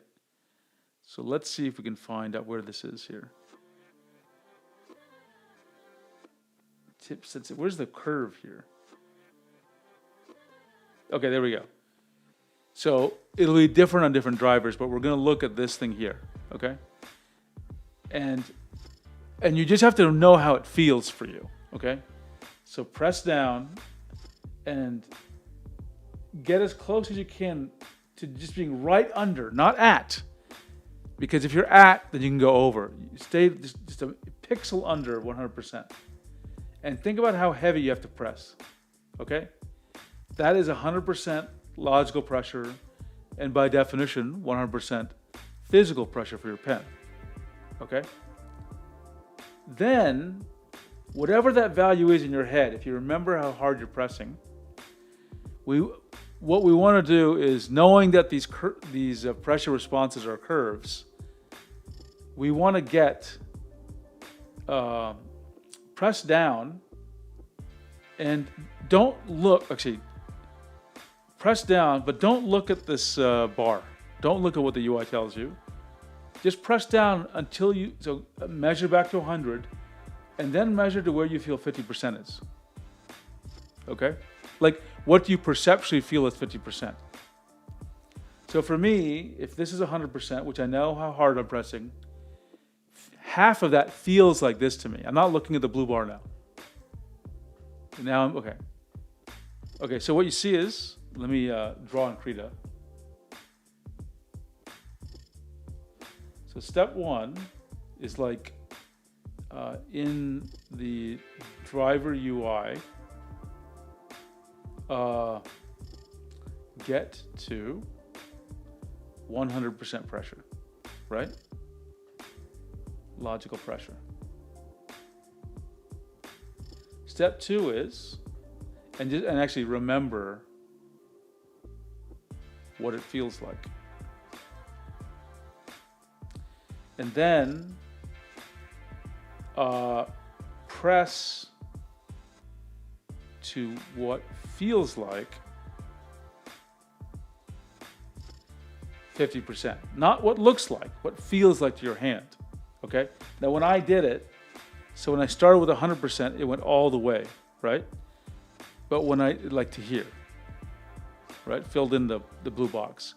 So let's see if we can find out where this is here. Where's the curve here? Okay, there we go. So it'll be different on different drivers, but we're going to look at this thing here, okay? And you just have to know how it feels for you, okay? So press down and get as close as you can to just being right under, not at. Because if you're at, then you can go over. Stay just a pixel under 100%. And think about how heavy you have to press, okay? That is 100% logical pressure, and by definition, 100% physical pressure for your pen, okay? Then, whatever that value is in your head, if you remember how hard you're pressing, what we want to do is, knowing that these pressure responses are curves, we want to get press down and don't look, actually, press down, but don't look at this bar. Don't look at what the UI tells you. Just press down until so measure back to 100 and then measure to where you feel 50% is. Okay? Like, what do you perceptually feel is 50%? So for me, if this is 100%, which I know how hard I'm pressing, half of that feels like this to me. I'm not looking at the blue bar now. Now I'm, okay. Okay, so what you see is, let me draw on Krita. So step one is like in the driver UI, get to 100% pressure, right? Logical pressure. Step two is, and actually remember what it feels like. And then press to what feels like 50%. Not what looks like, what feels like to your hand. Okay? Now when I did it, so when I started with 100%, it went all the way, right? But when I, like to here, right? Filled in the blue box.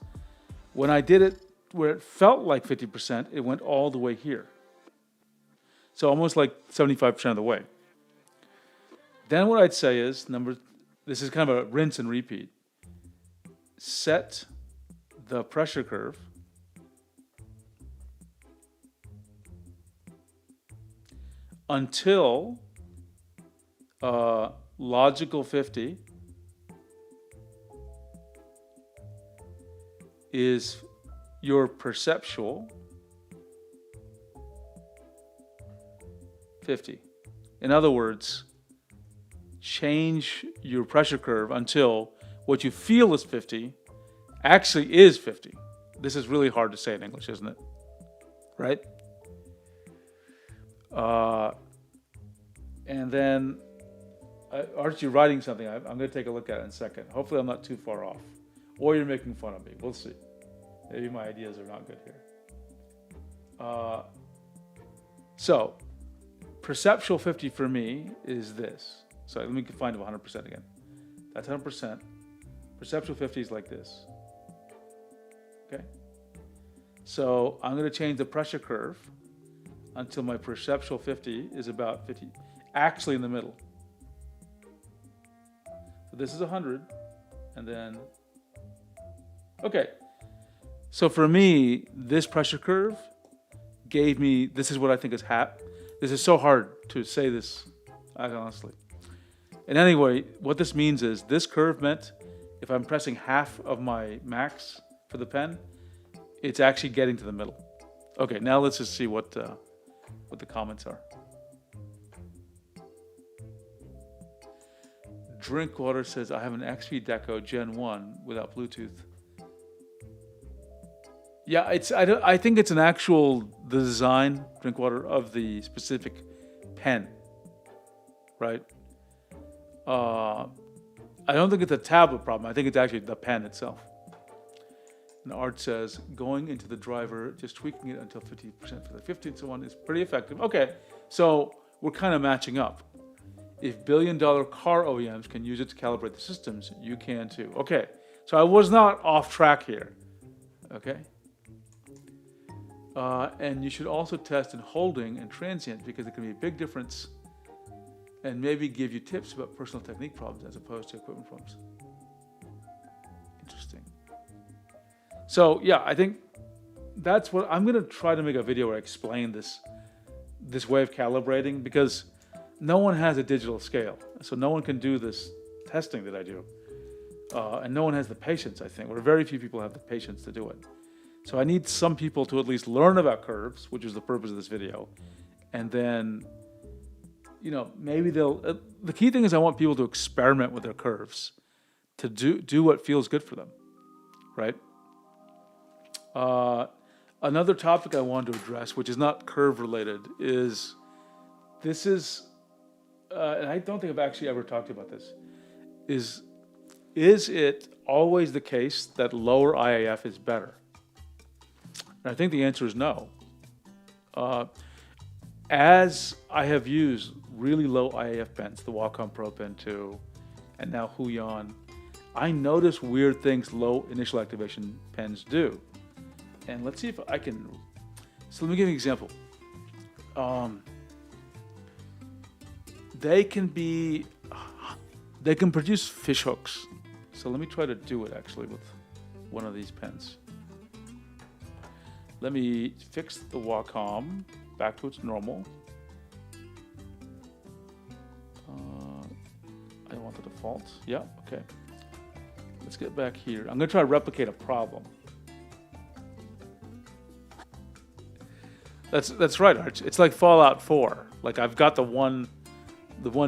When I did it where it felt like 50%, it went all the way here. So almost like 75% of the way. Then what I'd say is, this is kind of a rinse and repeat. Set the pressure curve until logical 50 is your perceptual 50. In other words, change your pressure curve until what you feel is 50 actually is 50. This is really hard to say in English, isn't it? Right? And then, aren't you writing something? I'm going to take a look at it in a second. Hopefully I'm not too far off. Or you're making fun of me. We'll see. Maybe my ideas are not good here. So, perceptual 50 for me is this. So let me find 100% again. That's 100%. Perceptual 50 is like this. Okay? So I'm going to change the pressure curve until my perceptual 50 is about 50, actually in the middle. So this is 100, and then, okay. So for me, this pressure curve gave me, this is what I think is this is so hard to say this, honestly. And anyway, what this means is this curve meant if I'm pressing half of my max for the pen, it's actually getting to the middle. Okay, now let's just see what the comments are. Drinkwater says, I have an XP Deco Gen 1 without Bluetooth. Yeah, I think it's an actual design, Drinkwater, of the specific pen, right? I don't think it's a tablet problem. I think it's actually the pen itself. And Art says, going into the driver, just tweaking it until 50% for the 50 and so on is pretty effective. Okay, so we're kind of matching up. If billion-dollar car OEMs can use it to calibrate the systems, you can too. Okay, so I was not off track here. Okay. And you should also test in holding and transient because it can be a big difference and maybe give you tips about personal technique problems as opposed to equipment problems. Interesting. So yeah, I think that's what I'm going to try to make a video where I explain this way of calibrating because no one has a digital scale. So no one can do this testing that I do. And no one has the patience, I think, or very few people have the patience to do it. So I need some people to at least learn about curves, which is the purpose of this video. And then, maybe the key thing is I want people to experiment with their curves, to do what feels good for them, right? Another topic I wanted to address, which is not curve related, is and I don't think I've actually ever talked about this, is it always the case that lower IAF is better? And I think the answer is no. as I have used really low IAF pens, the Wacom Pro Pen 2, and now Huion, I notice weird things low initial activation pens do. And let's see if I can. So let me give you an example. They can produce fish hooks. So let me try to do it actually with one of these pens. Let me fix the Wacom back to its normal. I want the default. Yeah, okay. Let's get back here. I'm going to try to replicate a problem. That's right, Arch. It's like Fallout 4. Like I've got the one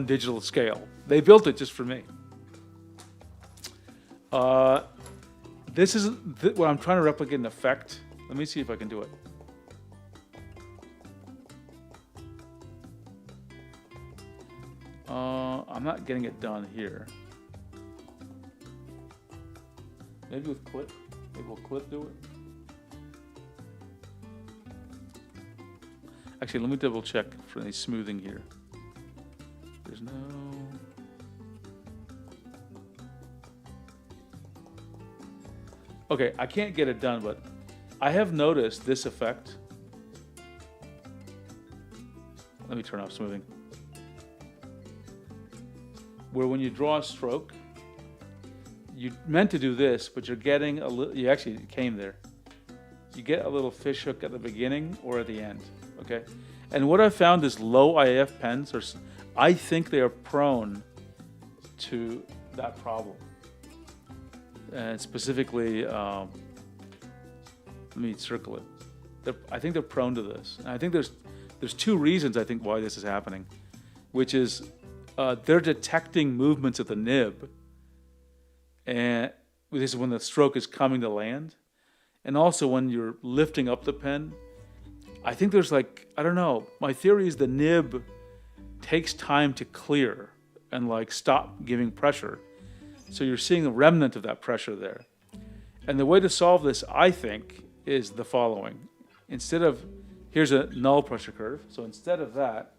digital scale. They built it just for me. This is what I'm trying to replicate an effect. Let me see if I can do it. I'm not getting it done here. Maybe with clip. Maybe we'll clip do it. Actually, let me double check for any smoothing here. There's no. Okay, I can't get it done, but I have noticed this effect. Let me turn off smoothing. Where when you draw a stroke, you meant to do this, but you're getting a little, you actually came there. You get a little fish hook at the beginning or at the end, okay? And what I found is low IAF pens, I think they are prone to that problem. And specifically, let me circle it. I think they're prone to this. And I think there's two reasons I think why this is happening, which is they're detecting movements of the nib, and this is when the stroke is coming to land, and also when you're lifting up the pen. I think there's like, I don't know, my theory is the nib takes time to clear and like stop giving pressure. So you're seeing a remnant of that pressure there. And the way to solve this, I think, is the following. Instead of, here's a null pressure curve. So instead of that,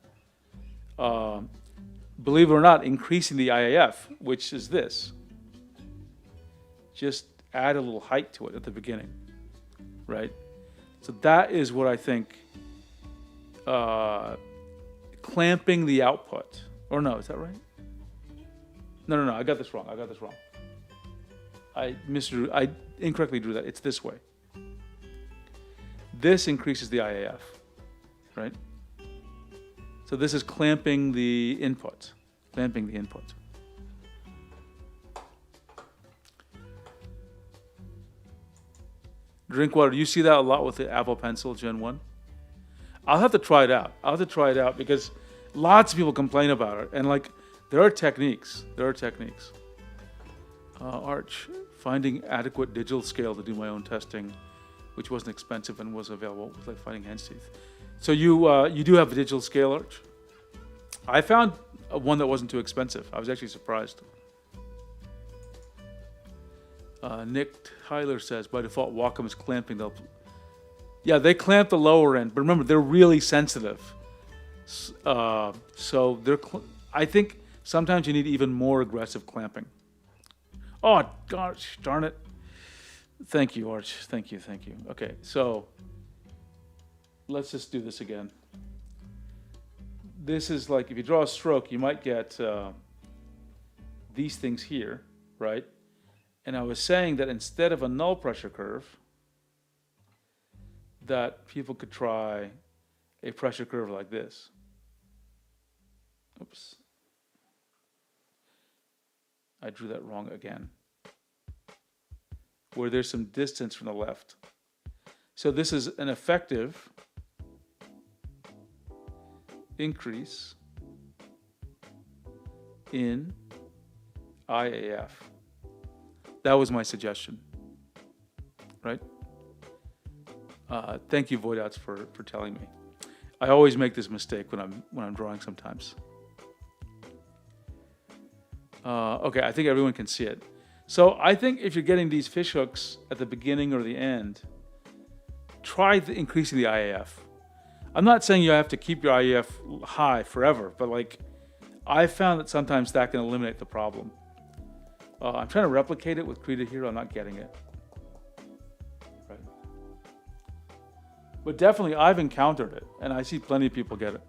believe it or not, increasing the IAF, which is this. Just add a little height to it at the beginning, right? So that is what I think, clamping the output. Or no, is that right? No, I got this wrong. I incorrectly drew that. It's this way. This increases the IAF, right? So this is clamping the input. Drinkwater, do you see that a lot with the Apple Pencil Gen 1? I'll have to try it out because lots of people complain about it. And like, there are techniques. Arch, finding adequate digital scale to do my own testing, which wasn't expensive and was available. It was like finding hen's teeth. So you do have a digital scale, Arch? I found one that wasn't too expensive. I was actually surprised. Nick Tyler says, by default, Wacom is clamping the... Yeah, they clamp the lower end, but remember, they're really sensitive. So I think sometimes you need even more aggressive clamping. Oh, gosh, darn it. Thank you, Arch. Thank you. Okay, so let's just do this again. This is like, if you draw a stroke, you might get these things here, right? And I was saying that instead of a null pressure curve, that people could try a pressure curve like this. Oops. I drew that wrong again. Where there's some distance from the left. So this is an effective increase in IAF. That was my suggestion, right? Thank you, Voidouts, for telling me. I always make this mistake when I'm drawing sometimes. Okay, I think everyone can see it. So I think if you're getting these fish hooks at the beginning or the end, try increasing the IAF. I'm not saying you have to keep your IEF high forever, but like, I found that sometimes that can eliminate the problem. I'm trying to replicate it with Krita here. I'm not getting it. Right. But definitely, I've encountered it, and I see plenty of people get it.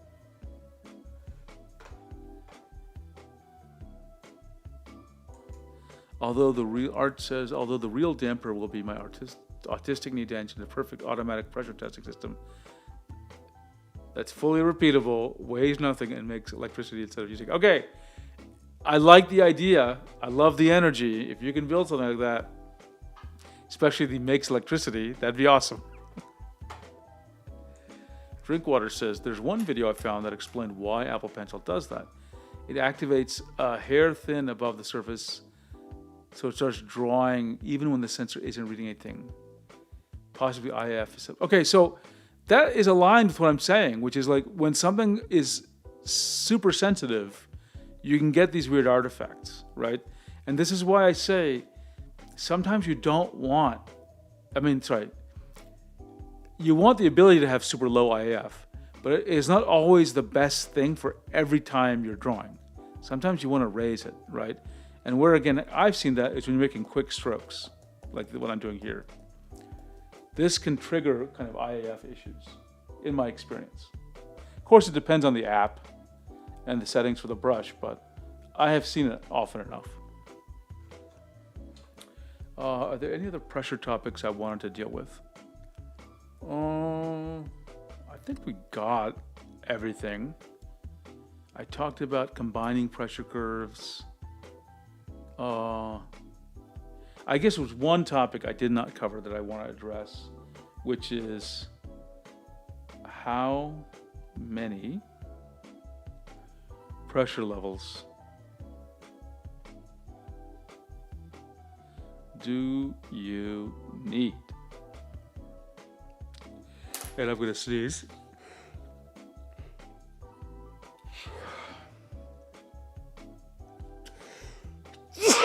Although the real damper will be my autistic need to engine a perfect automatic pressure testing system that's fully repeatable, weighs nothing, and makes electricity instead of using. Okay, I like the idea. I love the energy. If you can build something like that, especially the makes electricity, that'd be awesome. Drinkwater says, there's one video I found that explained why Apple Pencil does that. It activates a hair thin above the surface, so it starts drawing even when the sensor isn't reading anything. Possibly IF. Okay, so that is aligned with what I'm saying, which is like when something is super sensitive, you can get these weird artifacts, right? And this is why I say sometimes you don't want, you want the ability to have super low IF, but it's not always the best thing for every time you're drawing. Sometimes you want to raise it, right? And where, again, I've seen that is when you're making quick strokes, like what I'm doing here. This can trigger kind of IAF issues, in my experience. Of course, it depends on the app and the settings for the brush, but I have seen it often enough. Are there any other pressure topics I wanted to deal with? I think we got everything. I talked about combining pressure curves. I guess it was one topic I did not cover that I want to address, which is how many pressure levels do you need? And I'm going to sneeze.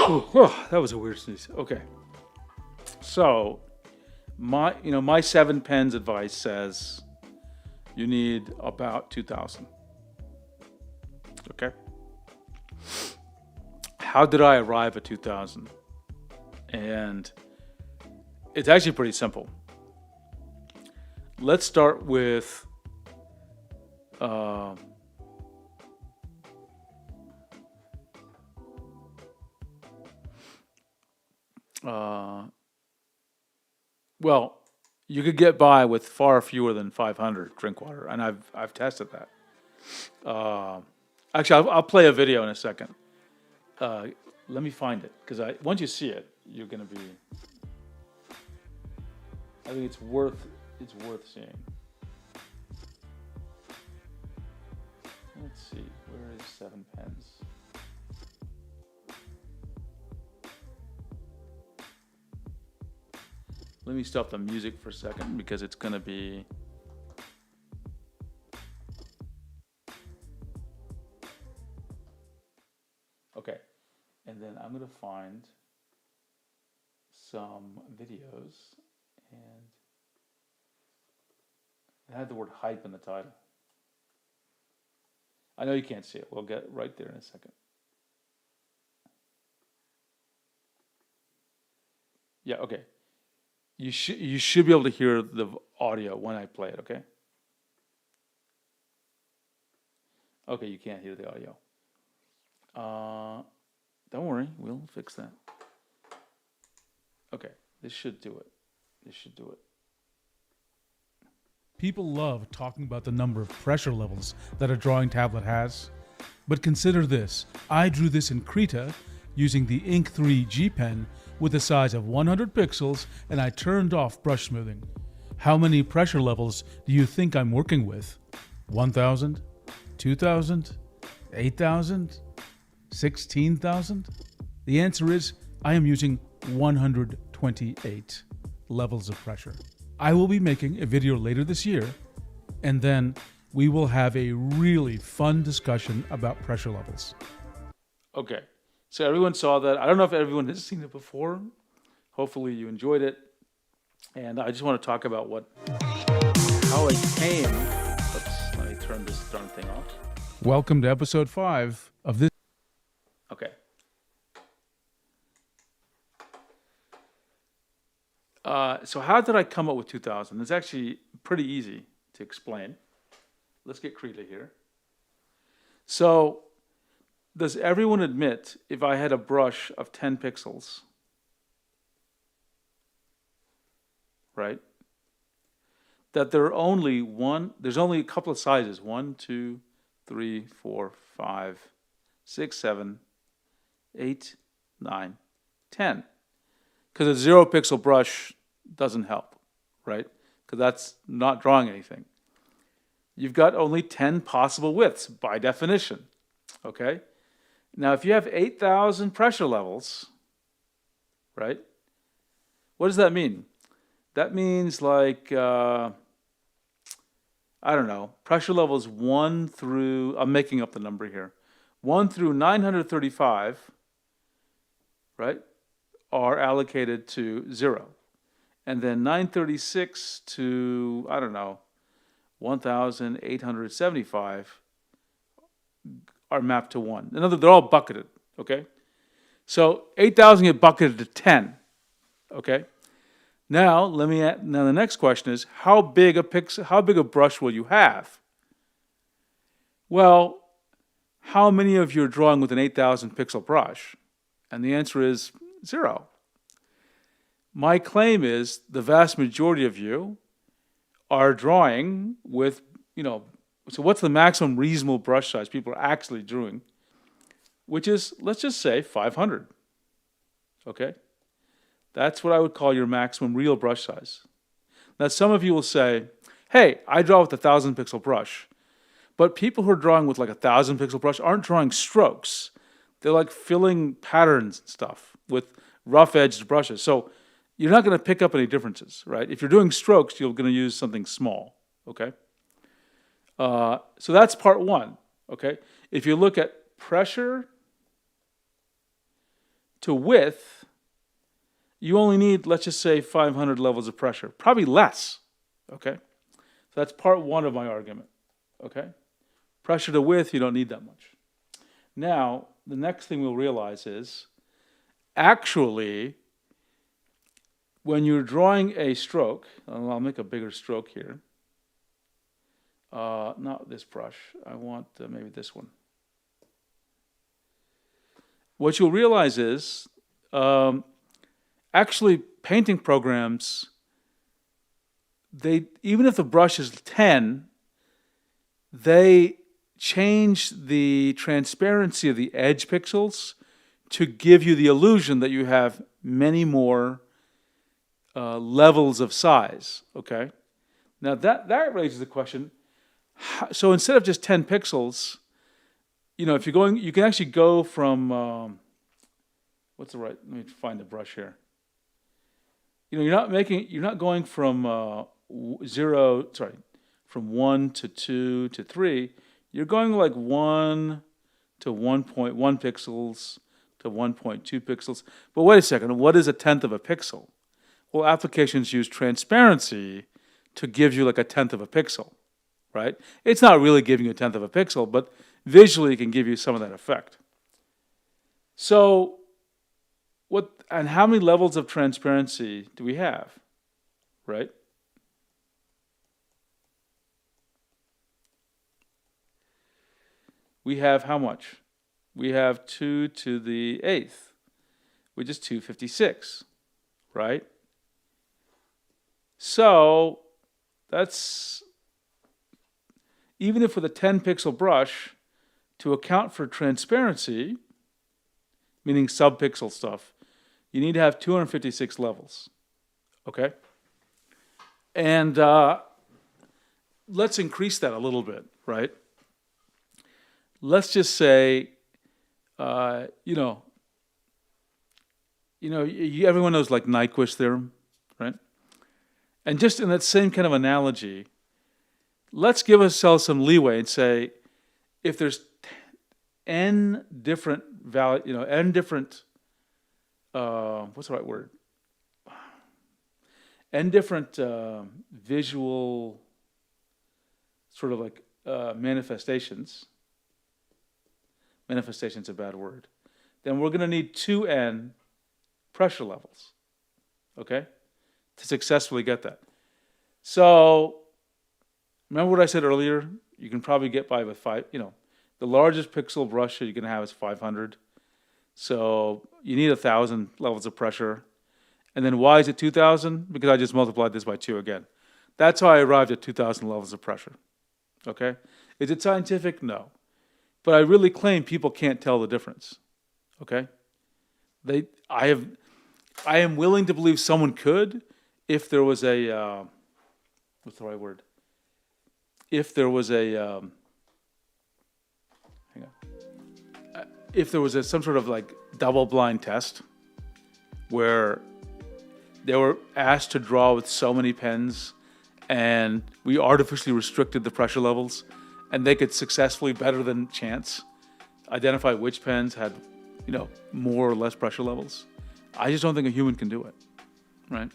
Oh, that was a weird sneeze. Okay. So, my 7 pens advice says you need about 2,000. Okay. How did I arrive at 2,000? And it's actually pretty simple. Let's start with well, you could get by with far fewer than 500 drink water, and I've tested that. Actually, I'll play a video in a second. Let me find it, because once you see it, you're gonna be. I think it's worth seeing. Let's see, where is 7 pens? Let me stop the music for a second because it's going to be... Okay, and then I'm going to find some videos, and it had the word hype in the title. I know you can't see it. We'll get right there in a second. Yeah, okay. You should be able to hear the audio when I play it, okay? Okay, you can't hear the audio. Don't worry, we'll fix that. Okay, this should do it. People love talking about the number of pressure levels that a drawing tablet has. But consider this. I drew this in Krita using the Ink 3 G Pen with a size of 100 pixels, and I turned off brush smoothing. How many pressure levels do you think I'm working with? 1,000? 2,000? 8,000? 16,000? The answer is I am using 128 levels of pressure. I will be making a video later this year, and then we will have a really fun discussion about pressure levels. Okay, so everyone saw that. I don't know if everyone has seen it before. Hopefully you enjoyed it. And I just want to talk about how I came turn this darn thing off. Welcome to episode 5 of this. Okay. So how did I come up with 2000? It's actually pretty easy to explain. Let's get Krita here. So does everyone admit if I had a brush of 10 pixels, right, that there's only a couple of sizes, 1, 2, 3, 4, 5, 6, 7, 8, 9, 10. Because a 0 pixel brush doesn't help, right? Because that's not drawing anything. You've got only 10 possible widths by definition, okay? Now, if you have 8,000 pressure levels, right? What does that mean? That means like, I don't know, pressure levels 1 through, I'm making up the number here, 1 through 935, right, are allocated to 0. And then 936 to, I don't know, 1,875 are mapped to 1. In other words, they're all bucketed, okay? So 8,000 get bucketed to 10, okay? Now, now the next question is, how big a brush will you have? Well, how many of you are drawing with an 8,000 pixel brush? And the answer is 0. My claim is the vast majority of you are drawing with, so what's the maximum reasonable brush size people are actually doing? Which is, let's just say 500, okay? That's what I would call your maximum real brush size. Now, some of you will say, hey, I draw with a 1,000 pixel brush. But people who are drawing with like a 1,000 pixel brush aren't drawing strokes. They're like filling patterns and stuff with rough edged brushes. So you're not going to pick up any differences, right? If you're doing strokes, you're going to use something small, okay? So that's part 1, okay? If you look at pressure to width, you only need, let's just say, 500 levels of pressure, probably less, okay? So that's part 1 of my argument, okay? Pressure to width, you don't need that much. Now, the next thing we'll realize is, actually, when you're drawing a stroke, I'll make a bigger stroke here. Not this brush, I want maybe this one. What you'll realize is, actually, painting programs, even if the brush is 10, they change the transparency of the edge pixels to give you the illusion that you have many more levels of size, okay? Now that raises the question, so instead of just 10 pixels, if you're going, you can actually go from, let me find the brush here. You're not going from from 1 to 2 to 3. You're going like 1 to 1.1 pixels to 1.2 pixels. But wait a second, what is 1/10 of a pixel? Well, applications use transparency to give you like 1/10 of a pixel, right? It's not really giving you 1/10 of a pixel, but visually it can give you some of that effect. So, how many levels of transparency do we have, right? We have how much? We have 2 to the 8th, which is 256, right? So that's, even if with a 10 pixel brush, to account for transparency, meaning sub-pixel stuff, you need to have 256 levels, okay? And let's increase that a little bit, right? Let's just say, everyone knows like Nyquist theorem, right? And just in that same kind of analogy, let's give ourselves some leeway and say, if there's n different n different, what's the right word? N different visual sort of like manifestations, manifestation's a bad word, then we're going to need 2n pressure levels, okay, to successfully get that. So, remember what I said earlier? You can probably get by with the largest pixel brush you're going to have is 500. So, you need 1,000 levels of pressure. And then why is it 2,000? Because I just multiplied this by 2 again. That's how I arrived at 2,000 levels of pressure, okay? Is it scientific? No. But I really claim people can't tell the difference, okay? I am willing to believe someone could if there was a, what's the right word? If there was a, hang on. If there was some sort of like double-blind test where they were asked to draw with so many pens and we artificially restricted the pressure levels and they could successfully, better than chance, identify which pens had, more or less pressure levels. I just don't think a human can do it, right?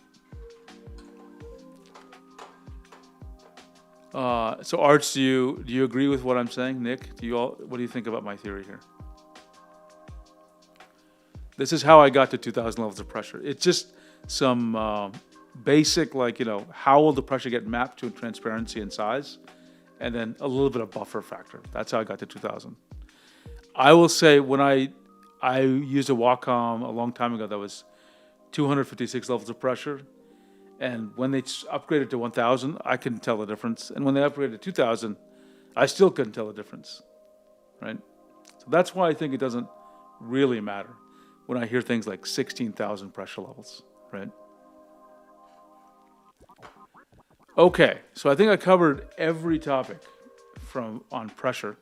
So Arch, do you agree with what I'm saying? Nick, what do you think about my theory here? This is how I got to 2,000 levels of pressure. It's just some basic, how will the pressure get mapped to transparency and size, and then a little bit of buffer factor. That's how I got to 2,000. I will say when I used a Wacom a long time ago that was 256 levels of pressure, and when they upgraded to 1,000, I couldn't tell the difference. And when they upgraded to 2,000, I still couldn't tell the difference, right? So that's why I think it doesn't really matter when I hear things like 16,000 pressure levels, right? Okay, so I think I covered every topic on pressure.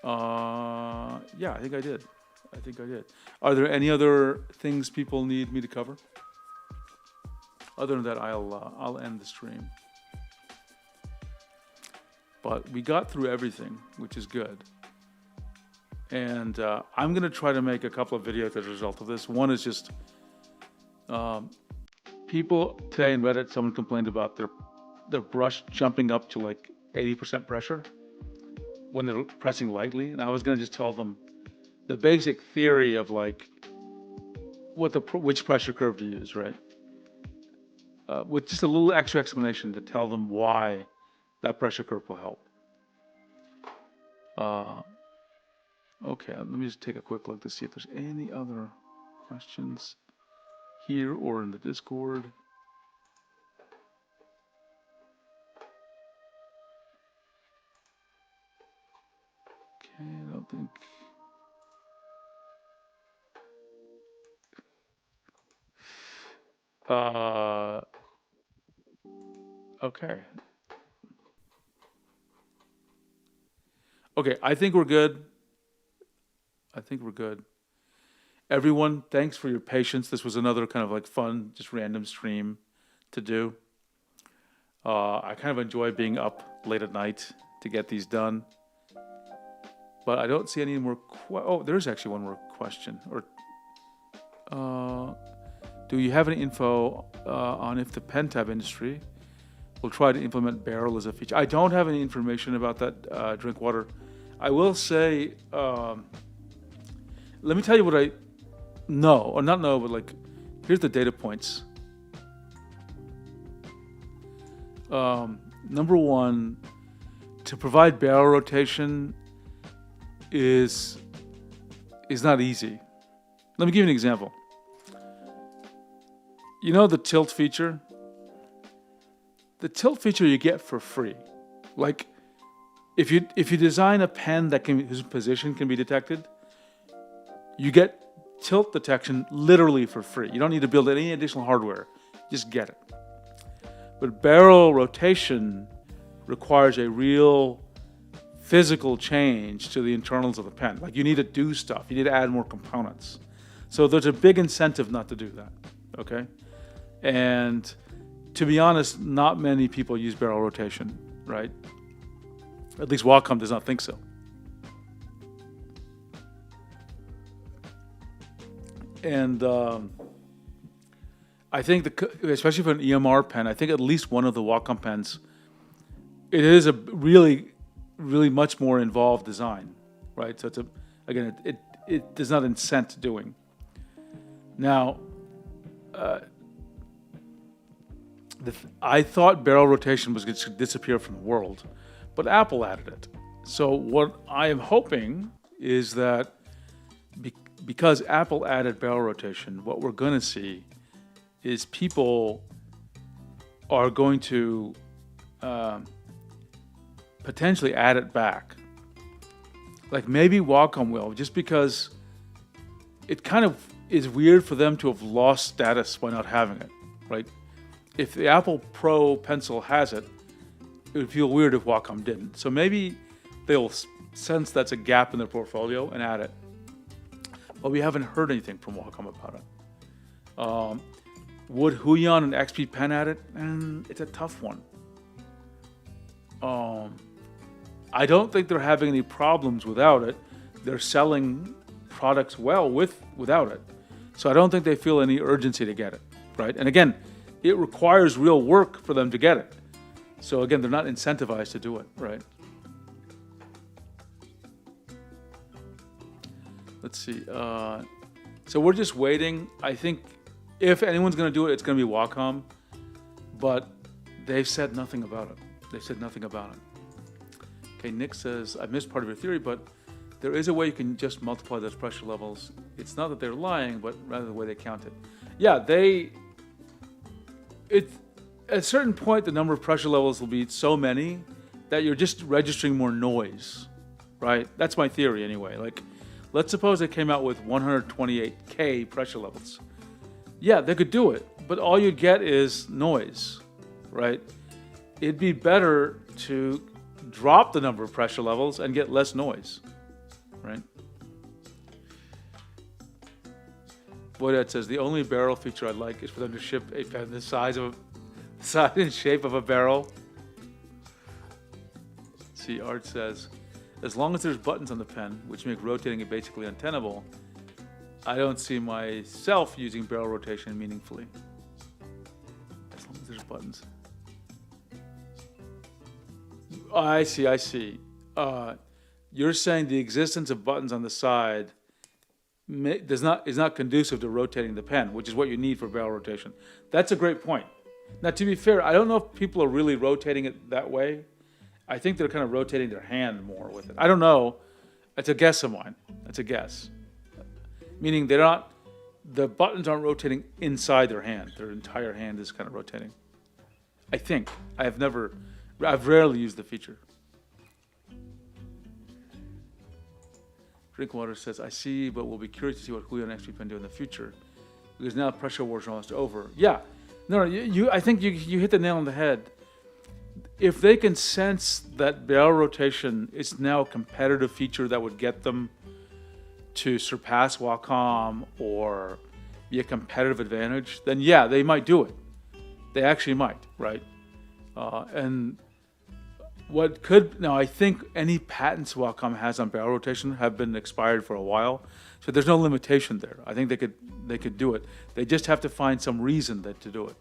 Yeah, I think I did. Are there any other things people need me to cover? Other than that, I'll end the stream. But we got through everything, which is good. And I'm going to try to make a couple of videos as a result of this. One is just people today in Reddit, someone complained about their brush jumping up to like 80% pressure when they're pressing lightly. And I was going to just tell them the basic theory of like which pressure curve to use, right? With just a little extra explanation to tell them why that pressure curve will help. Okay, let me just take a quick look to see if there's any other questions here or in the Discord. Okay, I don't think. Okay. Okay, I think we're good. Everyone, thanks for your patience. This was another kind of like fun, just random stream to do. I kind of enjoy being up late at night to get these done. But I don't see any more. There's actually one more question. Do you have any info on if the pen tab industry will try to implement barrel as a feature? I don't have any information about that, Drinkwater. I will say, let me tell you what I know, or not know, but like, here's the data points. Number one, to provide barrel rotation is not easy. Let me give you an example. You know the tilt feature? The tilt feature you get for free. Like, if you design a pen whose position can be detected, you get tilt detection literally for free. You don't need to build any additional hardware. Just get it. But barrel rotation requires a real physical change to the internals of the pen. Like, you need to do stuff. You need to add more components. So there's a big incentive not to do that, okay? And to be honest, not many people use barrel rotation, right? At least Wacom does not think so. And I think, especially for an EMR pen, I think at least one of the Wacom pens it is a really, really much more involved design, right? So again, it does not incent doing. Now, I thought barrel rotation was going to disappear from the world, but Apple added it. So what I am hoping is that because Apple added barrel rotation, what we're going to see is people are going to potentially add it back. Like maybe Wacom will, just because it kind of is weird for them to have lost status by not having it, right? If the Apple Pro Pencil has it, it would feel weird if Wacom didn't. So maybe they'll sense that's a gap in their portfolio and add it. But we haven't heard anything from Wacom about it. Would Huion and XP Pen add it? And it's a tough one. I don't think they're having any problems without it. They're selling products well without it. So I don't think they feel any urgency to get it, right? And again, it requires real work for them to get it. So again, they're not incentivized to do it, right? Let's see. So we're just waiting. I think if anyone's going to do it, it's going to be Wacom. But they've said nothing about it. They've said nothing about it. Okay, Nick says, I missed part of your theory, but there is a way you can just multiply those pressure levels. It's not that they're lying, but rather the way they count it. Yeah, at a certain point, the number of pressure levels will be so many that you're just registering more noise, right? That's my theory anyway. Like, let's suppose they came out with 128K pressure levels. Yeah, they could do it, but all you'd get is noise, right? It'd be better to drop the number of pressure levels and get less noise, right? Boydad says, the only barrel feature I'd like is for them to ship a pen the size and shape of a barrel. See, Art says, as long as there's buttons on the pen, which make rotating it basically untenable, I don't see myself using barrel rotation meaningfully. As long as there's buttons. I see. You're saying the existence of buttons on the side is not conducive to rotating the pen, which is what you need for barrel rotation. That's a great point. Now, to be fair, I don't know if people are really rotating it that way. I think they're kind of rotating their hand more with it. I don't know. It's a guess of mine. That's a guess. Meaning the buttons aren't rotating inside their hand. Their entire hand is kind of rotating. I think. I've rarely used the feature. Drinkwater says, I see, but we'll be curious to see what Huion XP Pen do in the future. Because now pressure wars are almost over. Yeah. No, I think you hit the nail on the head. If they can sense that barrel rotation is now a competitive feature that would get them to surpass Wacom or be a competitive advantage, then yeah, they might do it. They actually might, right? And I think any patents Wacom has on barrel rotation have been expired for a while, so there's no limitation there. I think they could do it. They just have to find some reason to do it.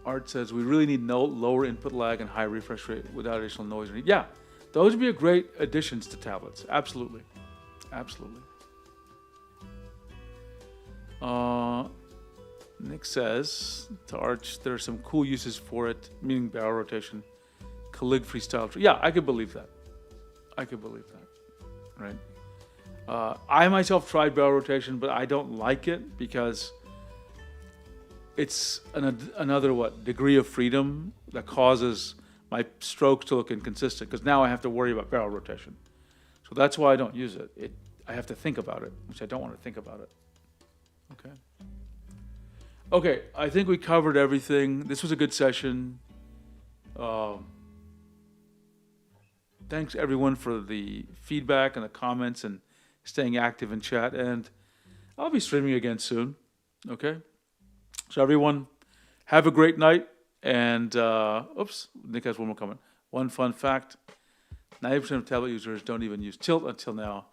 Art says we really need no lower input lag and high refresh rate without additional noise. Yeah, those would be great additions to tablets. Absolutely. Nick says to Arch, there are some cool uses for it, meaning barrel rotation, calligraphy style. Yeah, I could believe that. Right? I myself tried barrel rotation, but I don't like it because it's another degree of freedom that causes my strokes to look inconsistent, because now I have to worry about barrel rotation. So that's why I don't use it. I have to think about it, which I don't want to think about it. Okay, I think we covered everything. This was a good session. Thanks everyone for the feedback and the comments and staying active in chat. And I'll be streaming again soon. Okay? So everyone, have a great night. And, Nick has one more comment. One fun fact, 90% of tablet users don't even use Tilt until now.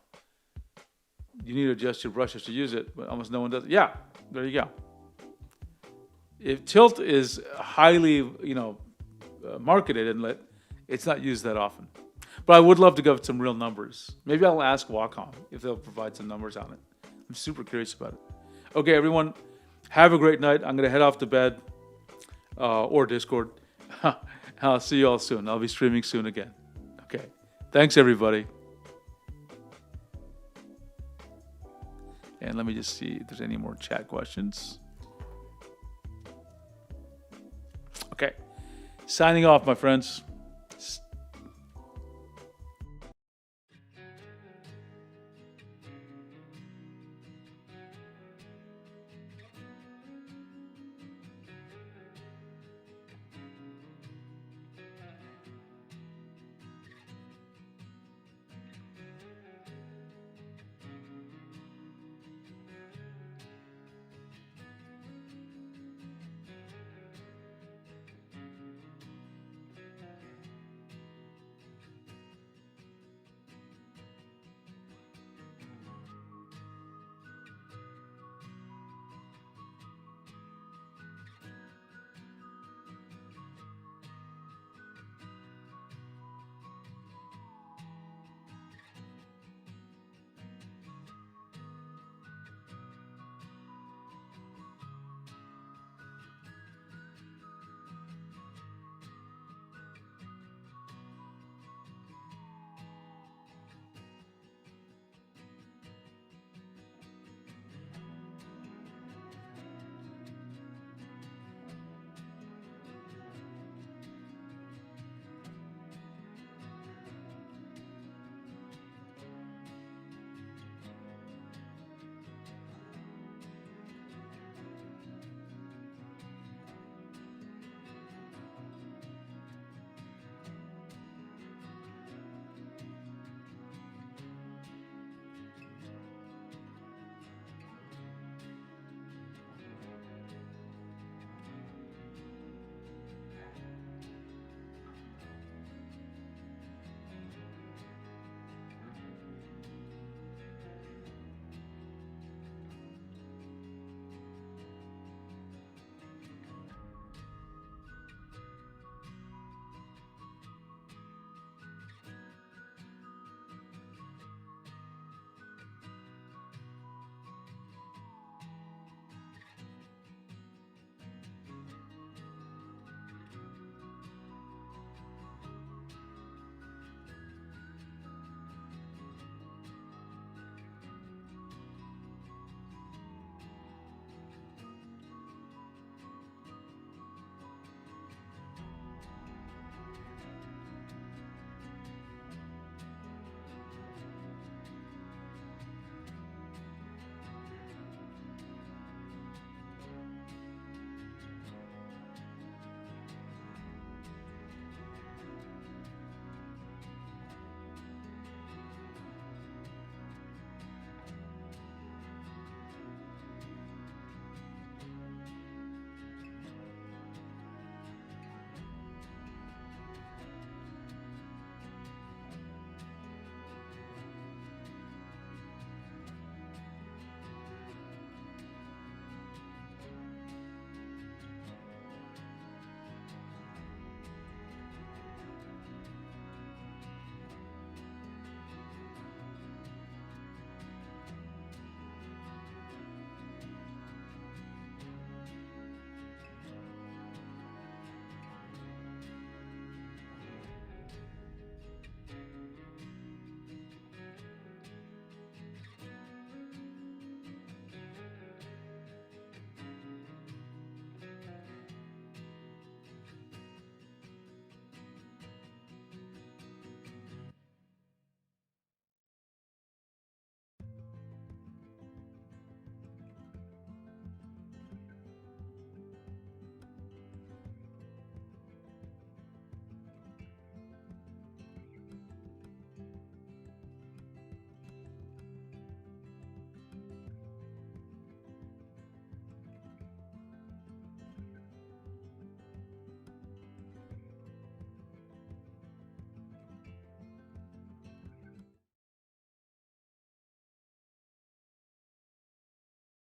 You need to adjust your brushes to use it, but almost no one does. Yeah, there you go. if Tilt is highly, marketed and it's not used that often. But I would love to get some real numbers. Maybe I'll ask Wacom if they'll provide some numbers on it. I'm super curious about it. Okay, everyone, have a great night. I'm going to head off to bed or Discord. I'll see you all soon. I'll be streaming soon again. Okay, thanks, everybody. And let me just see if there's any more chat questions. Okay, signing off, my friends.